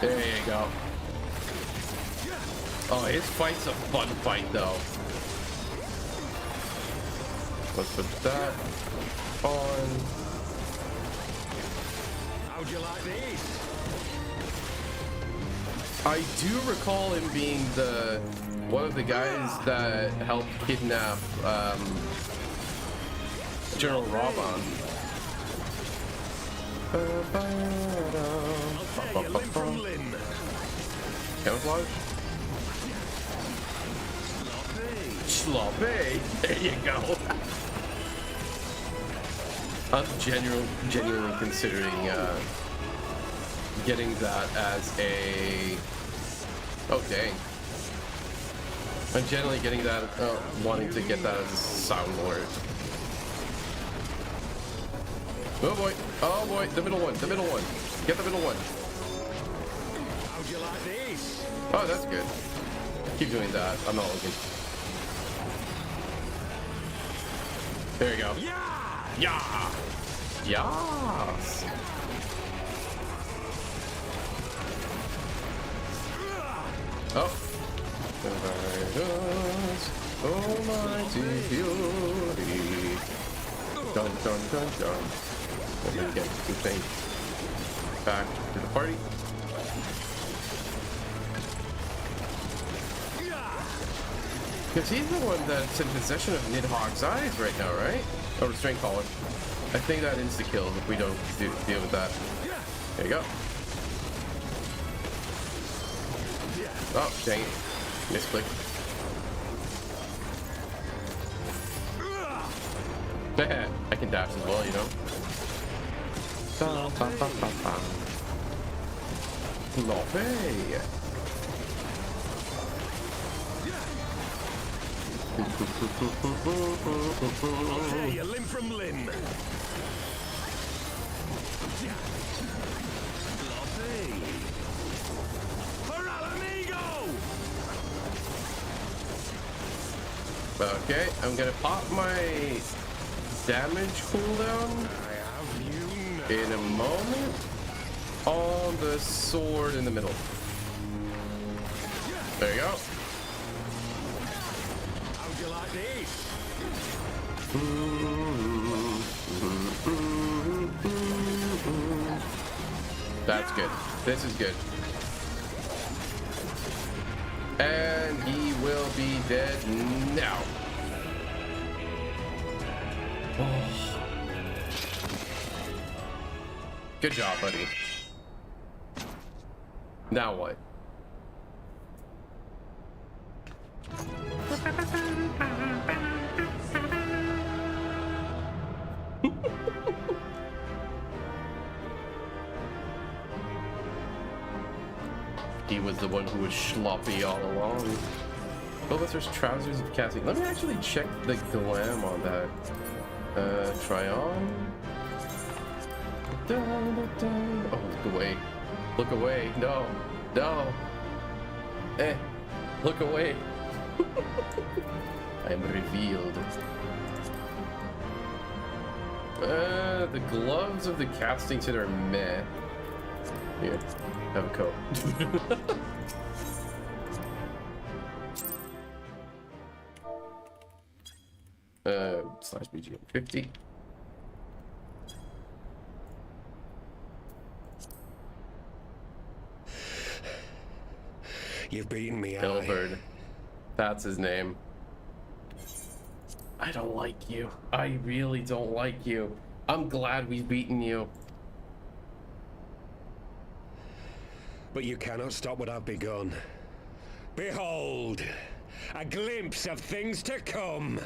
There you go. Oh, his fight's a fun fight, though. Let's put that on. How'd you like these? I do recall him being the one of the guys that helped kidnap General Raban. Camouflage? Sloppy. There you go. I'm genuinely considering getting that as a... Oh, dang. I'm generally getting that, wanting to get that as a sound lord. Oh boy, the middle one. Get the middle one. How'd you like these? Oh, that's good. Keep doing that. I'm not looking. There you go. Yeah! Yes! Oh. Almighty fury. Dun dun dun dun. And then get two things back to the party. Because he's the one that's in possession of Nidhogg's eyes right now, right? Or Restraint Collar. I think that insta-kills if we don't deal with that. There you go. Oh, dang it. Misclick. I can dash as well, you know. Lovely. Okay, you limb from limb. Lovely. Okay, I'm gonna pop my damage cooldown in a moment on the sword in the middle. There you go. How'd you like That's good. This is good. And he will be dead now. Oh. Good job, buddy. Now what? He was the one who was sloppy all along. Bulbasaur's trousers of casting. Let me actually check the glam on that. Try on. Oh, look away. Look away. No. No. Look away. I am revealed. The gloves of the casting set are meh. Here, have a coat. Slash BGM 50. You've beaten me, Hilbert. That's his name. I don't like you. I really don't like you. I'm glad we've beaten you. But you cannot stop what I've begun. Behold, a glimpse of things to come.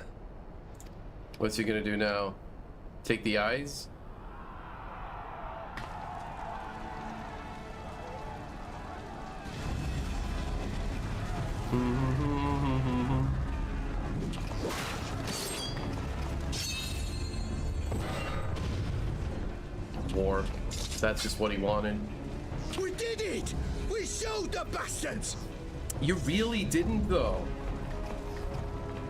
What's he gonna do now? Take the eyes? War. That's just what he wanted. We did it! We showed the bastards! You really didn't, though.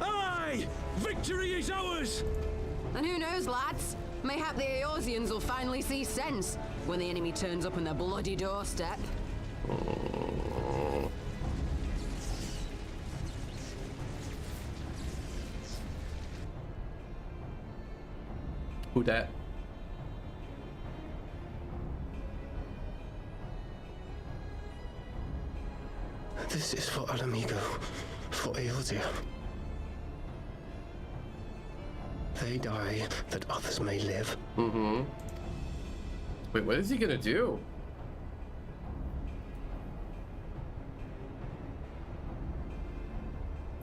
Aye! Victory is ours! And who knows, lads? Mayhap the Eorzeans will finally see sense when the enemy turns up on their bloody doorstep. Who dat? This is for Alamigo, for Eorzea. They die that others may live. Mm-hmm. Wait, what is he gonna do?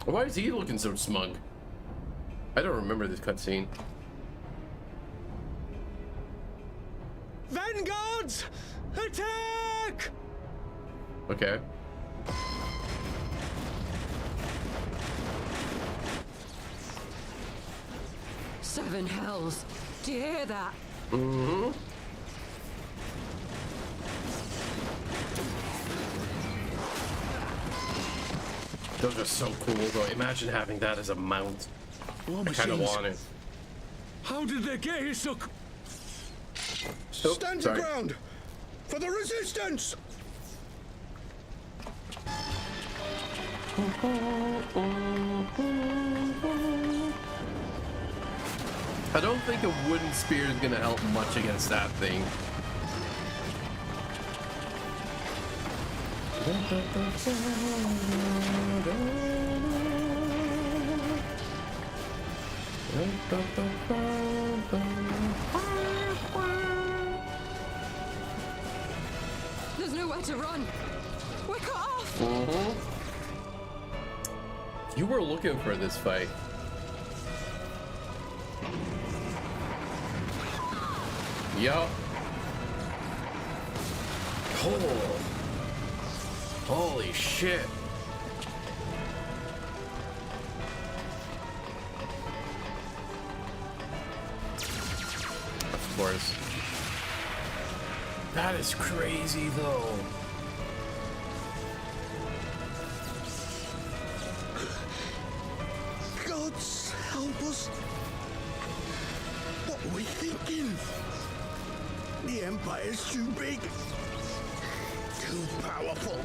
Why is he looking so smug? I don't remember this cutscene. Vanguards! Attack! Okay. Seven hells. Do you hear that? Mm-hmm. Those are so cool, though. Imagine having that as a mount. I kind of want it. How did they get here so... Oh, Stand sorry. your ground! For the resistance! I don't think a wooden spear is gonna help much against that thing. There's nowhere to run. We're cut off. Mm-hmm. You were looking for this fight. Yup. Oh. Holy shit. Of course. That is crazy, though. Gods help us. What are we thinking? The Empire's too big. Too powerful.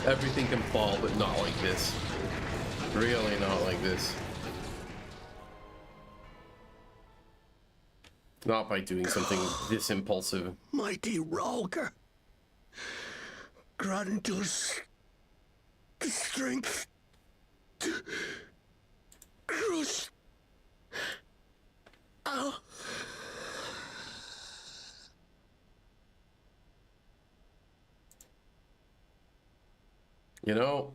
Everything can fall, but not like this. Really not like this. Not by doing something this impulsive. Mighty Rolger, grant us the strength to crush our... You know,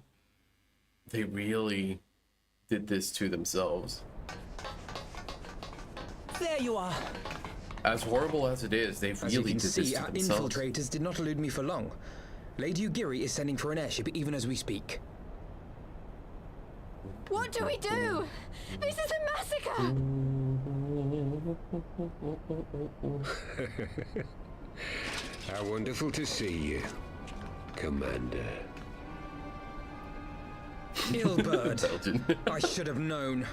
they really did this to themselves. There you are. As horrible as it is, they As you really can did see, this to our themselves. infiltrators did not elude me for long. Lady Ugiri is sending for an airship even as we speak. What do we do? This is a massacre! How wonderful to see you, Commander. Ill bird. Belgian. I should have known.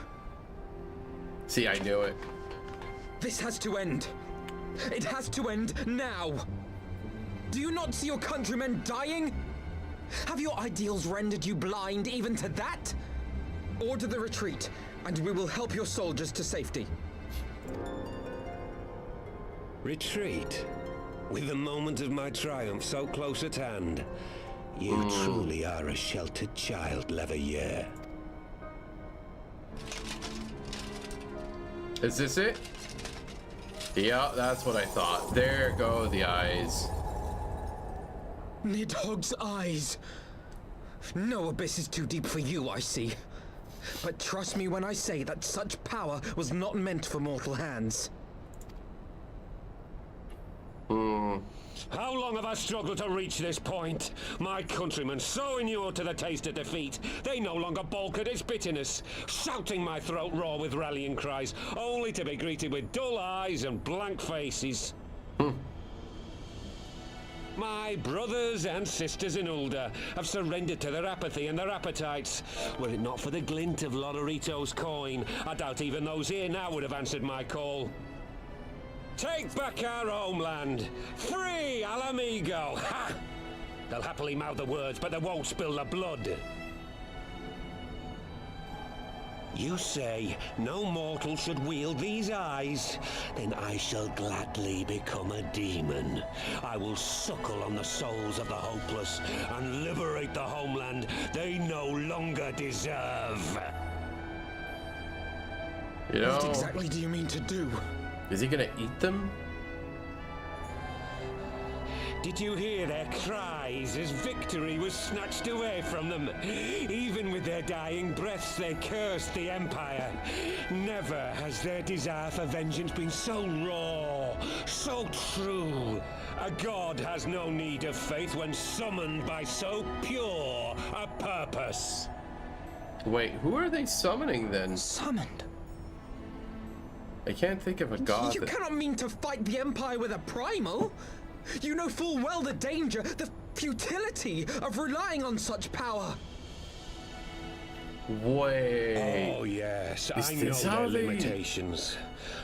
See, I knew it. This has to end. It has to end now. Do you not see your countrymen dying? Have your ideals rendered you blind even to that? Order the retreat, and we will help your soldiers to safety. Retreat? With the moment of my triumph so close at hand? You truly are a sheltered child, Leveilleur. Is this it? Yeah, that's what I thought. There go the eyes. Nidhogg's eyes. No abyss is too deep for you, I see. But trust me when I say that such power was not meant for mortal hands. How long have I struggled to reach this point? My countrymen, so inured to the taste of defeat, they no longer balk at its bitterness, shouting my throat raw with rallying cries, only to be greeted with dull eyes and blank faces. My brothers and sisters in Ulda have surrendered to their apathy and their appetites. Were it not for the glint of Lodorito's coin, I doubt even those here now would have answered my call. Take back our homeland! Free Alamigo! Ha! They'll happily mouth the words, but they won't spill the blood. You say no mortal should wield these eyes? Then I shall gladly become a demon. I will suckle on the souls of the hopeless and liberate the homeland they no longer deserve. You know, What exactly do you mean to do? is he gonna eat them? Did you hear their cries as victory was snatched away from them? Even with their dying breaths, they cursed the Empire. Never has their desire for vengeance been so raw, so true. A god has no need of faith when summoned by so pure a purpose. Wait, who are they summoning then? Summoned? I can't think of a god. You cannot mean to fight the Empire with a primal! You know full well the danger, the futility of relying on such power. Wait. Oh yes, Is I know this their how they- limitations.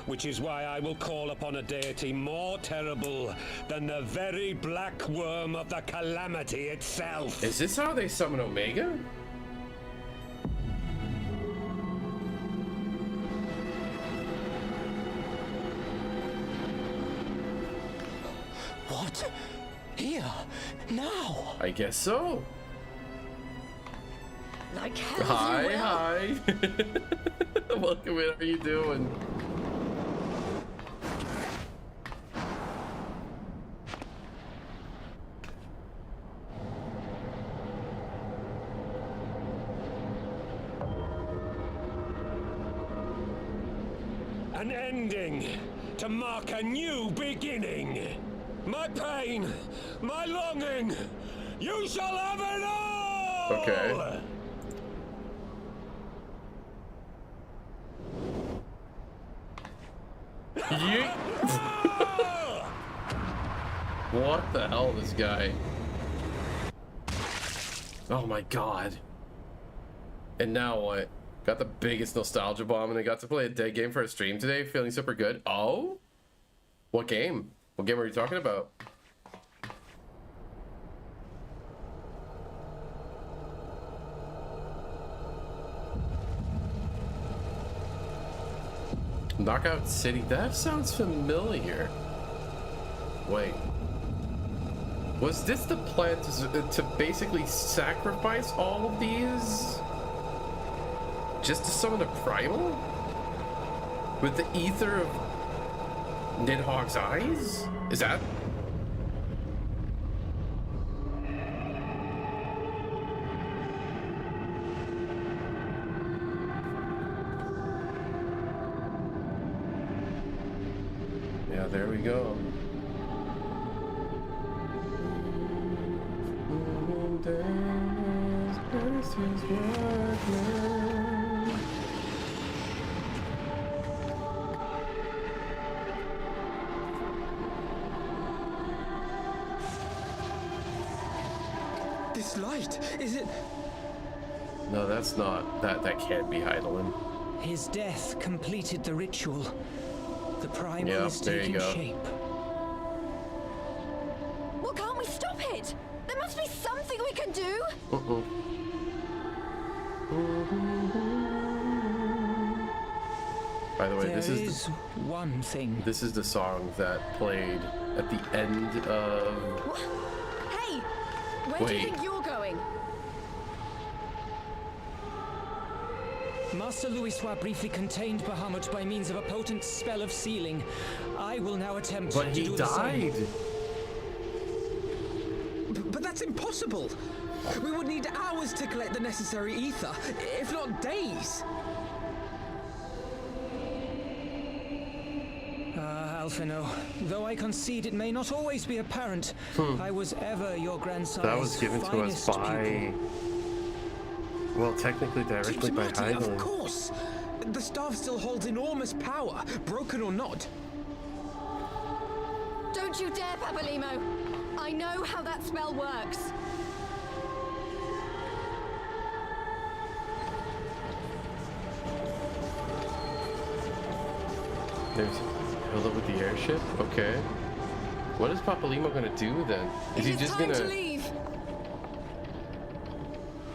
Which is why I will call upon a deity more terrible than the very black worm of the calamity itself. Is this how they summon Omega? What? Here? Now? I guess so. Like hell Hi, you will. hi. Welcome in. How are you doing? An ending to mark a new beginning. My pain, my longing, you shall have it all! Okay. Yeet. What the hell, this guy? Oh my god. And now what? Got the biggest nostalgia bomb and I got to play a dead game for a stream today, feeling super good. Oh? What game? What game are you talking about? Knockout City. That sounds familiar. Wait. Was this the plan to basically sacrifice all of these? Just to summon a primal? With the ether of Nidhogg's eyes? Is that? Yeah, there we go. This light, is it? No, that's not. That can't be Heidelin. His death completed the ritual. The primal Yep, is there you taking go. shape. Well, can't we stop it? There must be something we can do. By the way, There this is one thing. this is the song that played at the end of. What? Hey, where do you Wait. think you're going? Master Louisoix briefly contained Bahamut by means of a potent spell of sealing. I will now attempt But to he do the same. died. But that's impossible. We would need hours to collect the necessary ether, if not days. Alphino, though I concede it may not always be apparent, I was ever your grandson's That was given to us finest by. pupil. Well, technically directly by Marty, of Heidelin. course. The staff still holds enormous power, broken or not. Don't you dare, Papalymo. I know how that spell works. There's build up with the airship. Okay. What is Papalymo gonna do then? Is he just time gonna? to leave.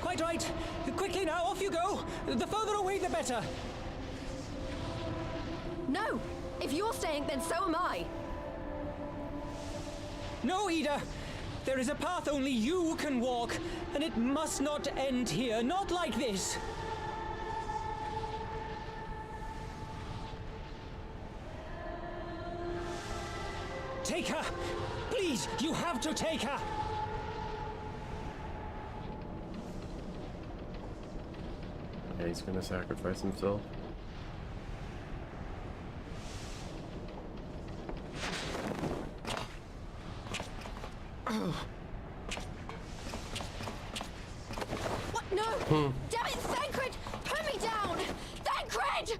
Quite right. Quickly now, off you go. The further away, the better. No, if you're staying, then so am I. No, Ida. There is a path only you can walk, and it must not end here. Not like this. Take her! Please, you have to take her! Yeah, he's gonna sacrifice himself. What? No! Damn it, Thancred! Put me down! Thancred!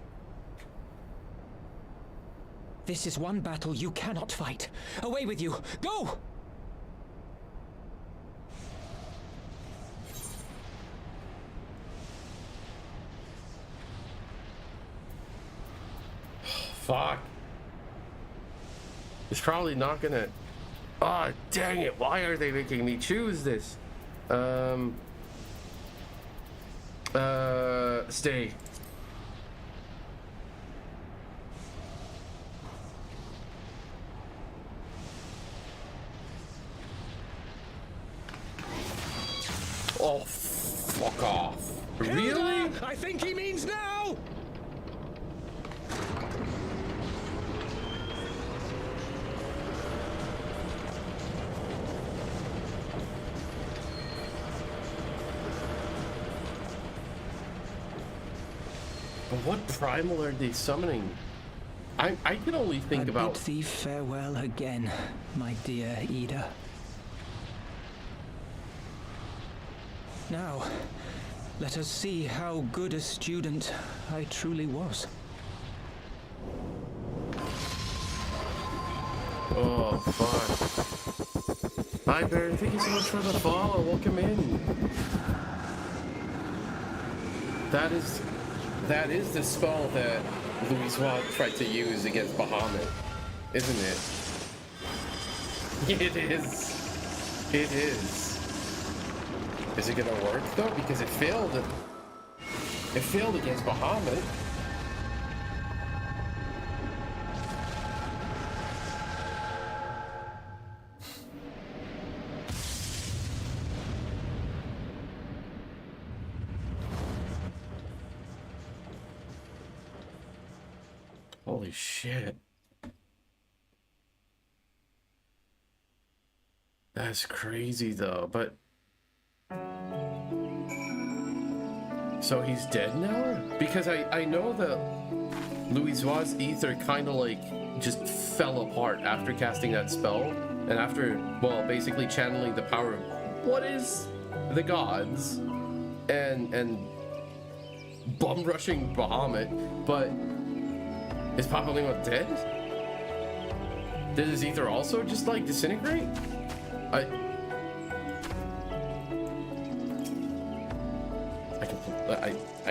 This is one battle you cannot fight. Away with you! Go! Fuck. It's probably not gonna. Ah, dang it! Why are they making me choose this? Stay. Oh, fuck off. Really? I think he means now! But what primal are they summoning? I can only think about. Bid thee farewell again, my dear Ida. Now, let us see how good a student I truly was. Oh, fuck. Hi, Barry. Thank you so much for the follow. Welcome in. That is the spell that Louisoix tried to use against Bahamut, isn't it? It is. It is. Is it gonna work though? Because it failed. It failed against Bahamut. Holy shit. That's crazy though, but... So he's dead now? Because I know that Louisoix's ether kind of like just fell apart after casting that spell. And after, well, basically channeling the power of what is the gods and bum rushing Bahamut. But is Papalingo dead? Did his ether also just like disintegrate? I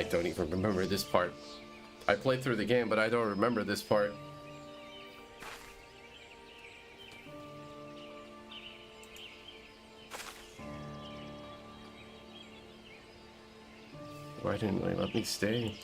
don't even remember this part. I played through the game, but I don't remember this part. Why didn't they let me stay?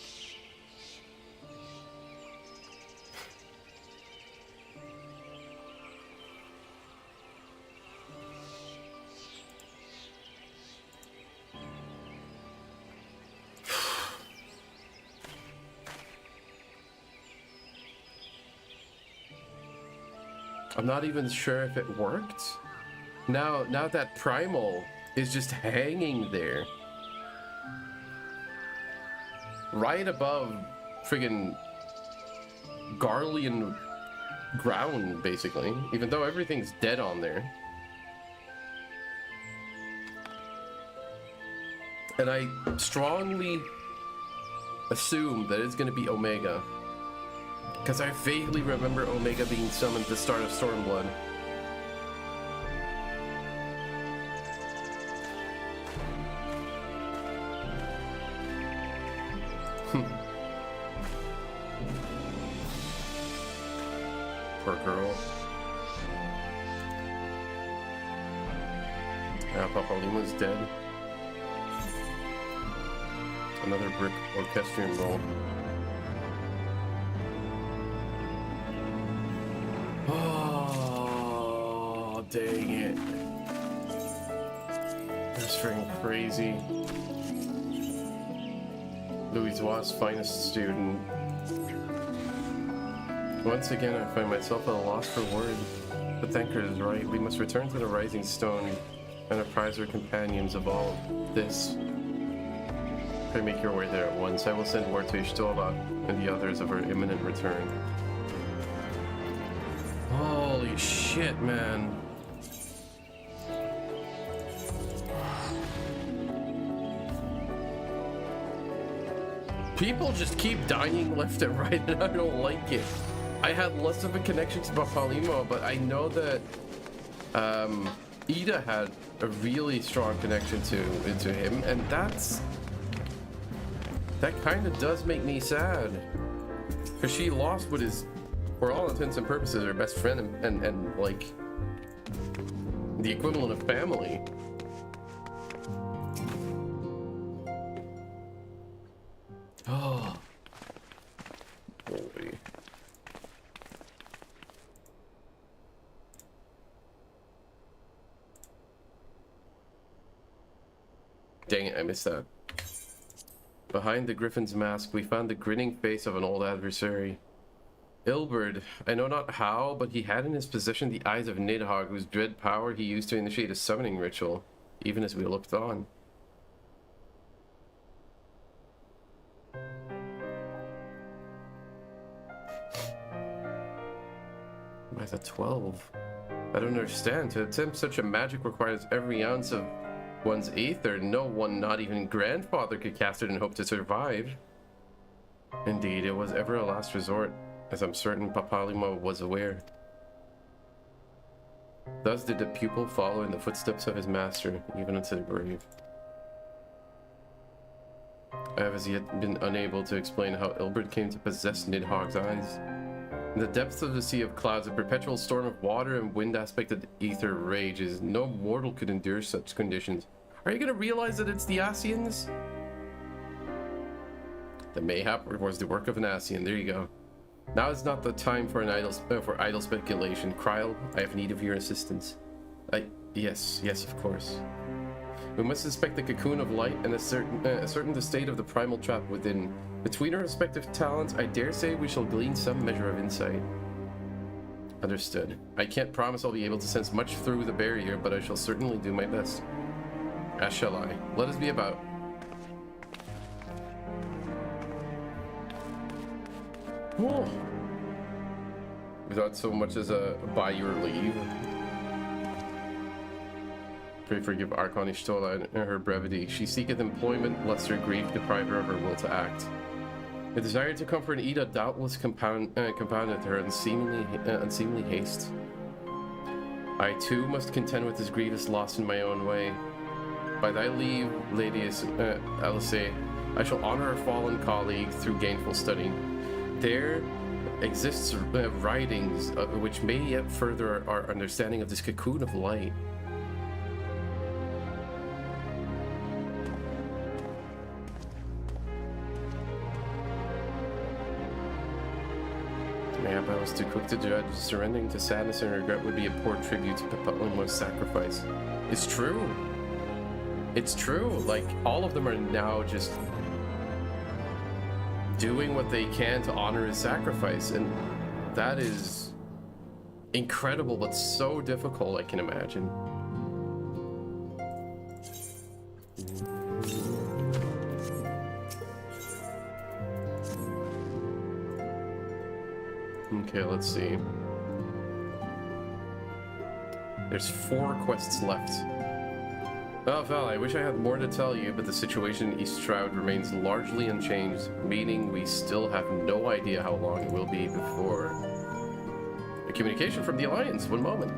I'm not even sure if it worked. Now that Primal is just hanging there. Right above friggin' Garlean ground, basically. Even though everything's dead on there. And I strongly assume that it's gonna be Omega. Because I vaguely remember Omega being summoned at the start of Stormblood. Poor girl. Yeah, Papalima's dead. Another brick orchestrion roll. Oh, dang it. That's freaking crazy. Louisoix's finest student. Once again, I find myself at a loss for words. But Thanker is right. We must return to the Rising Stone and apprise our companions of all this. Pray make your way there at once. I will send word to Ishtola and the others of our imminent return. Holy shit, man. People just keep dying left and right, and I don't like it. I had less of a connection to Bapalimo, but I know that Ida had a really strong connection to him, and that kind of does make me sad. Because she lost what is, for all intents and purposes, her best friend and like the equivalent of family. Oh. Holy. Dang it, I missed that. Behind the griffin's mask, we found the grinning face of an old adversary. Ilberd, I know not how, but he had in his possession the eyes of Nidhogg, whose dread power he used to initiate a summoning ritual, even as we looked on. By the 12. I don't understand. To attempt such a magic requires every ounce of one's aether. No one, not even grandfather, could cast it and hope to survive. Indeed, it was ever a last resort, as I'm certain Papalimo was aware. Thus did the pupil follow in the footsteps of his master, even unto the grave. I have as yet been unable to explain how Ilberd came to possess Nidhogg's eyes. In the depths of the sea of clouds, a perpetual storm of water and wind aspect of the ether rages. No mortal could endure such conditions. Are you gonna realize that it's the Asians? The mayhap was the work of an Asian. There you go. Now is not the time for idle speculation. Kryl, I have need of your assistance. Yes, of course. We must suspect the cocoon of light and ascertain the state of the primal trap within. Between our respective talents, I dare say we shall glean some measure of insight. Understood. I can't promise I'll be able to sense much through the barrier, but I shall certainly do my best. As shall I. Let us be about. Whoa. Without so much as a by your leave. Pray forgive Archon Ishtola and her brevity. She seeketh employment, lest her grief deprive her of her will to act. The desire to comfort Ida doubtless compounded her unseemly haste. I too must contend with this grievous loss in my own way. By thy leave, Lady Alice, I shall honor our fallen colleague through gainful study. There exists writings which may yet further our understanding of this cocoon of light. Mayhap I was too quick to judge. Surrendering to sadness and regret would be a poor tribute to Pepetlamo's sacrifice. It's true. It's true. Like, all of them are now just doing what they can to honor his sacrifice, and that is incredible, but so difficult, I can imagine. Okay, let's see. There's 4 quests left. Oh, Val, I wish I had more to tell you, but the situation in East Shroud remains largely unchanged, meaning we still have no idea how long it will be before... A communication from the Alliance, one moment.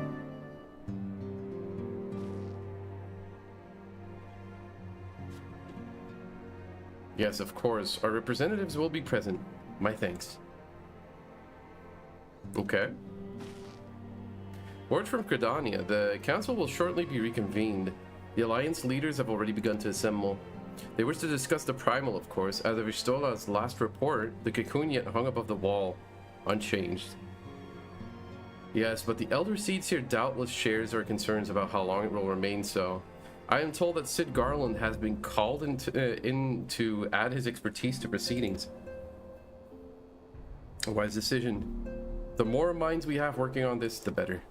Yes, of course, our representatives will be present. My thanks. Okay. Word from Gridania, the council will shortly be reconvened. The Alliance leaders have already begun to assemble. They wish to discuss the primal, of course. As of Ishtola's last report, the cocoon yet hung above the wall, unchanged. Yes, but the Elder Seedseer doubtless shares our concerns about how long it will remain so. I am told that Sid Garland has been called in to add his expertise to proceedings. A wise decision. The more minds we have working on this, the better.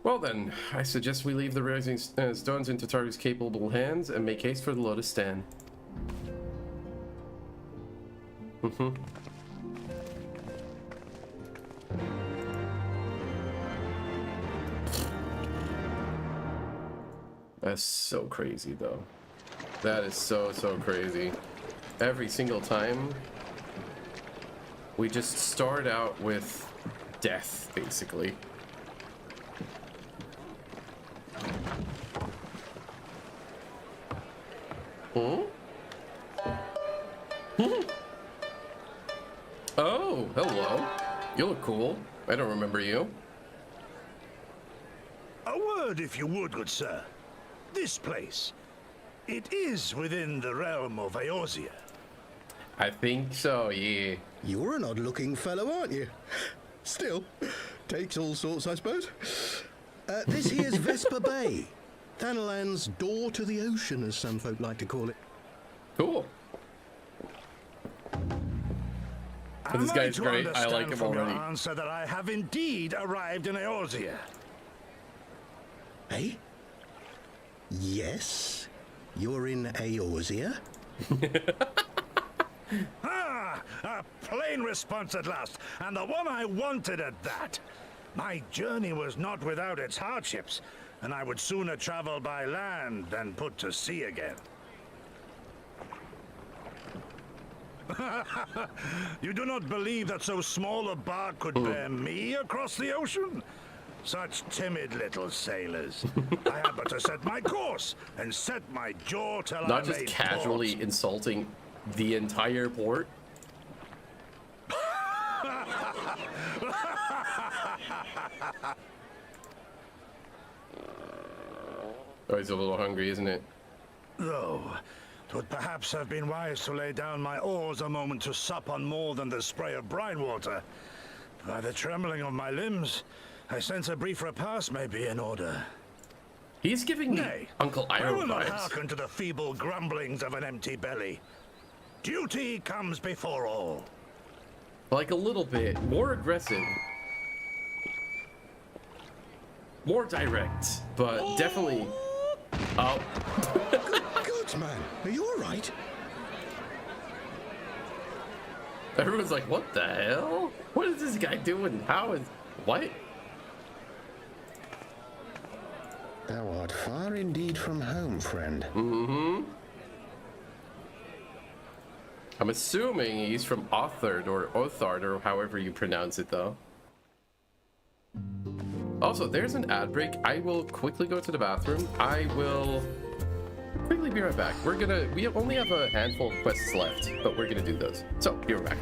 Well then, I suggest we leave the rising stones into Targu's capable hands and make haste for the Lotus Stand. That's so crazy though. That is so crazy. Every single time we just start out with death, basically. Oh, hello. You look cool. I don't remember you. A word, if you would, good sir. This place, it is within the realm of Eorzea. I think so, yeah. You're an odd-looking fellow, aren't you? Still, takes all sorts, I suppose. This here's Vesper Bay. Thanalan's door to the ocean, as some folk like to call it. Cool. But this guy's great. I like him already. Your answer that I have indeed arrived in Eorzea. Eh? Yes, you're in Eorzea. Ah, a plain response at last, and the one I wanted at that. My journey was not without its hardships, and I would sooner travel by land than put to sea again. You do not believe that so small a bark could bear me across the ocean? Such timid little sailors. I had but to set my course and set my jaw till I Not just made casually port. insulting the entire port. Oh, he's a little hungry, isn't it? Though, 'twould perhaps have been wise to lay down my oars a moment to sup on more than the spray of brine water. By the trembling of my limbs, I sense a brief repast may be in order. He's giving me Nay, Uncle I Iroh will not vibes. hearken to the feeble grumblings of an empty belly. Duty comes before all. Like a little bit more aggressive. More direct, but definitely... Oh. Good man, are you alright? Everyone's like, what the hell? What is this guy doing? How is... What? Thou art far indeed from home, friend. Mm-hmm. I'm assuming he's from Othard or Othard or however you pronounce it, though. Also, there's an ad break. I will quickly go to the bathroom. I will quickly be right back. We only have a handful of quests left, but we're gonna do those. So, be right back.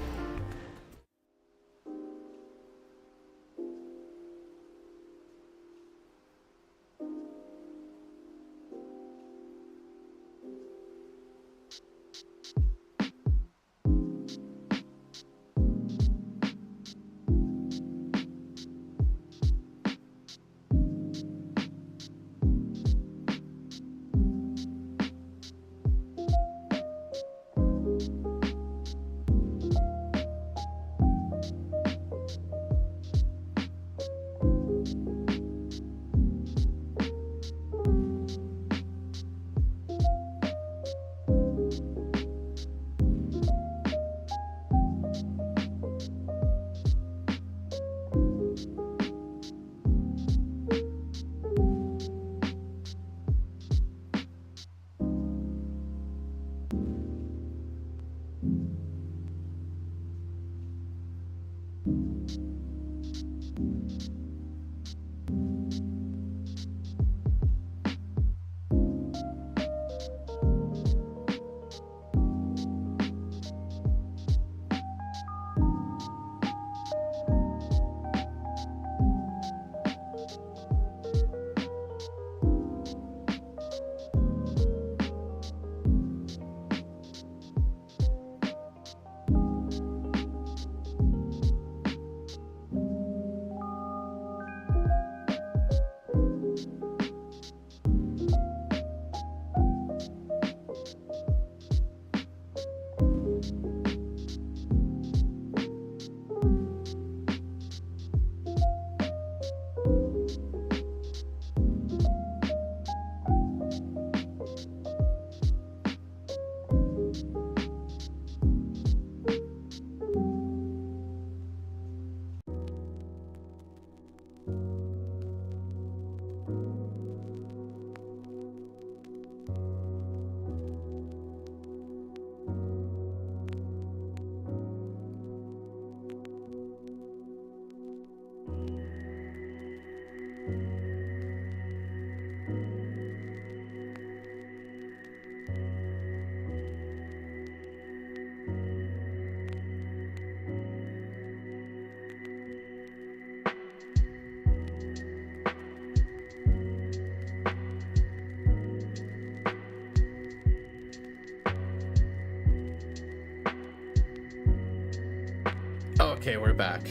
Okay, we're back.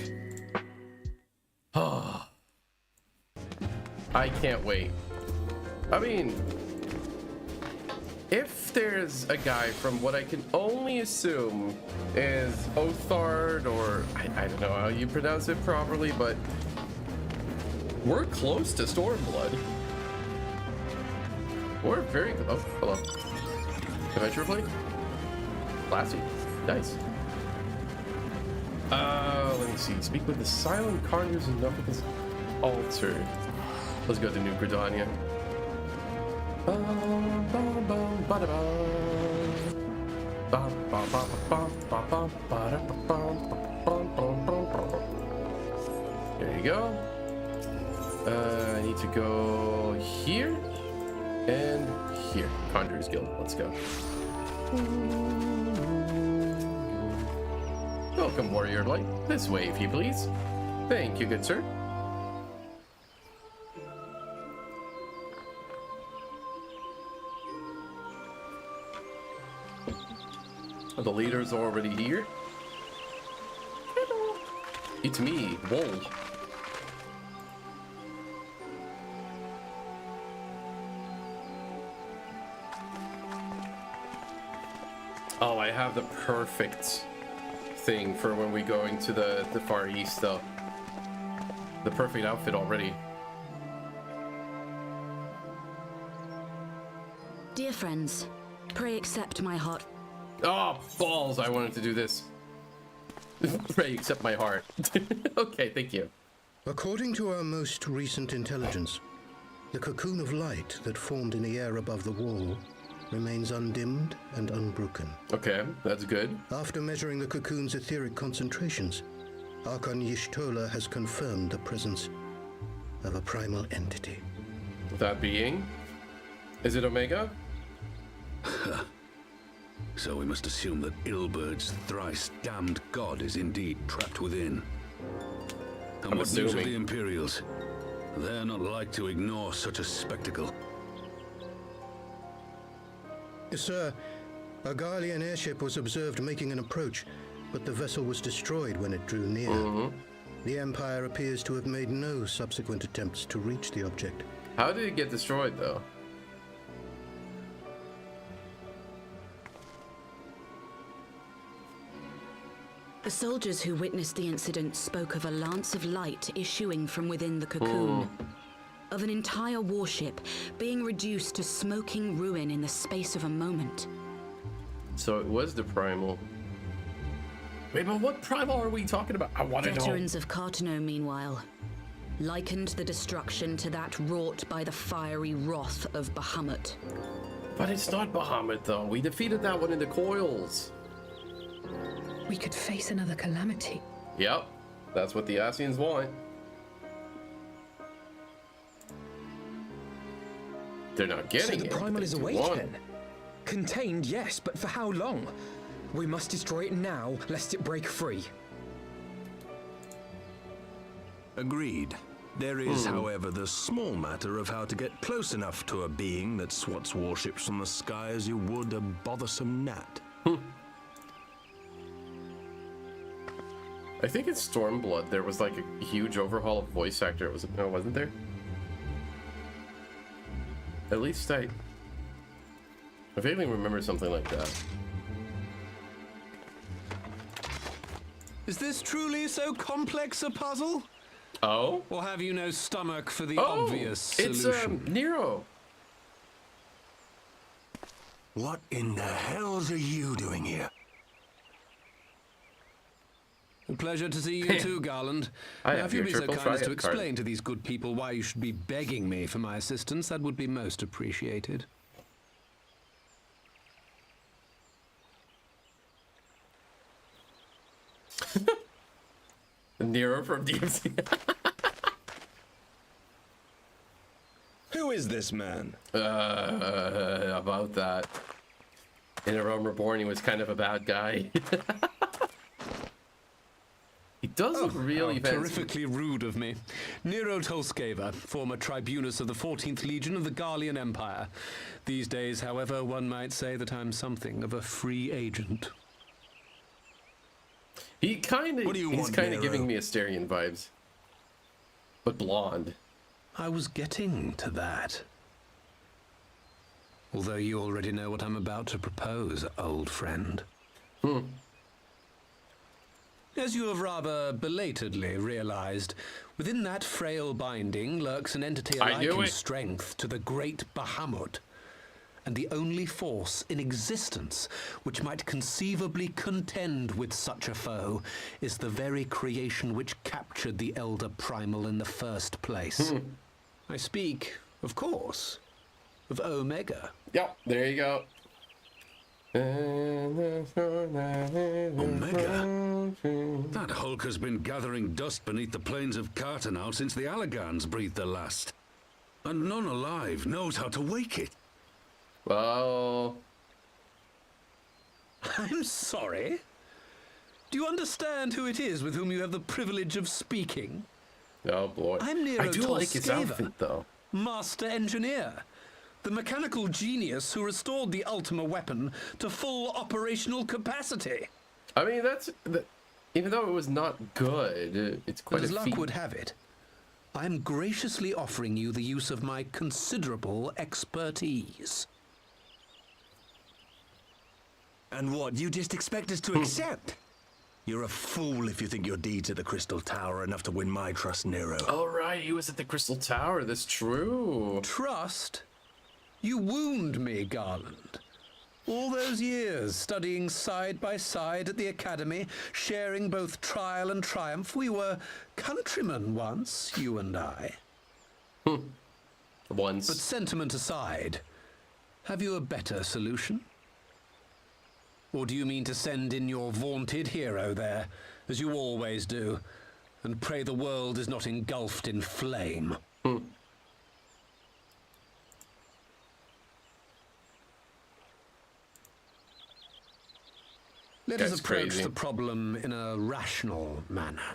Oh, I can't wait. I mean, if there's a guy from what I can only assume is Othard, or I don't know how you pronounce it properly, but we're close to Stormblood. We're very... Oh, hello. Adventure plate? Classy. Nice. Let me see. Speak with the silent carners and Nuffica's altar. Let's go to New Gridania. There you go. I need to go here and here. Conjurer's Guild. Let's go. Welcome, Warrior Light. This way, if you please. Thank you, good sir. The leader's already here. Hello. It's me, Wool. Oh, I have the perfect thing for when we go into the Far East, though. The perfect outfit already. Dear friends, pray accept my heart. Oh, balls! I wanted to do this. Pray accept my heart. Okay, thank you. According to our most recent intelligence, the cocoon of light that formed in the air above the wall remains undimmed and unbroken. Okay, that's good. After measuring the cocoon's etheric concentrations, Archon Y'shtola has confirmed the presence of a primal entity. That being? Is it Omega? So we must assume that Ilbert's thrice damned god is indeed trapped within. And I'm what news of assuming. the Imperials? They're not like to ignore such a spectacle. Sir, a Garlean airship was observed making an approach, but the vessel was destroyed when it drew near. The Empire appears to have made no subsequent attempts to reach the object. How did it get destroyed, though? The soldiers who witnessed the incident spoke of a lance of light issuing from within the cocoon. Of an entire warship being reduced to smoking ruin in the space of a moment. So it was the primal. Wait, but what primal are we talking about? I want to know. Veterans of Cartano, meanwhile, likened the destruction to that wrought by the fiery wrath of Bahamut. But it's not Bahamut, though. We defeated that one in the coils. We could face another calamity. Yep, that's what the Asians want. They're not getting So it. the primal but is they awake want then? Contained, yes, but for how long? We must destroy it now, lest it break free. Agreed. There is, however, the small matter of how to get close enough to a being that swats warships from the sky as you would a bothersome gnat. I think in Stormblood there was like a huge overhaul of voice actor. No, wasn't there? At least I vaguely remember something like that. Is this truly so complex a puzzle? Oh? Or have you no stomach for the obvious solution? It's Nero. What in the hells are you doing here? A pleasure to see you too, Garland. I Now, have if you'd your be so triple kind as to triad card. explain to these good people why you should be begging me for my assistance, that would be most appreciated. Nero from DMC. Who is this man? About that. In A Realm Reborn, he was kind of a bad guy. He does look really fancy. Terrifically rude of me. Nero Tolskeva, former tribunus of the 14th Legion of the Garlean Empire. These days, however, one might say that I'm something of a free agent. He's kind of Nero? giving me Asterian vibes. But blonde. I was getting to that. Although you already know what I'm about to propose, old friend. As you have rather belatedly realized, within that frail binding lurks an entity I alike knew in it. strength to the great Bahamut, and the only force in existence which might conceivably contend with such a foe is the very creation which captured the Elder Primal in the first place. I speak, of course, of Omega. Yep, there you go. Omega? That Hulk has been gathering dust beneath the plains of Cartanow since the Allagans breathed their last. And none alive knows how to wake it. Well... I'm sorry? Do you understand who it is with whom you have the privilege of speaking? Oh boy. I'm Nero I do like his Tolskeva, outfit though. Master Engineer. The mechanical genius who restored the Ultima weapon to full operational capacity. I mean, even though it was not good, it's quite But as a luck feat. would have it, I am graciously offering you the use of my considerable expertise. And what, you just expect us to accept? You're a fool if you think your deeds at the Crystal Tower are enough to win my trust, Nero. Oh, right, he was at the Crystal Tower, that's true. Trust? You wound me, Garland. All those years, studying side by side at the Academy, sharing both trial and triumph, we were countrymen once, you and I. Once. But sentiment aside, have you a better solution? Or do you mean to send in your vaunted hero there, as you always do, and pray the world is not engulfed in flame? Let us approach the problem in a rational manner.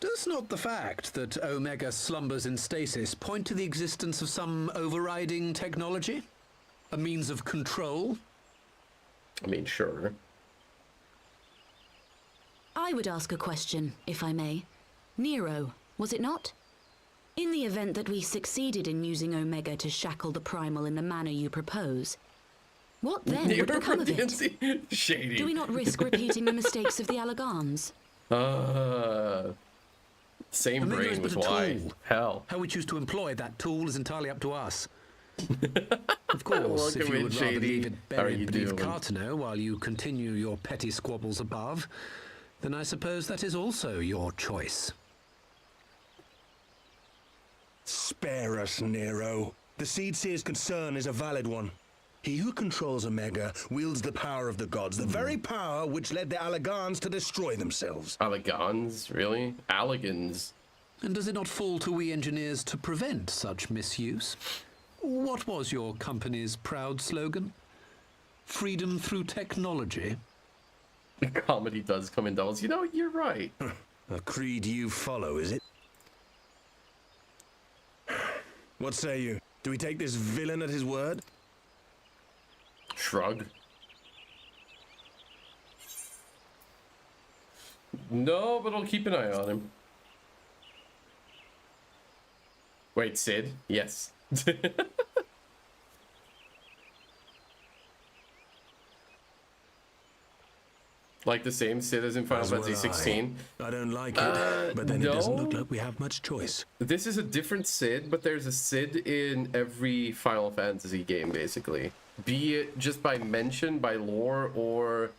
Does not the fact that Omega slumbers in stasis point to the existence of some overriding technology? A means of control? I mean, sure. I would ask a question, if I may. Nero, was it not? In the event that we succeeded in using Omega to shackle the Primal in the manner you propose, what then would become of it? Shady. Do we not risk repeating the mistakes of the Allagans? Same brain with why. Hell. How we choose to employ that tool is entirely up to us. Of course, if you would rather leave it buried beneath Cartano while you continue your petty squabbles above, then I suppose that is also your choice. Spare us, Nero. The Seedseer's concern is a valid one. He who controls Omega wields the power of the gods, the very power which led the Allagans to destroy themselves. Allagans? Really? Allagans? And does it not fall to we engineers to prevent such misuse? What was your company's proud slogan? Freedom through technology? Comedy does come in doubles. You know, you're right. A creed you follow, is it? What say you? Do we take this villain at his word? Shrug. No, but I'll keep an eye on him. Wait, Sid? Yes. Like the same Sid as in Final Fantasy 16. I don't like it, but then it doesn't look like we have much choice. This is a different Sid, but there's a Sid in every Final Fantasy game, basically. Be it just by mention, by lore, or...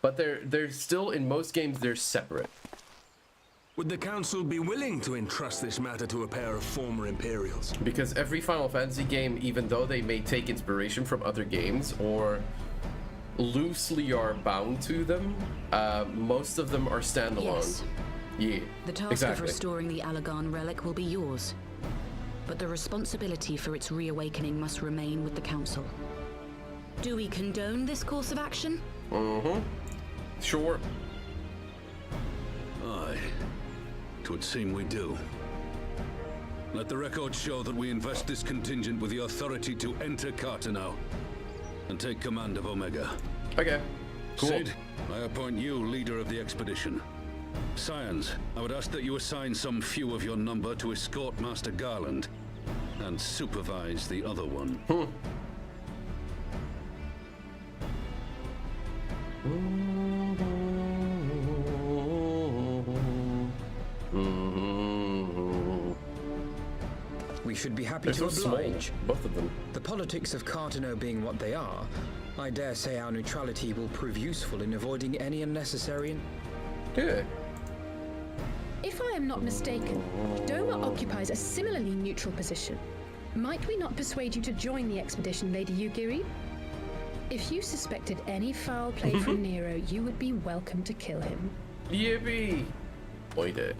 But they're still, in most games, they're separate. Would the Council be willing to entrust this matter to a pair of former Imperials? Because every Final Fantasy game, even though they may take inspiration from other games, or loosely are bound to them, most of them are standalone. Yes. Yeah, The task of restoring the Allagan relic will be yours, but the responsibility for its reawakening must remain with the Council. Do we condone this course of action? Sure. Aye. It would seem we do. Let the record show that we invest this contingent with the authority to enter Cartano and take command of Omega. Okay, cool. Sid, I appoint you leader of the expedition. Scions, I would ask that you assign some few of your number to escort Master Garland and supervise the other one. We should be happy They're to so oblige. small, both of them. The politics of Cartano being what they are, I dare say our neutrality will prove useful in avoiding any unnecessary... Yeah. If I am not mistaken, Doma occupies a similarly neutral position. Might we not persuade you to join the expedition, Lady Yugiri? If you suspected any foul play from Nero, you would be welcome to kill him. Yippee! Oide.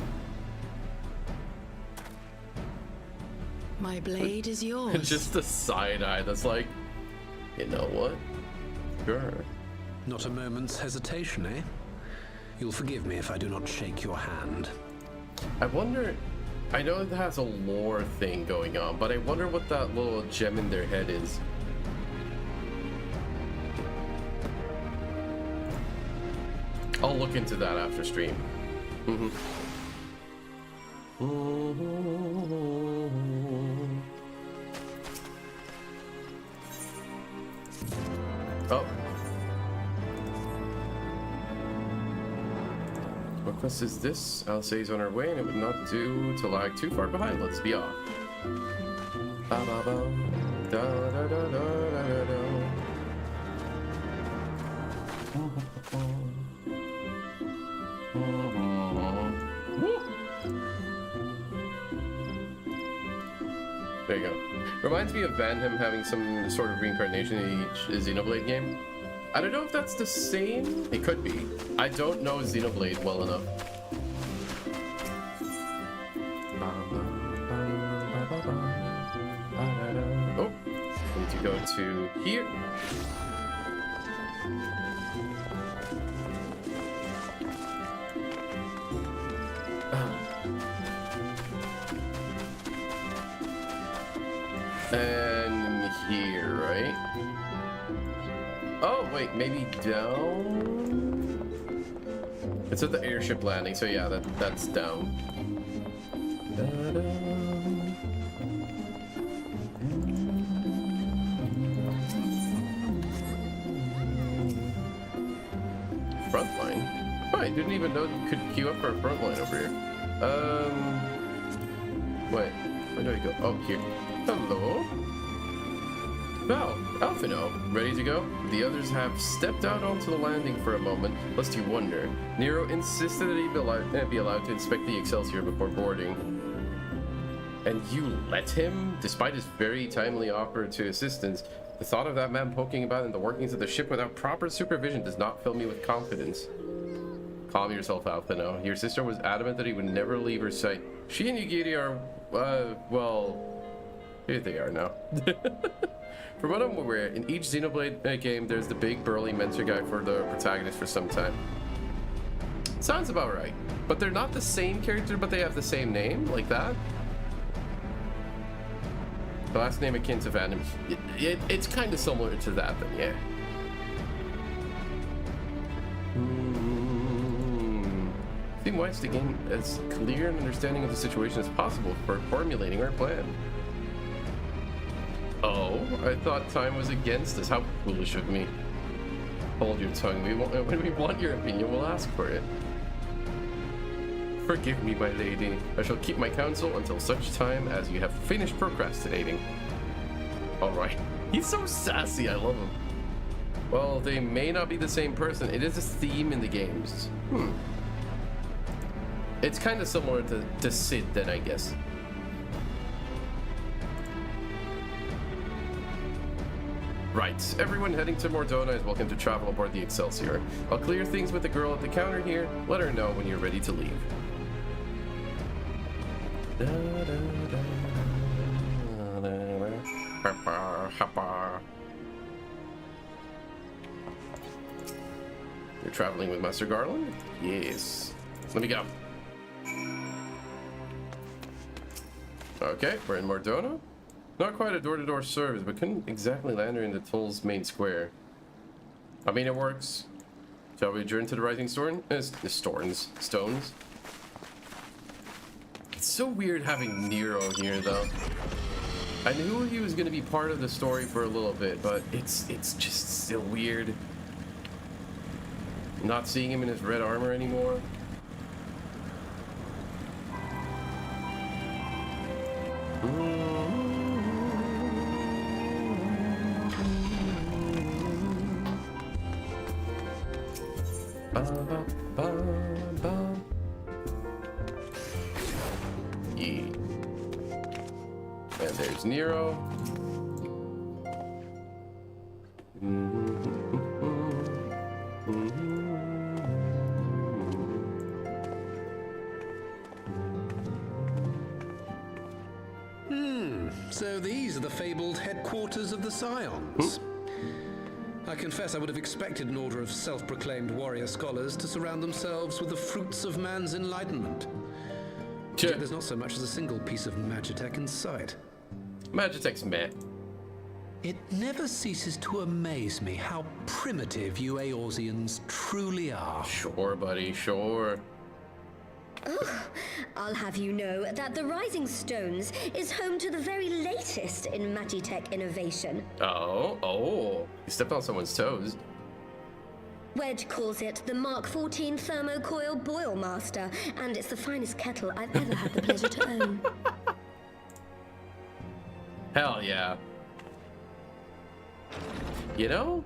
My blade is yours. Just a side eye that's like, you know what? Sure. Not a moment's hesitation, eh? You'll forgive me if I do not shake your hand. I wonder, I know it has a lore thing going on, but I wonder what that little gem in their head is. I'll look into that after stream. Oh. What quest is this? Alcée is on her way, and it would not do to lag too far behind. Let's be off. Ba ba ba. Da da da da da da. There you go. Reminds me of Valnaer having some sort of reincarnation in each Xenoblade game. I don't know if that's the same. It could be. I don't know Xenoblade well enough. Oh, I need to go to here. And here, right? Oh, wait, maybe down? It's at the airship landing, so yeah, that's down. Frontline? Oh, I didn't even know you could queue up for a frontline over here. Wait, where do I go? Oh, here. Hello? Val, Alphino, ready to go? The others have stepped out onto the landing for a moment, lest you wonder. Nero insisted that he be allowed to inspect the Excelsior before boarding. And you let him? Despite his very timely offer to assistance, the thought of that man poking about in the workings of the ship without proper supervision does not fill me with confidence. Calm yourself, Alphino. Your sister was adamant that he would never leave her sight. She and Yugiri are, well... Here they are now. From what I'm aware, in each Xenoblade game, there's the big burly mentor guy for the protagonist for some time. Sounds about right. But they're not the same character, but they have the same name, like that? The last name akin to Valnaer. It's kind of similar to that, then, yeah. Team wants to gain as clear an understanding of the situation as possible for formulating our plan. Oh, I thought time was against us. How foolish of me. Hold your tongue. When we want your opinion, we'll ask for it. Forgive me, my lady. I shall keep my counsel until such time as you have finished procrastinating. Alright. He's so sassy. I love him. Well, they may not be the same person. It is a theme in the games. It's kind of similar to Sid then, I guess. Right, everyone heading to Mordona is welcome to travel aboard the Excelsior. I'll clear things with the girl at the counter here. Let her know when you're ready to leave. You're traveling with Master Garland? Yes. Let me go. Okay, we're in Mordona. Not quite a door-to-door service, but couldn't exactly land her in the Toll's main square. I mean, it works. Shall we adjourn to the Rising Storm? Stones. It's so weird having Nero here, though. I knew he was going to be part of the story for a little bit, but it's just still weird. Not seeing him in his red armor anymore. Yeah. And there's Nero. So these are the fabled headquarters of the Scions. I confess I would have expected an order of self-proclaimed warrior scholars to surround themselves with the fruits of man's enlightenment. Yet there's not so much as a single piece of Magitech in sight. Magitech's meh. It never ceases to amaze me how primitive you Eorzeans truly are. Sure, buddy, sure. Oh, I'll have you know that the Rising Stones is home to the very latest in Magitech innovation. Oh, you stepped on someone's toes. Wedge calls it the Mark 14 Thermocoil Boil Master, and it's the finest kettle I've ever had the pleasure to own. Hell yeah. You know?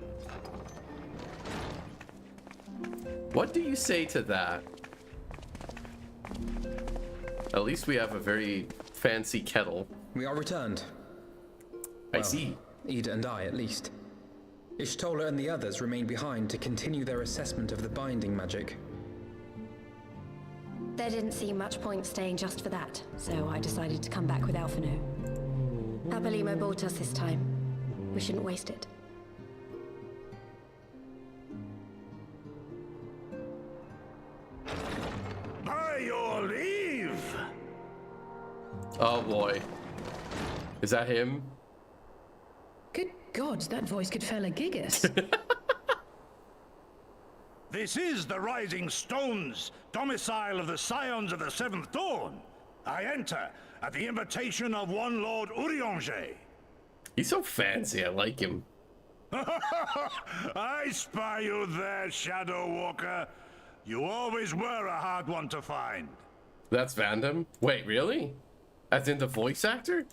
What do you say to that? At least we have a very fancy kettle. We are returned. I see. Ida and I, at least. Ishtola and the others remain behind to continue their assessment of the binding magic. There didn't seem much point staying just for that, so I decided to come back with Alphino. Abolimo bought us this time. We shouldn't waste it. By your leave! Oh boy. Is that him? Good God, that voice could fell a gigas. This is the Rising Stones, domicile of the Scions of the Seventh Dawn. I enter at the invitation of one Lord Urianger. He's so fancy, I like him. I spy you there, Shadow Walker. You always were a hard one to find. That's Vandam? Wait, really? As in the voice actor?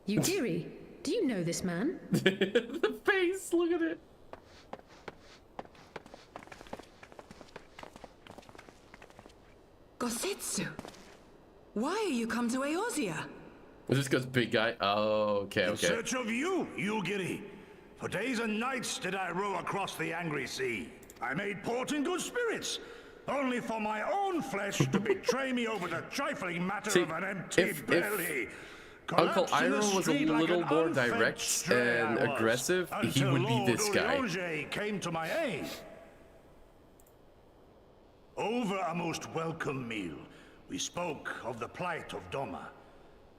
Yugiri, do you know this man? The face, look at it. Gosetsu, why are you come to Eorzea? Is this because big guy? Oh, okay, In okay. search of you, Yugiri. For days and nights did I row across the angry sea. I made port in good spirits, only for my own flesh to betray me over the trifling matter of an empty belly. Uncle Iroh was a little more direct and aggressive, he would be this guy. Urianger came to my aid. Over a most welcome meal, we spoke of the plight of Doma,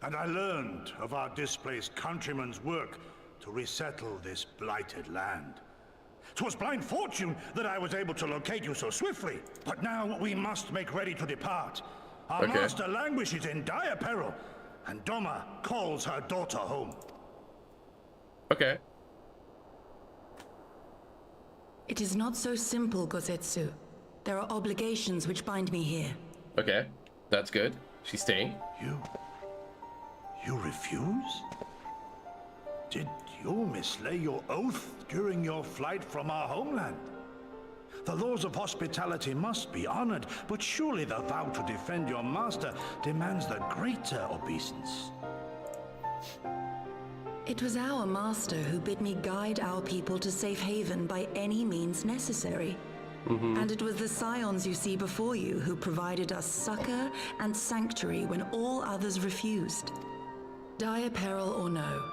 and I learned of our displaced countrymen's work to resettle this blighted land. 'Twas blind fortune that I was able to locate you so swiftly, but now we must make ready to depart. Our master languishes in dire peril, and Doma calls her daughter home. Okay. It is not so simple, Gosetsu. There are obligations which bind me here. Okay, that's good. She's staying. You refuse? Did you mislay your oath during your flight from our homeland? The laws of hospitality must be honored, but surely the vow to defend your master demands the greater obeisance. It was our master who bid me guide our people to safe haven by any means necessary. And it was the Scions you see before you who provided us succor and sanctuary when all others refused. Dire peril or no,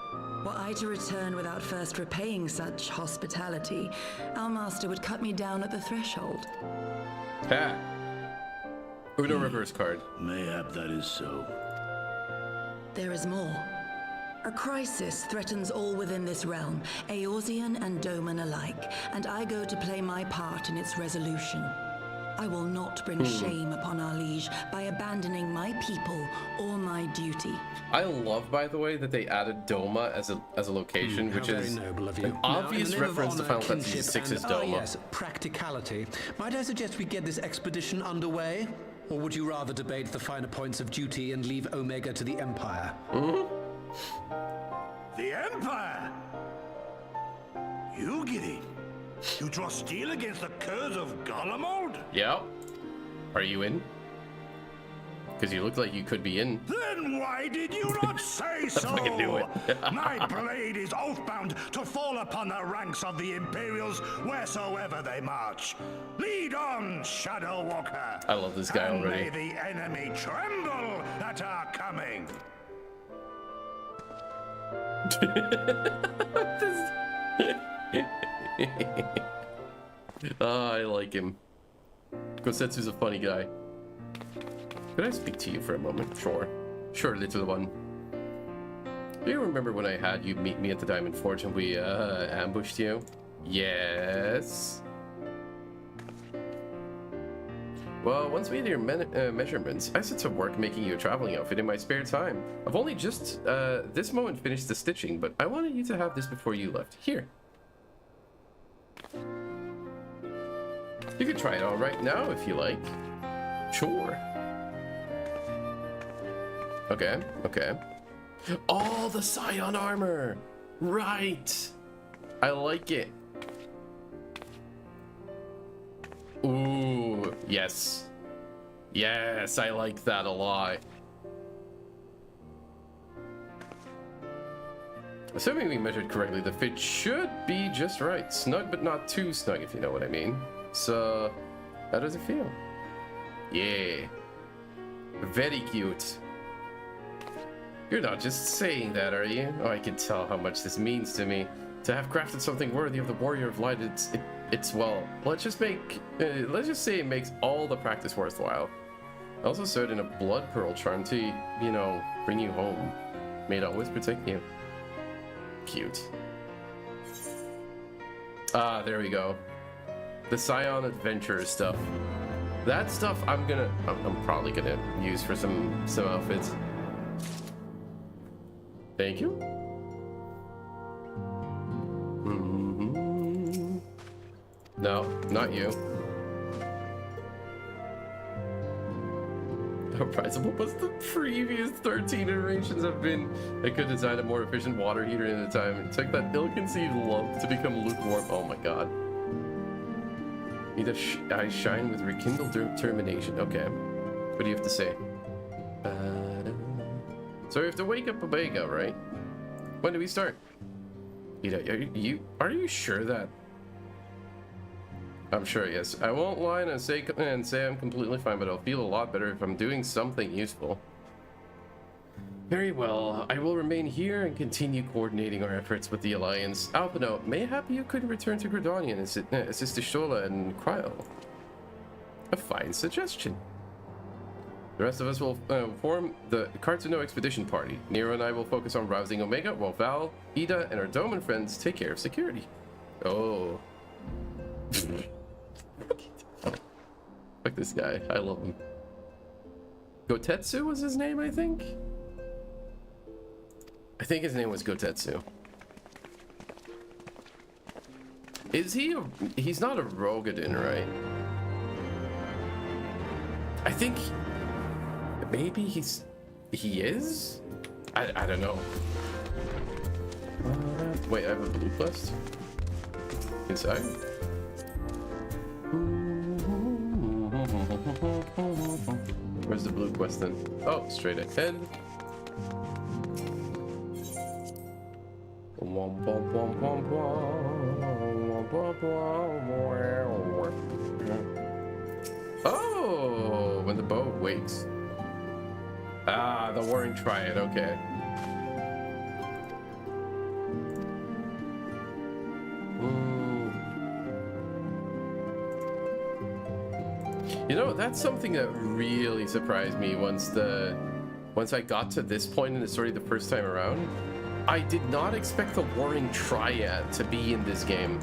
were I to return without first repaying such hospitality, our master would cut me down at the threshold. Ha! Uno reverse card. Mayhap that is so. There is more. A crisis threatens all within this realm, Eorzean and Doman alike, and I go to play my part in its resolution. I will not bring shame upon our liege by abandoning my people or my duty. I love, by the way, that they added Doma as a location, which How is very noble of you. an obvious Now, in the name of reference to honor, Final Fantasy kinship, VI's and, Doma. yes, practicality. Might I suggest we get this expedition underway? Or would you rather debate the finer points of duty and leave Omega to the Empire? The Empire? Yugiri? You draw steel against the curse of Garlemald? Yeah. Are you in? Because you look like you could be in. Then why did you not say so? Fucking do it. My blade is oath-bound to fall upon the ranks of the Imperials wheresoever they march. Lead on, Shadow Walker. I love this guy and already. May the enemy tremble at our coming. I like him. Gosetsu's a funny guy. Could I speak to you for a moment? Sure. Sure, little one. Do you remember when I had you meet me at the Diamond Forge and we ambushed you? Yes. Well, once we had your measurements, I set to work making you a traveling outfit in my spare time. I've only just, this moment finished the stitching, but I wanted you to have this before you left. Here. You could try it all right now if you like. Sure. Okay, okay. Oh, the Scion armor! Right! I like it. Ooh, yes. Yes, I like that a lot. Assuming we measured correctly, the fit should be just right. Snug, but not too snug, if you know what I mean. So, how does it feel? Yeah. Very cute. You're not just saying that, are you? Oh, I can tell how much this means to me. To have crafted something worthy of the Warrior of Light, it's well, let's just say it makes all the practice worthwhile. I also sewed in a blood pearl charm to, you know, bring you home. May it always protect you. Cute. Ah, there we go. The Scion Adventurer stuff. That stuff I'm probably gonna use for some outfits. Thank you. No, not you. How priceable must the previous 13 iterations have been? I could design a more efficient water heater in the time. It took that ill-conceived love to become lukewarm. Oh my god. Need I shine with rekindled determination. Okay. What do you have to say? So we have to wake up Omega, right? When do we start? Are you sure that? I'm sure, yes. I won't lie and say I'm completely fine, but I'll feel a lot better if I'm doing something useful. Very well. I will remain here and continue coordinating our efforts with the Alliance. Alpino, mayhap you could return to Gridania and assist Ishtola and Cryo. A fine suggestion. The rest of us will form the Cartano Expedition Party. Nero and I will focus on rousing Omega, while Val, Ida, and our Doman friends take care of security. Oh. Fuck this guy. I love him. Gotetsu was his name, I think? I think his name was Gotetsu. Is he he's not a Rogadin, right? I think maybe he is? I don't know. Wait, I have a blue quest inside. Where's the blue quest then? Oh, straight ahead. Oh, when the bow wakes. Ah, the Warring Triad, okay. You know, that's something that really surprised me once I got to this point in the story the first time around. I did not expect the Warring Triad to be in this game,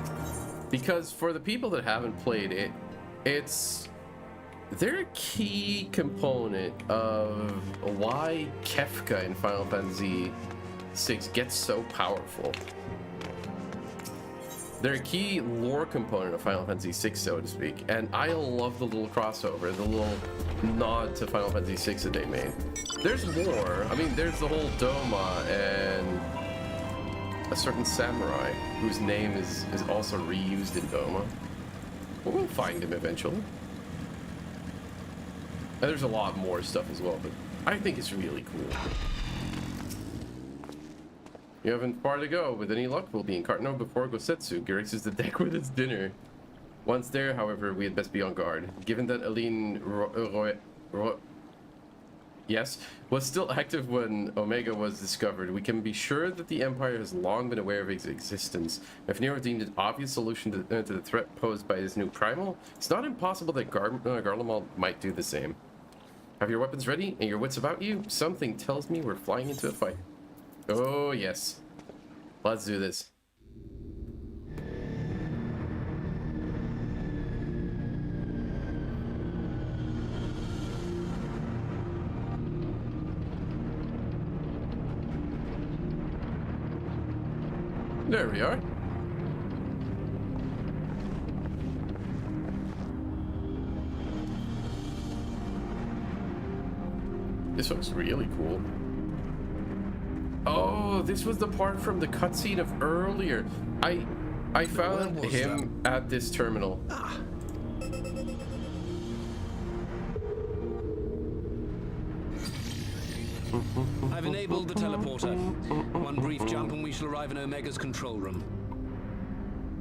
because for the people that haven't played it, they're a key component of why Kefka in Final Fantasy VI gets so powerful. They're a key lore component of Final Fantasy VI, so to speak, and I love the little crossover, the little nod to Final Fantasy VI that they made. There's more. I mean, there's the whole Doma and a certain samurai whose name is also reused in Doma. We'll find him eventually. And there's a lot more stuff as well, but I think it's really cool. You haven't far to go. With any luck, we'll be in Cartano before Gosetsu graces the deck with its dinner. Once there, however, we had best be on guard. Given that Aline was still active when Omega was discovered, we can be sure that the Empire has long been aware of its existence. If Nero deemed an obvious solution to the threat posed by his new primal, it's not impossible that Garlemald might do the same. Have your weapons ready and your wits about you? Something tells me we're flying into a fight. Oh, yes. Let's do this. There we are. This looks really cool. Oh, this was the part from the cutscene of earlier. I found him at this terminal. I've enabled the teleporter. One brief jump and we shall arrive in Omega's control room.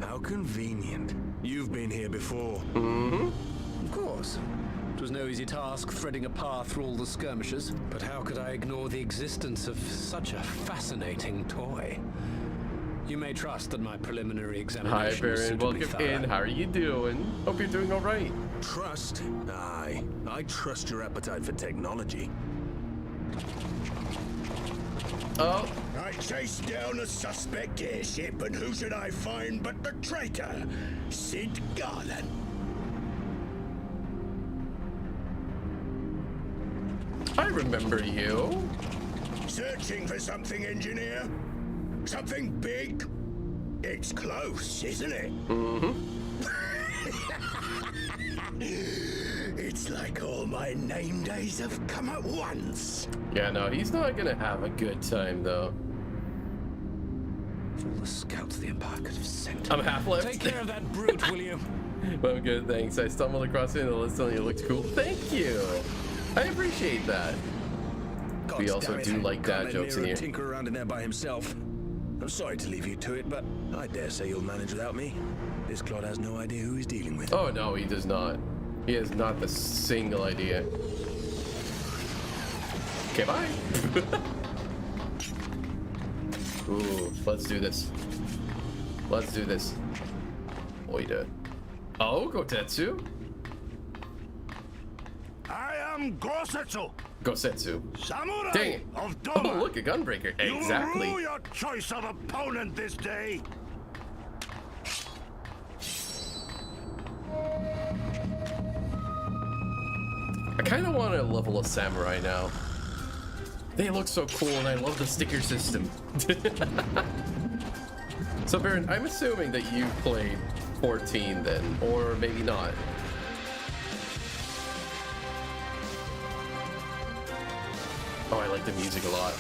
How convenient. You've been here before. Of course. It was no easy task threading a path through all the skirmishes, but how could I ignore the existence of such a fascinating toy? You may trust that my preliminary Hi, examination was Baron. suitably Welcome thorough. in. How are you doing? Hope you're doing all right. Trust? Aye. I trust your appetite for technology. Oh. I chased down a suspect airship, and who should I find but the traitor, Sid Garland. I remember you. Searching for something, engineer? Something big? It's close, isn't it? It's like all my name days have come at once. Yeah, no, he's not gonna have a good time though. For all the scouts the Empire could have sent. I'm half left. Take care of that brute, will you? Well, I'm good, thanks. I stumbled across it in the list and it looks cool. Thank you. I appreciate that. We also do like dad jokes in here. Tinker around in there by himself. I'm sorry to leave you to it, but I dare say you'll manage without me. This clod has no idea who he's dealing with. Oh no, he does not. He has not the single idea. Okay, bye. Ooh, let's do this. Let's do this. Oida. Oh, Gotetsu. I am Gosetsu. Gosetsu. Samurai Dang it. of Doma. Oh, look, a gunbreaker. Exactly. You will rue your choice of opponent this day. I kind of want to level a samurai now. They look so cool, and I love the sticker system. So, Baron, I'm assuming that you played 14 then, or maybe not. Oh, I like the music a lot.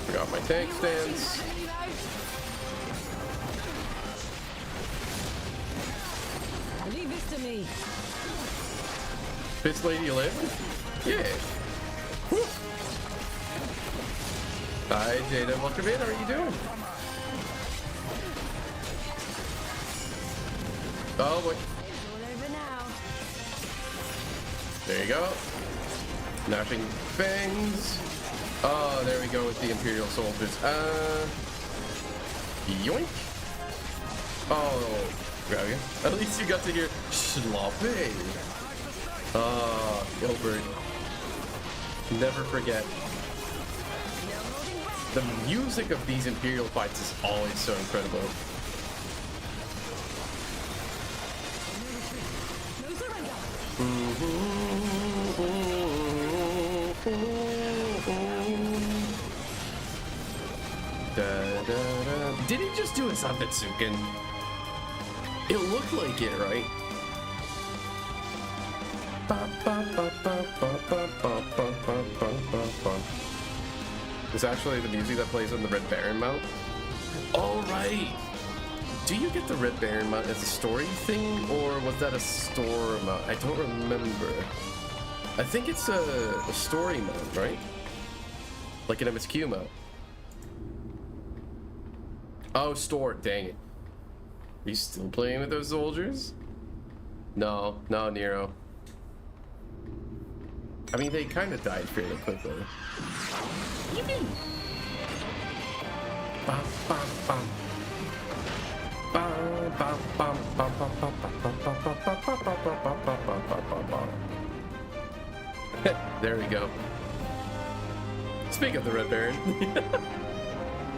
Forgot my tank stance. Leave this to me. Fist lady, you live? Yeah. Woo. Hi, Jada. Welcome in. How are you doing? Oh, boy. There you go. Gnashing fangs. Oh, there we go with the Imperial soldiers. Yoink. Oh, grab you. At least you got to hear sloppy. Gilbert. Never forget. The music of these Imperial fights is always so incredible. Did he just do a Zantetsuken? It looked like it, right? It's actually the music that plays on the Red Baron mount. Oh, right. Do you get the Red Baron mount as a story thing, or was that a store mount? I don't remember. I think it's a story mount, right? Like an MSQ mount. Oh, store. Dang it. Are you still playing with those soldiers? No, Nero. I mean, they kind of died fairly quickly. Yippee! Bum, bum, bum. Bum, bum, bum, bum, bum, bum, bum, bum, bum, bum, bum, bum, bum, bum. There we go. Speak of the Red Baron.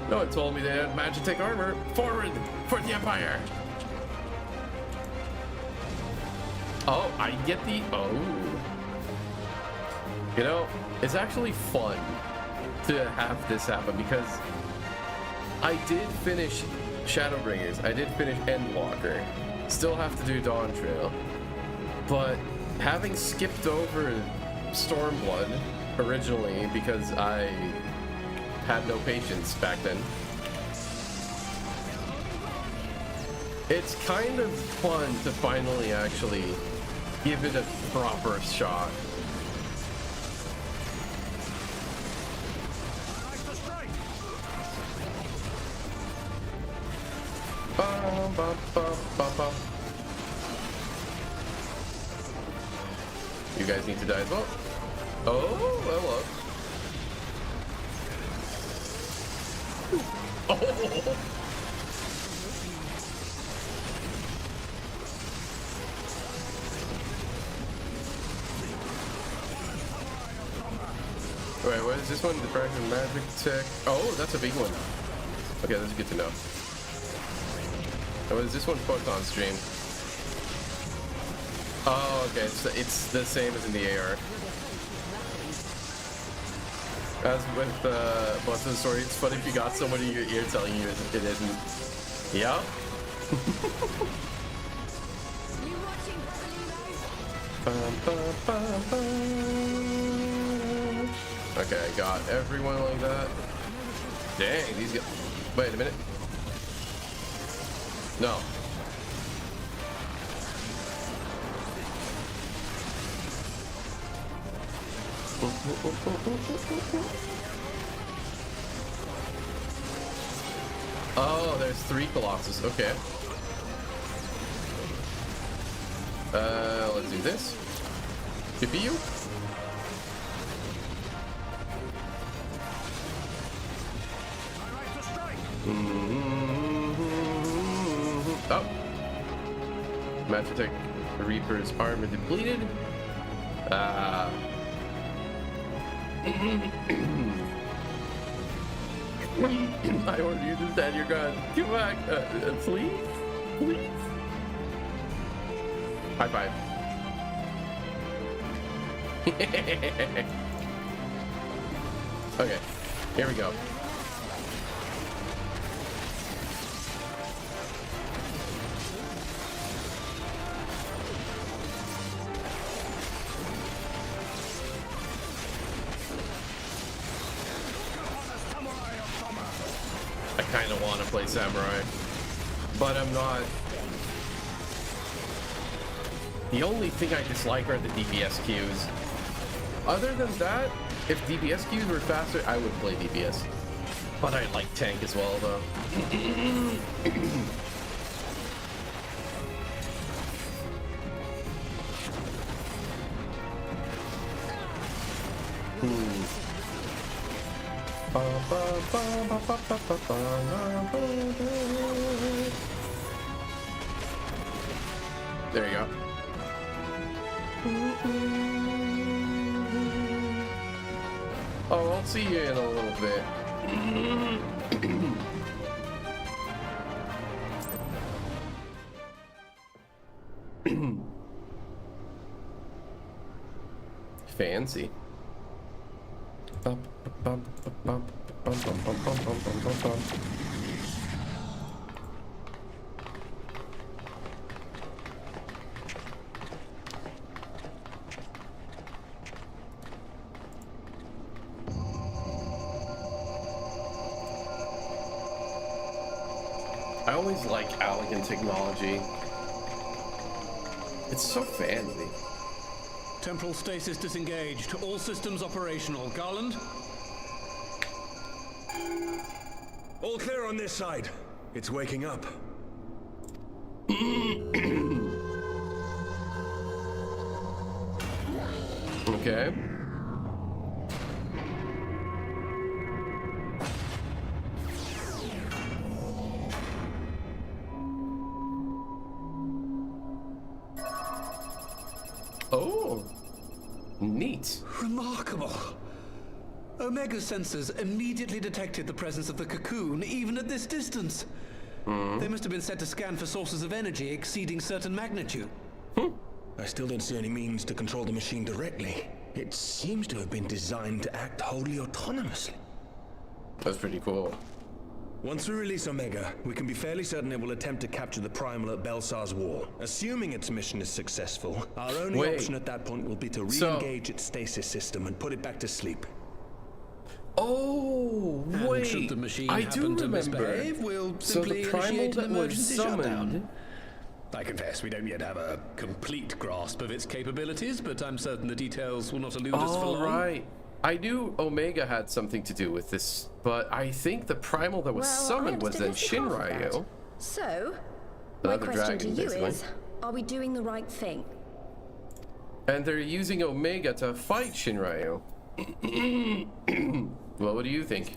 No one told me they had Magitech armor. Forward for the Empire. Oh, I get the... Oh. You know, it's actually fun to have this happen because I did finish Shadowbringers. I did finish Endwalker. Still have to do Dawn Trail. But having skipped over Stormblood originally because I had no patience back then, it's kind of fun to finally actually give it a proper shot. You guys need to die as well. Oh, hello. Oh. Wait, what is this one? The Fractal Magic Tech. Oh, that's a big one. Okay, that's good to know. What is this one? Photon Stream. Oh, okay, it's the same as in the AR. As with most of the story, it's funny if you got someone in your ear telling you it isn't. Yeah. Okay, I got everyone like that. Dang, these guys. Wait a minute. No. Oh, there's 3 Colossus. Okay. Let's do this. CPU. Oh. Magitech Reaper's armor depleted. I order you to stand your ground. Come back, please, please. High five. Okay, here we go. I kind of want to play Samurai, but I'm not. The only thing I dislike are the DPS queues. Other than that, if DPS queues were faster, I would play DPS. But I like tank as well, though. There you go. Oh, I'll see you in a little bit. Fancy. I always like elegant technology. It's so fancy. Temporal stasis disengaged. All systems operational. Garland? All clear on this side. It's waking up. Okay. Oh, neat. Remarkable. Omega sensors immediately detected the presence of the cocoon, even at this distance. They must have been set to scan for sources of energy exceeding certain magnitude. I still don't see any means to control the machine directly. It seems to have been designed to act wholly autonomously. That's pretty cool. Once we release Omega, we can be fairly certain it will attempt to capture the Primal at Belsar's Wall. Assuming its mission is successful, our only option at that point will be to re-engage its stasis system and put it back to sleep. Oh, And should the machine I happen do to remember. misbehave, we'll So simply the primal initiate that an was emergency shutdown. summoned. I confess we don't yet have a complete grasp of its capabilities, but I'm certain the details will not elude us for Oh, long. right. I knew Omega had something to do with this, but I think the primal that was summoned was then Shinryu. So, The my other question dragon, to you basically. is, are we doing the right thing? And they're using Omega to fight Shinryu. Well, what do you think?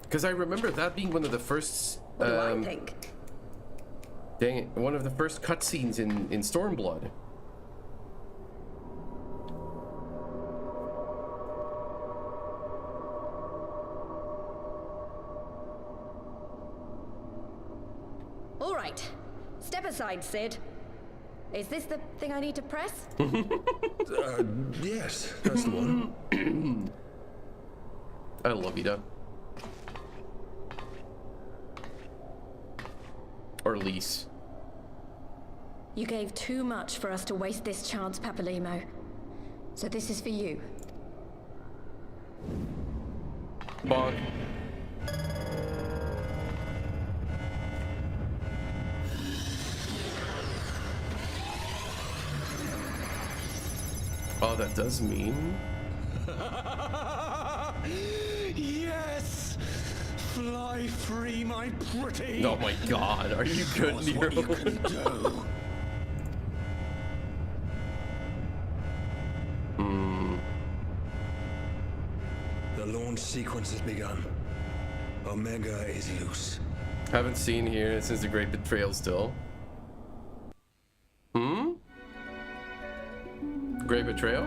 Because I remember that being one of the first... What do I think? Dang it, one of the first cutscenes in Stormblood. All right. Step aside, Sid. Is this the thing I need to press? Yes, that's the one. I love you, though. Or Lise. You gave too much for us to waste this chance, Papalimo. So this is for you. Bonk. Oh, that does mean... Yes! Fly free, my pretty! Oh my god, are you good, Show us what you Nero? can do. The launch sequence has begun. Omega is loose. Haven't seen here since the Great Betrayal still. Hmm? Great Betrayal?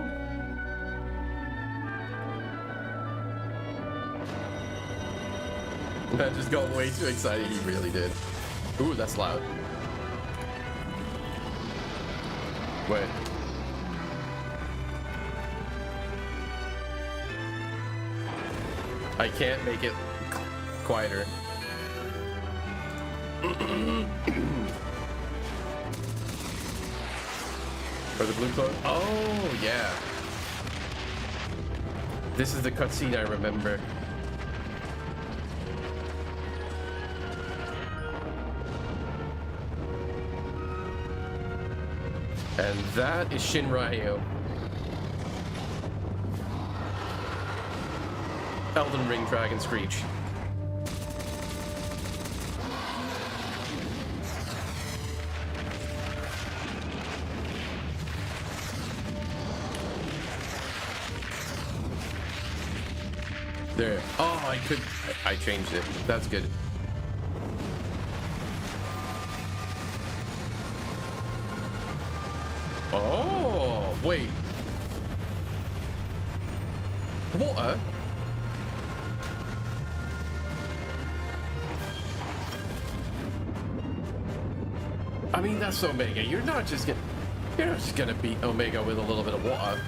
I just got way too excited, he really did. Ooh, that's loud. Wait. I can't make it quieter. For the blue cloak? Oh, yeah. This is the cutscene I remember. And that is Shinryu. Elden Ring Dragon Screech. There. Oh, I changed it. That's good. Oh, wait. Water? I mean, that's Omega. You're not just gonna beat Omega with a little bit of water.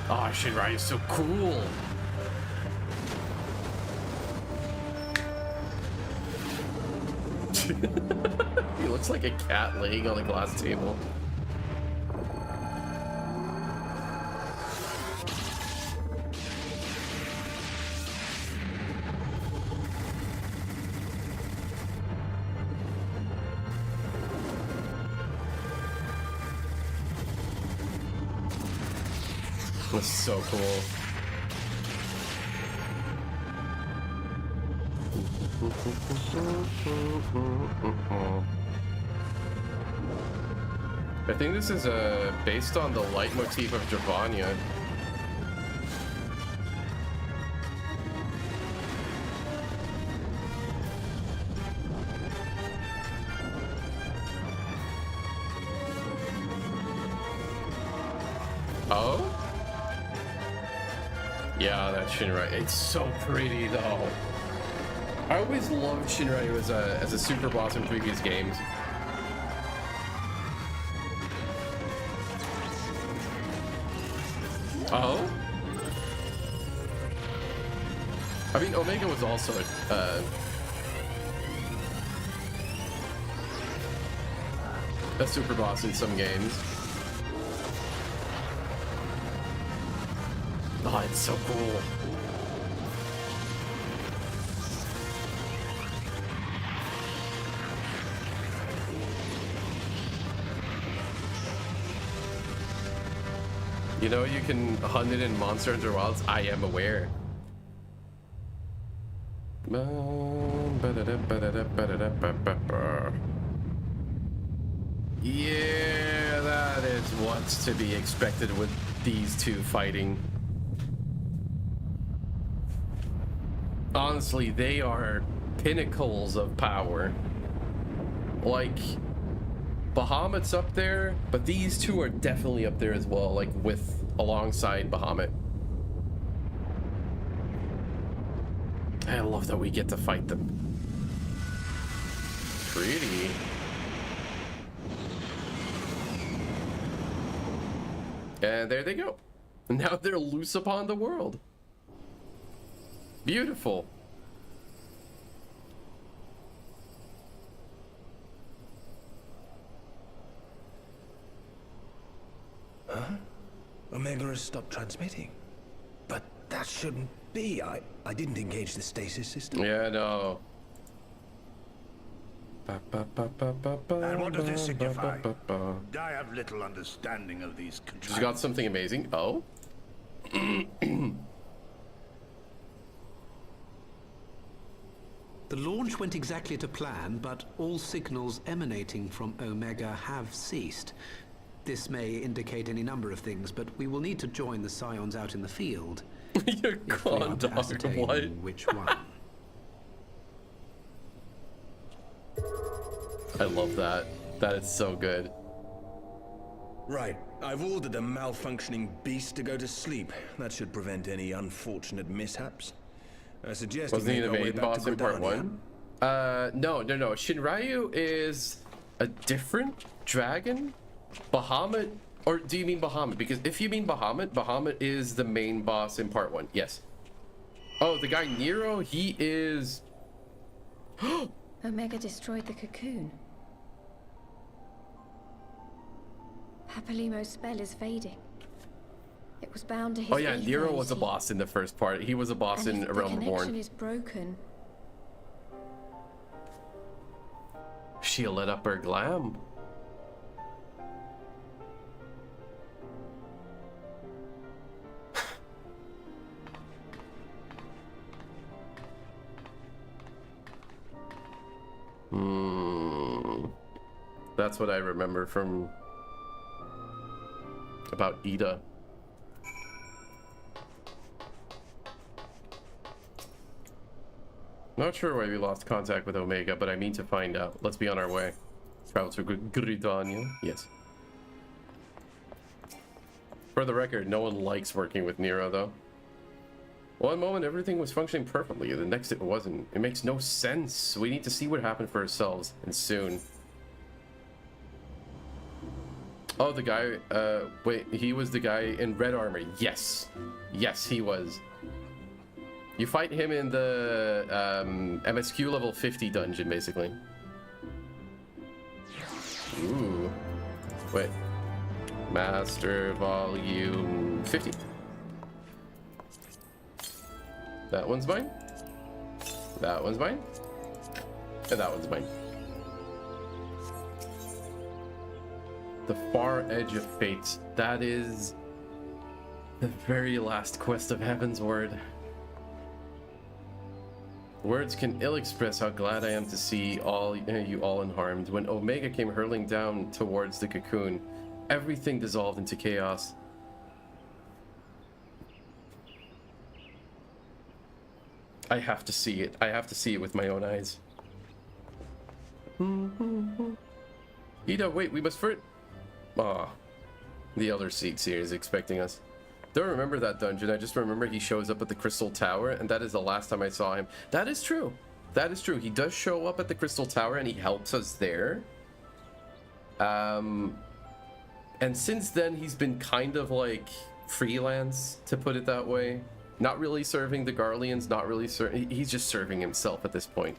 Oh, Shinryu is so cool. He looks like a cat laying on a glass table. That's so cool. I think this is based on the leitmotif of Dravania. Oh? Yeah, that's Shinryu. It's so pretty though. I always loved Shinryu as a super boss in previous games. I mean, Omega was also a super boss in some games. Oh, it's so cool. You know, you can hunt it in Monster Hunter Wilds. I am aware. Yeah, that is what's to be expected with these two fighting. Honestly, they are pinnacles of power. Like, Bahamut's up there, but these two are definitely up there as well, like alongside Bahamut. I love that we get to fight them. Pretty. And there they go. Now they're loose upon the world. Beautiful. Huh? Omega has stopped transmitting. But that shouldn't be. I didn't engage the stasis system. Yeah, no. And what does this signify? I have little understanding of these controls. She's got something amazing. Oh. The launch went exactly to plan, but all signals emanating from Omega have ceased. This may indicate any number of things, but we will need to join the Scions out in the field. You're gone, dog. What? Which one? I love that. That is so good. Right. I've ordered a malfunctioning beast to go to sleep. That should prevent any unfortunate mishaps. I suggest Wasn't he the make our way main back boss to in part Gridania. 1? No. Shinryu is a different dragon? Bahamut? Or do you mean Bahamut? Because if you mean Bahamut, Bahamut is the main boss in part 1. Yes. Oh, the guy Nero, he is... Omega destroyed the cocoon. Papalimo's spell is fading. It was bound to his Oh yeah, evil Nero was a energy. boss in the first part. He was a boss And in if the Realm connection Reborn. is broken, She lit up her glam. That's what I remember from about Ida. Not sure why we lost contact with Omega, but I mean to find out. Let's be on our way. Travel to Gridania. Yes. For the record, no one likes working with Nero, though. One moment everything was functioning perfectly, the next it wasn't. It makes no sense. We need to see what happened for ourselves, and soon. Oh, the guy, wait, he was the guy in red armor. Yes. Yes, he was. You fight him in the MSQ level 50 dungeon, basically. Ooh. Wait. Master Volume 50. That one's mine. That one's mine. And that one's mine. The Far Edge of Fate. That is the very last quest of Heaven's Word. Words can ill express how glad I am to see you all unharmed. When Omega came hurling down towards the cocoon, everything dissolved into chaos. I have to see it. I have to see it with my own eyes. Ida, wait, we must first... Ah, the Elder Seats here is expecting us. Don't remember that dungeon. I just remember he shows up at the Crystal Tower, and that is the last time I saw him. That is true. That is true. He does show up at the Crystal Tower, and he helps us there. And since then, he's been kind of like freelance, to put it that way. Not really serving the Garleans, not really serving... He's just serving himself at this point.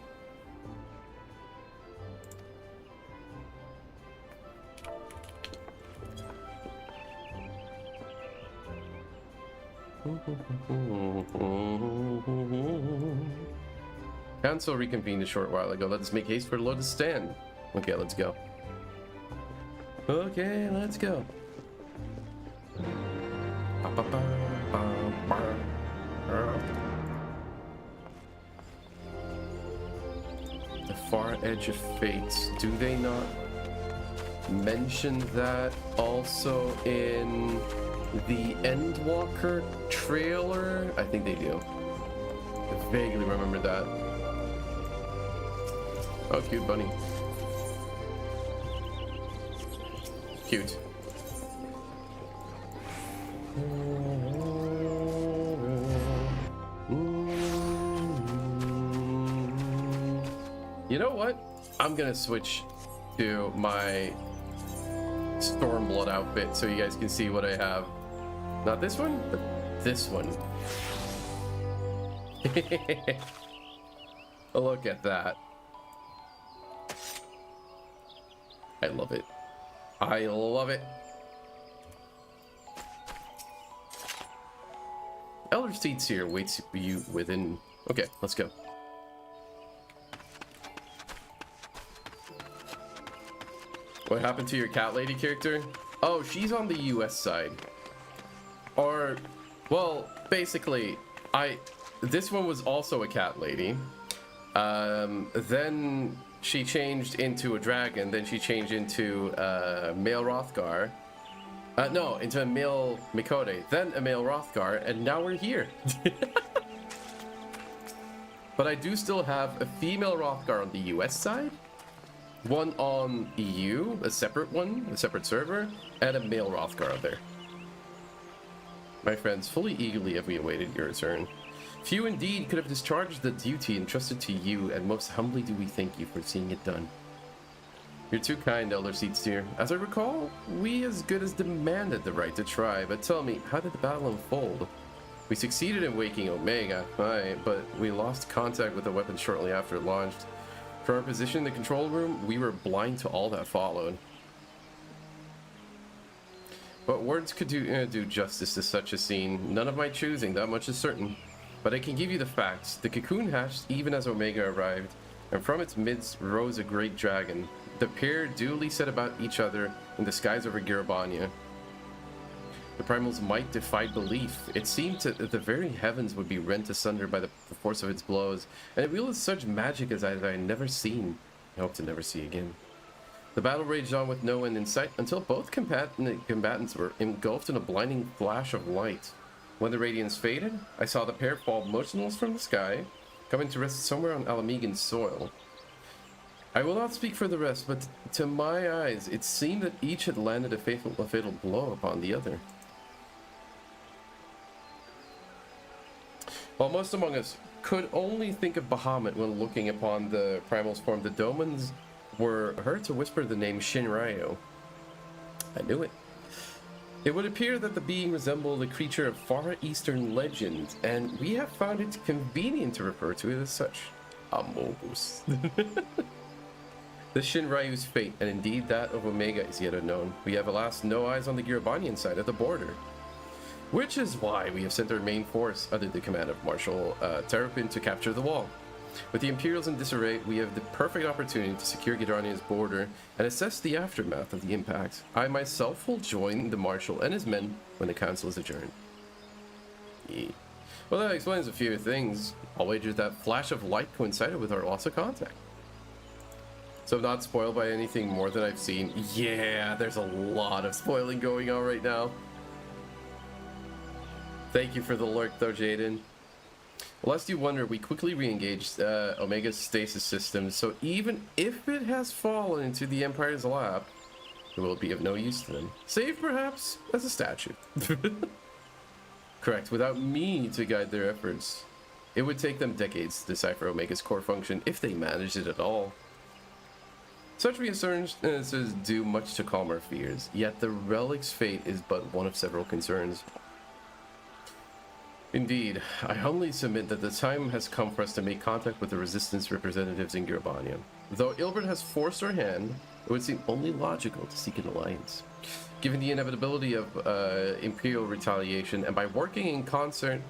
Council reconvened a short while ago. Let us make haste for Lotus Stand. Okay, let's go. Okay, let's go. The far edge of fate. Do they not mention that also in the Endwalker trailer? I think they do. I vaguely remember that. Oh, cute bunny. Cute. You know what? I'm gonna switch to my Stormblood outfit so you guys can see what I have. Not this one, but this one. Look at that. I love it. I love it. Elder Seats here waits you within. Okay, let's go. What happened to your cat lady character? Oh, she's on the US side. Or, well, basically, this one was also a cat lady. Then she changed into a dragon. Then she changed into male Rothgar. No, into a male Mikode. Then a male Rothgar, and now we're here. But I do still have a female Rothgar on the US side, one on EU, a separate one, a separate server, and a male Rothgar out there. My friends, fully eagerly have we awaited your return. Few indeed could have discharged the duty entrusted to you, and most humbly do we thank you for seeing it done. You're too kind, Elder Seatsteer. As I recall, we as good as demanded the right to try, but tell me, how did the battle unfold? We succeeded in waking Omega, aye, but we lost contact with the weapon shortly after it launched. From our position in the control room, we were blind to all that followed. But words could do justice to such a scene. None of my choosing, that much is certain. But I can give you the facts. The cocoon hatched even as Omega arrived, and from its midst rose a great dragon. The pair duly set about each other in the skies over Girabania. The primal's might defied belief. It seemed that the very heavens would be rent asunder by the force of its blows, and it wielded such magic as I had never seen. I hope to never see again. The battle raged on with no end in sight until both combatants were engulfed in a blinding flash of light. When the radiance faded, I saw the pair fall motionless from the sky, coming to rest somewhere on Alamegan's soil. I will not speak for the rest, but to my eyes, it seemed that each had landed a fatal blow upon the other. While most among us could only think of Bahamut when looking upon the primal's form, the Domans were heard to whisper the name Shinryu. I knew it. It would appear that the being resembled a creature of far eastern legend, and we have found it convenient to refer to it as such. Amogus. The Shinryu's fate, and indeed that of Omega, is yet unknown. We have alas no eyes on the Girabanian side of the border. Which is why we have sent our main force under the command of Marshal Terrapin to capture the wall. With the Imperials in disarray, we have the perfect opportunity to secure Girania's border and assess the aftermath of the impact. I myself will join the Marshal and his men when the council is adjourned. Yeah. Well, that explains a few things. I'll wager that flash of light coincided with our loss of contact. So I'm not spoiled by anything more than I've seen. Yeah, there's a lot of spoiling going on right now. Thank you for the lurk though, Jaden. Lest you wonder, we quickly re-engaged Omega's stasis system, so even if it has fallen into the Empire's lap, it will be of no use to them. Save perhaps as a statue. Correct, without me to guide their efforts. It would take them decades to decipher Omega's core function if they managed it at all. Such reassurances do much to calm our fears, yet the relic's fate is but one of several concerns. Indeed, I humbly submit that the time has come for us to make contact with the resistance representatives in Gravania. Though Ilbert has forced our hand, it would seem only logical to seek an alliance. Given the inevitability of imperial retaliation, and by working in concert,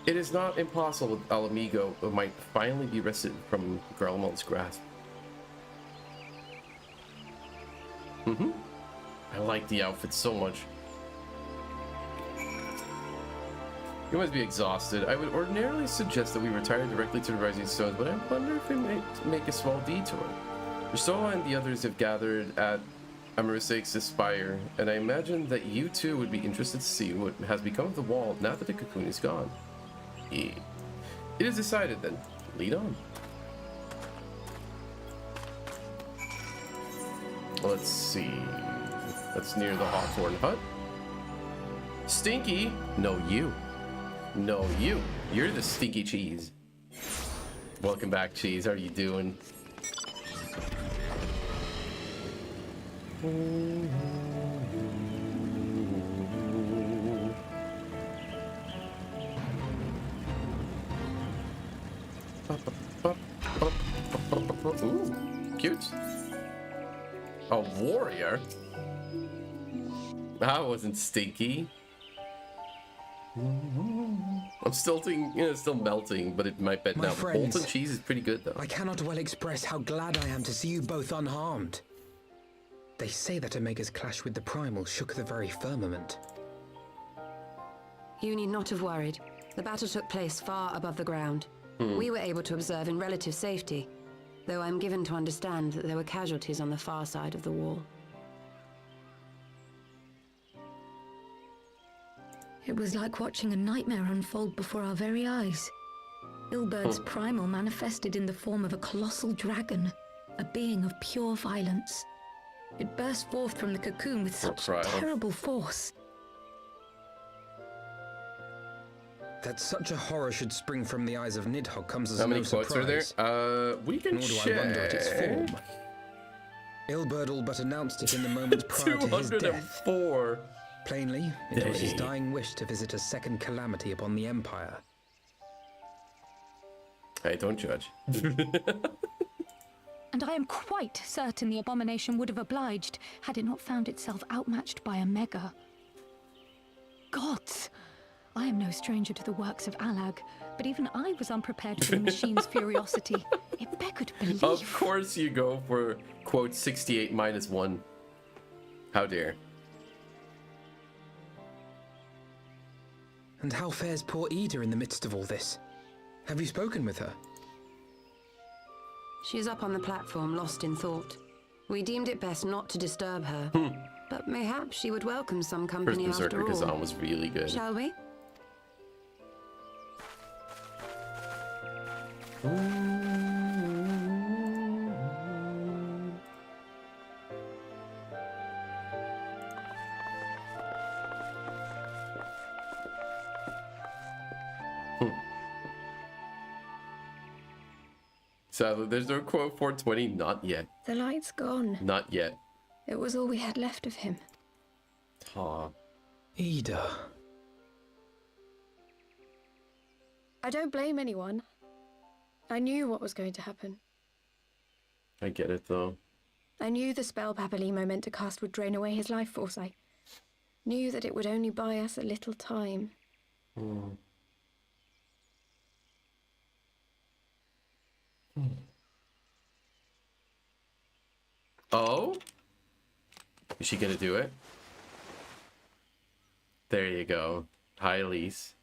it is not impossible that Alamigo might finally be wrested from Grelmond's grasp. I like the outfit so much. You must be exhausted. I would ordinarily suggest that we retire directly to the Rising Stones, but I wonder if we might make a small detour. Ursula and the others have gathered at Amarisake's spire, and I imagine that you too would be interested to see what has become of the wall now that the cocoon is gone. It is decided then. Lead on. Let's see. That's near the Hawthorne Hut. Stinky? No, you. No, you. You're the stinky cheese. Welcome back, cheese. How are you doing? Ooh, cute. A warrior? That wasn't stinky. I'm still thinking, still melting, but it might bet now. Friends, Bolton cheese is pretty good, though. I cannot well express how glad I am to see you both unharmed. They say that Omega's clash with the Primal shook the very firmament. You need not have worried. The battle took place far above the ground. We were able to observe in relative safety, though I'm given to understand that there were casualties on the far side of the wall. It was like watching a nightmare unfold before our very eyes. Ilbert's primal manifested in the form of a colossal dragon, a being of pure violence. It burst forth from the cocoon with such terrible force. That such a horror should spring from the eyes of Nidhogg comes as How many no quotes surprise. are there? We can Nor do check. I wonder at its form. Ilbert all but announced it in the moments prior to his death. 204. Plainly, it was his dying wish to visit a second calamity upon the Empire. Hey, don't judge. And I am quite certain the abomination would have obliged had it not found itself outmatched by Omega. Gods! I am no stranger to the works of Alag, but even I was unprepared for the machine's furiosity. It beckoned belief. Of course you go for, quote, 68 minus 1. How dare. And how fares poor Ida in the midst of all this? Have you spoken with her? She is up on the platform, lost in thought. We deemed it best not to disturb her, but mayhaps she would welcome some company First after Berserker all. Kazan was really good. Shall we? Sadly, there's no quote 420. Not yet. The light's gone. Not yet. It was all we had left of him. Aw. Ida. I don't blame anyone. I knew what was going to happen. I get it, though. I knew the spell Papalimo meant to cast would drain away his life force. I knew that it would only buy us a little time. Oh? Is she gonna do it? There you go. Hi, Elise.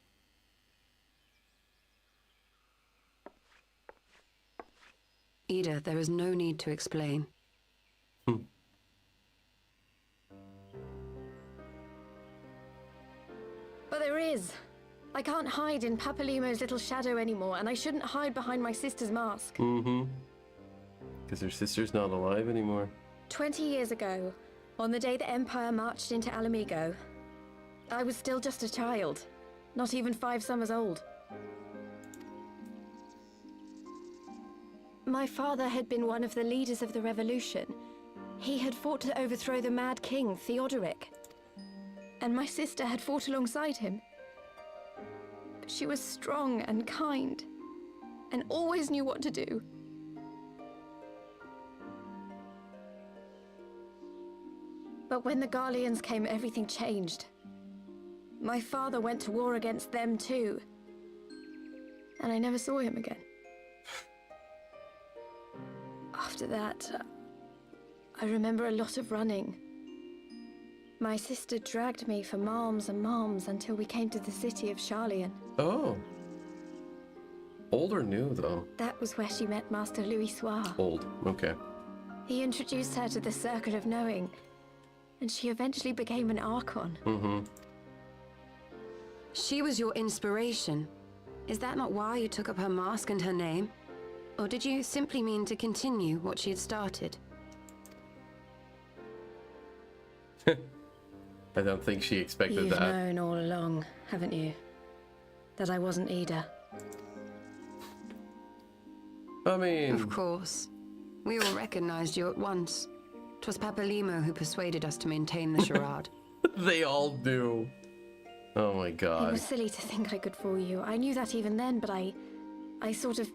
Ida, there is no need to explain. But there is. I can't hide in Papalimo's little shadow anymore, and I shouldn't hide behind my sister's mask. Because her sister's not alive anymore. 20 years ago, on the day the Empire marched into Alamigo, I was still just a child, not even 5 summers old. My father had been one of the leaders of the revolution. He had fought to overthrow the Mad King, Theodoric. And my sister had fought alongside him. She was strong and kind, and always knew what to do. But when the Garleans came, everything changed. My father went to war against them too, and I never saw him again. After that, I remember a lot of running. My sister dragged me for malms and malms until we came to the city of Charlian. Oh. Old or new, though? That was where she met Master Louis Soir. Old, okay. He introduced her to the Circle of Knowing, and she eventually became an Archon. Mm-hmm. She was your inspiration. Is that not why you took up her mask and her name? Or did you simply mean to continue what she had started? I don't think she expected You've that. known all along, haven't you? That I wasn't Ida. I mean... Of course. We all recognized you at once. 'Twas Papalimo who persuaded us to maintain the charade. They all do. Oh my It god. was silly to think I could fool you. I knew that even then, but I sort of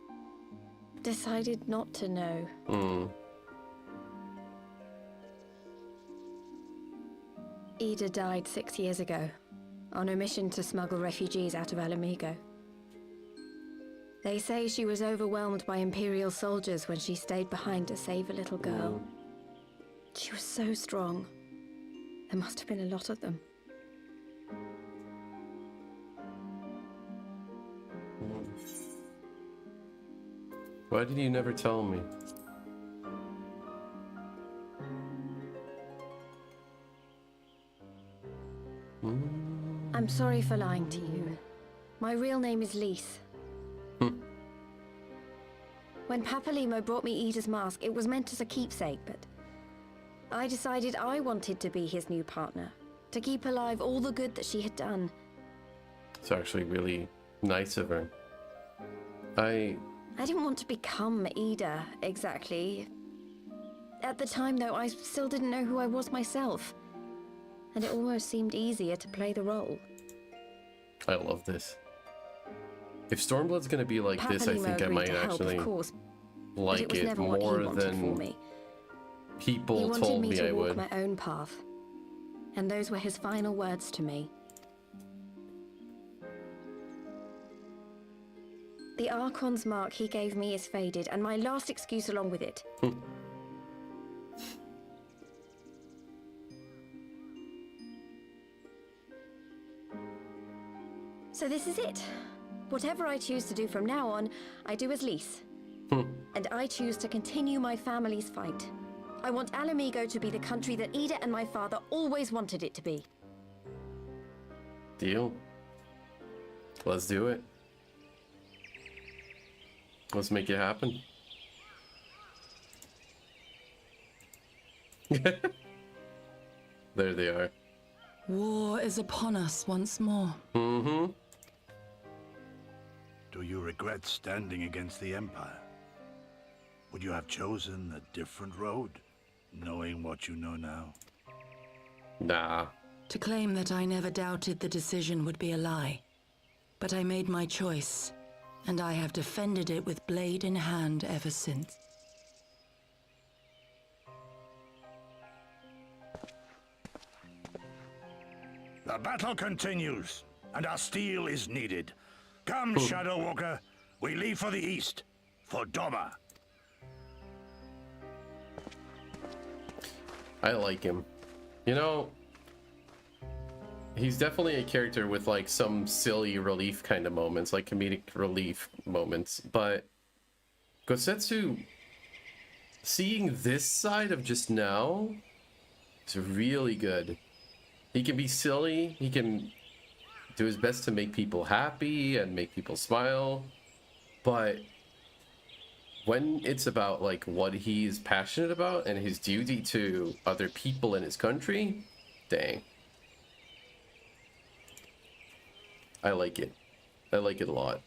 decided not to know. Ida died 6 years ago, on a mission to smuggle refugees out of Alamigo. They say she was overwhelmed by Imperial soldiers when she stayed behind to save a little girl. She was so strong. There must have been a lot of them. Why did you never tell me? I'm sorry for lying to you. My real name is Lise. When Papalimo brought me Ida's mask, it was meant as a keepsake, but I decided I wanted to be his new partner, to keep alive all the good that she had done. It's actually really nice of her. I didn't want to become Ida, exactly. At the time, though, I still didn't know who I was myself, and it almost seemed easier to play the role. I love this. If Stormblood's gonna be like this, I Papalimo think I agreed might to help, actually of course, but like it was it never what he more wanted for than me. people He wanted told me me to I walk would. my own path, and those were his final words to me. The Archon's mark he gave me is faded, and my last excuse along with it. So this is it. Whatever I choose to do from now on, I do as Lise. And I choose to continue my family's fight. I want Alamigo to be the country that Ida and my father always wanted it to be. Deal. Let's do it. Let's make it happen. There they are. War is upon us once more. Mm-hmm. Do you regret standing against the Empire? Would you have chosen a different road, knowing what you know now? Nah. To claim that I never doubted the decision would be a lie. But I made my choice, and I have defended it with blade in hand ever since. The battle continues, and our steel is needed. Come, Shadow Walker, we leave for the east, for Doma. I like him. You know, he's definitely a character with like some silly relief kind of moments, like comedic relief moments, but Gosetsu, seeing this side of just now is really good. He can be silly, he can do his best to make people happy and make people smile, but when it's about like what he's passionate about and his duty to other people in his country, dang. I like it. I like it a lot.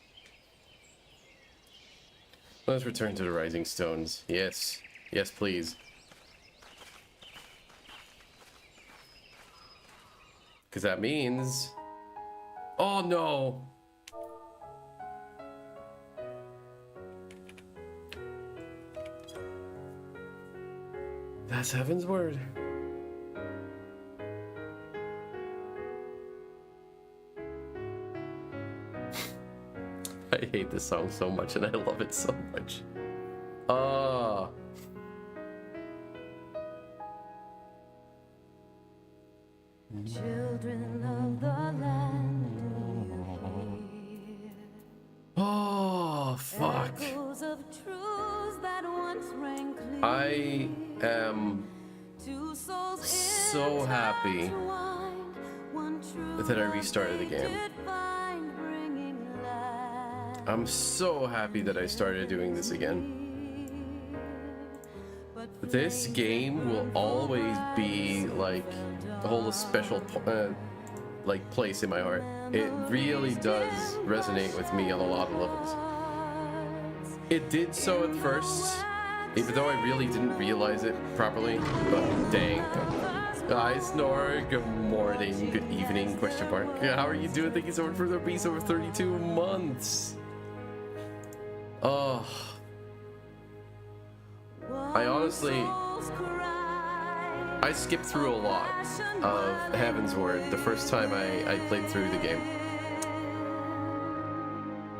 Let's return to the Rising Stones. Yes. Yes, please. Because that means... Oh, no! That's Heaven's Word. I hate this song so much and I love it so much. Ah. Children of the land, do you hear? Oh, fuck. Echoes of truths that once rang clear. I am Two souls so happy intertwined, one true that I restarted the game. did find bringing light. I'm so happy that I started doing this again. This game will always be like hold a special like place in my heart. It really does resonate with me on a lot of levels. It did so at first, even though I really didn't realize it properly, but dang. Hi Snore, good morning, good evening, question mark. How are you doing? Thank you so much for the piece over 32 months. Oh. I honestly, I skipped through a lot of Heaven's Word the first time I played through the game.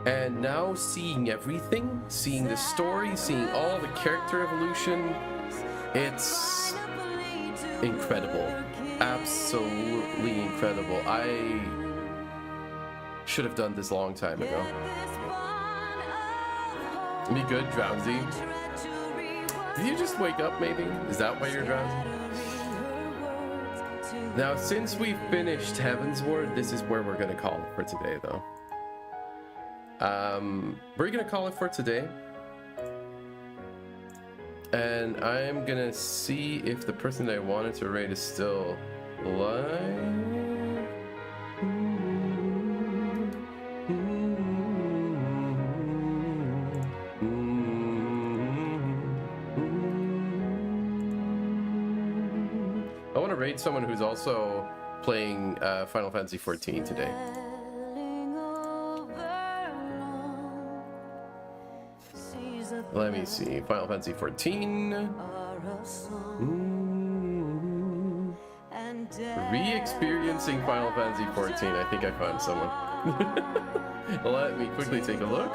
And now seeing everything, seeing the story, seeing all the character evolution, it's incredible. Absolutely incredible. I should have done this a long time ago. Me good, drowsy. Did you just wake up, maybe? Is that why you're drowsy? Now, since we've finished Heaven's Word, this is where we're gonna call it for today, though. We're gonna call it for today. And I'm gonna see if the person that I wanted to raid is still alive. I want to raid someone who's also playing Final Fantasy XIV today. Let me see. Final Fantasy XIV. Re-experiencing Final Fantasy XIV. I think I found someone. Let me quickly take a look.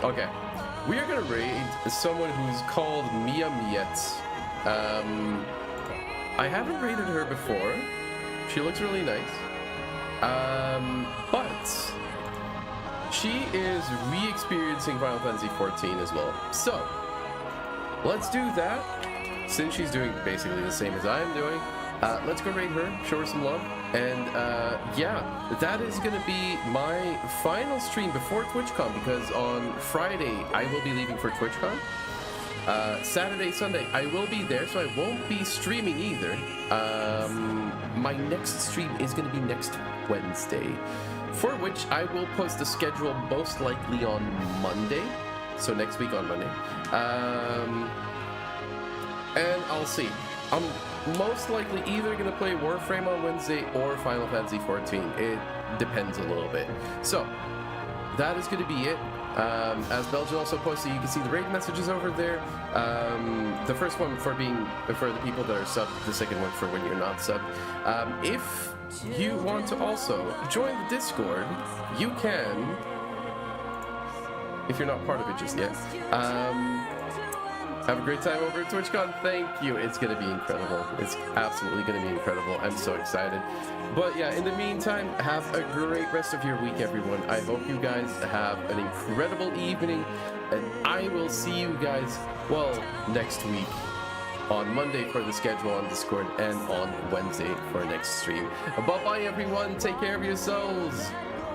Okay, we are gonna raid someone who's called Mia Miet. I haven't raided her before. She looks really nice. But she is re-experiencing Final Fantasy XIV as well. So let's do that. Since she's doing basically the same as I'm doing, let's go raid her, show her some love. And yeah, that is gonna be my final stream before TwitchCon, because on Friday I will be leaving for TwitchCon. Saturday, Sunday I will be there, so I won't be streaming either. My next stream is gonna be next Wednesday, for which I will post the schedule most likely on Monday, so next week on Monday. And I'll see. I'm most likely either gonna play Warframe on Wednesday or Final Fantasy XIV. It depends a little bit. So that is gonna be it. As Belgian also posted, you can see the raid messages over there. The first one for the people that are subbed, the second one for when you're not subbed. If you want to also join the Discord, you can. If you're not part of it just yet. Have a great time over at TwitchCon. Thank you. It's going to be incredible. It's absolutely going to be incredible. I'm so excited. But yeah, in the meantime, have a great rest of your week, everyone. I hope you guys have an incredible evening. And I will see you guys, well, next week on Monday for the schedule on Discord and on Wednesday for next stream. Bye-bye, everyone. Take care of yourselves.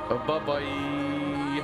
Bye-bye.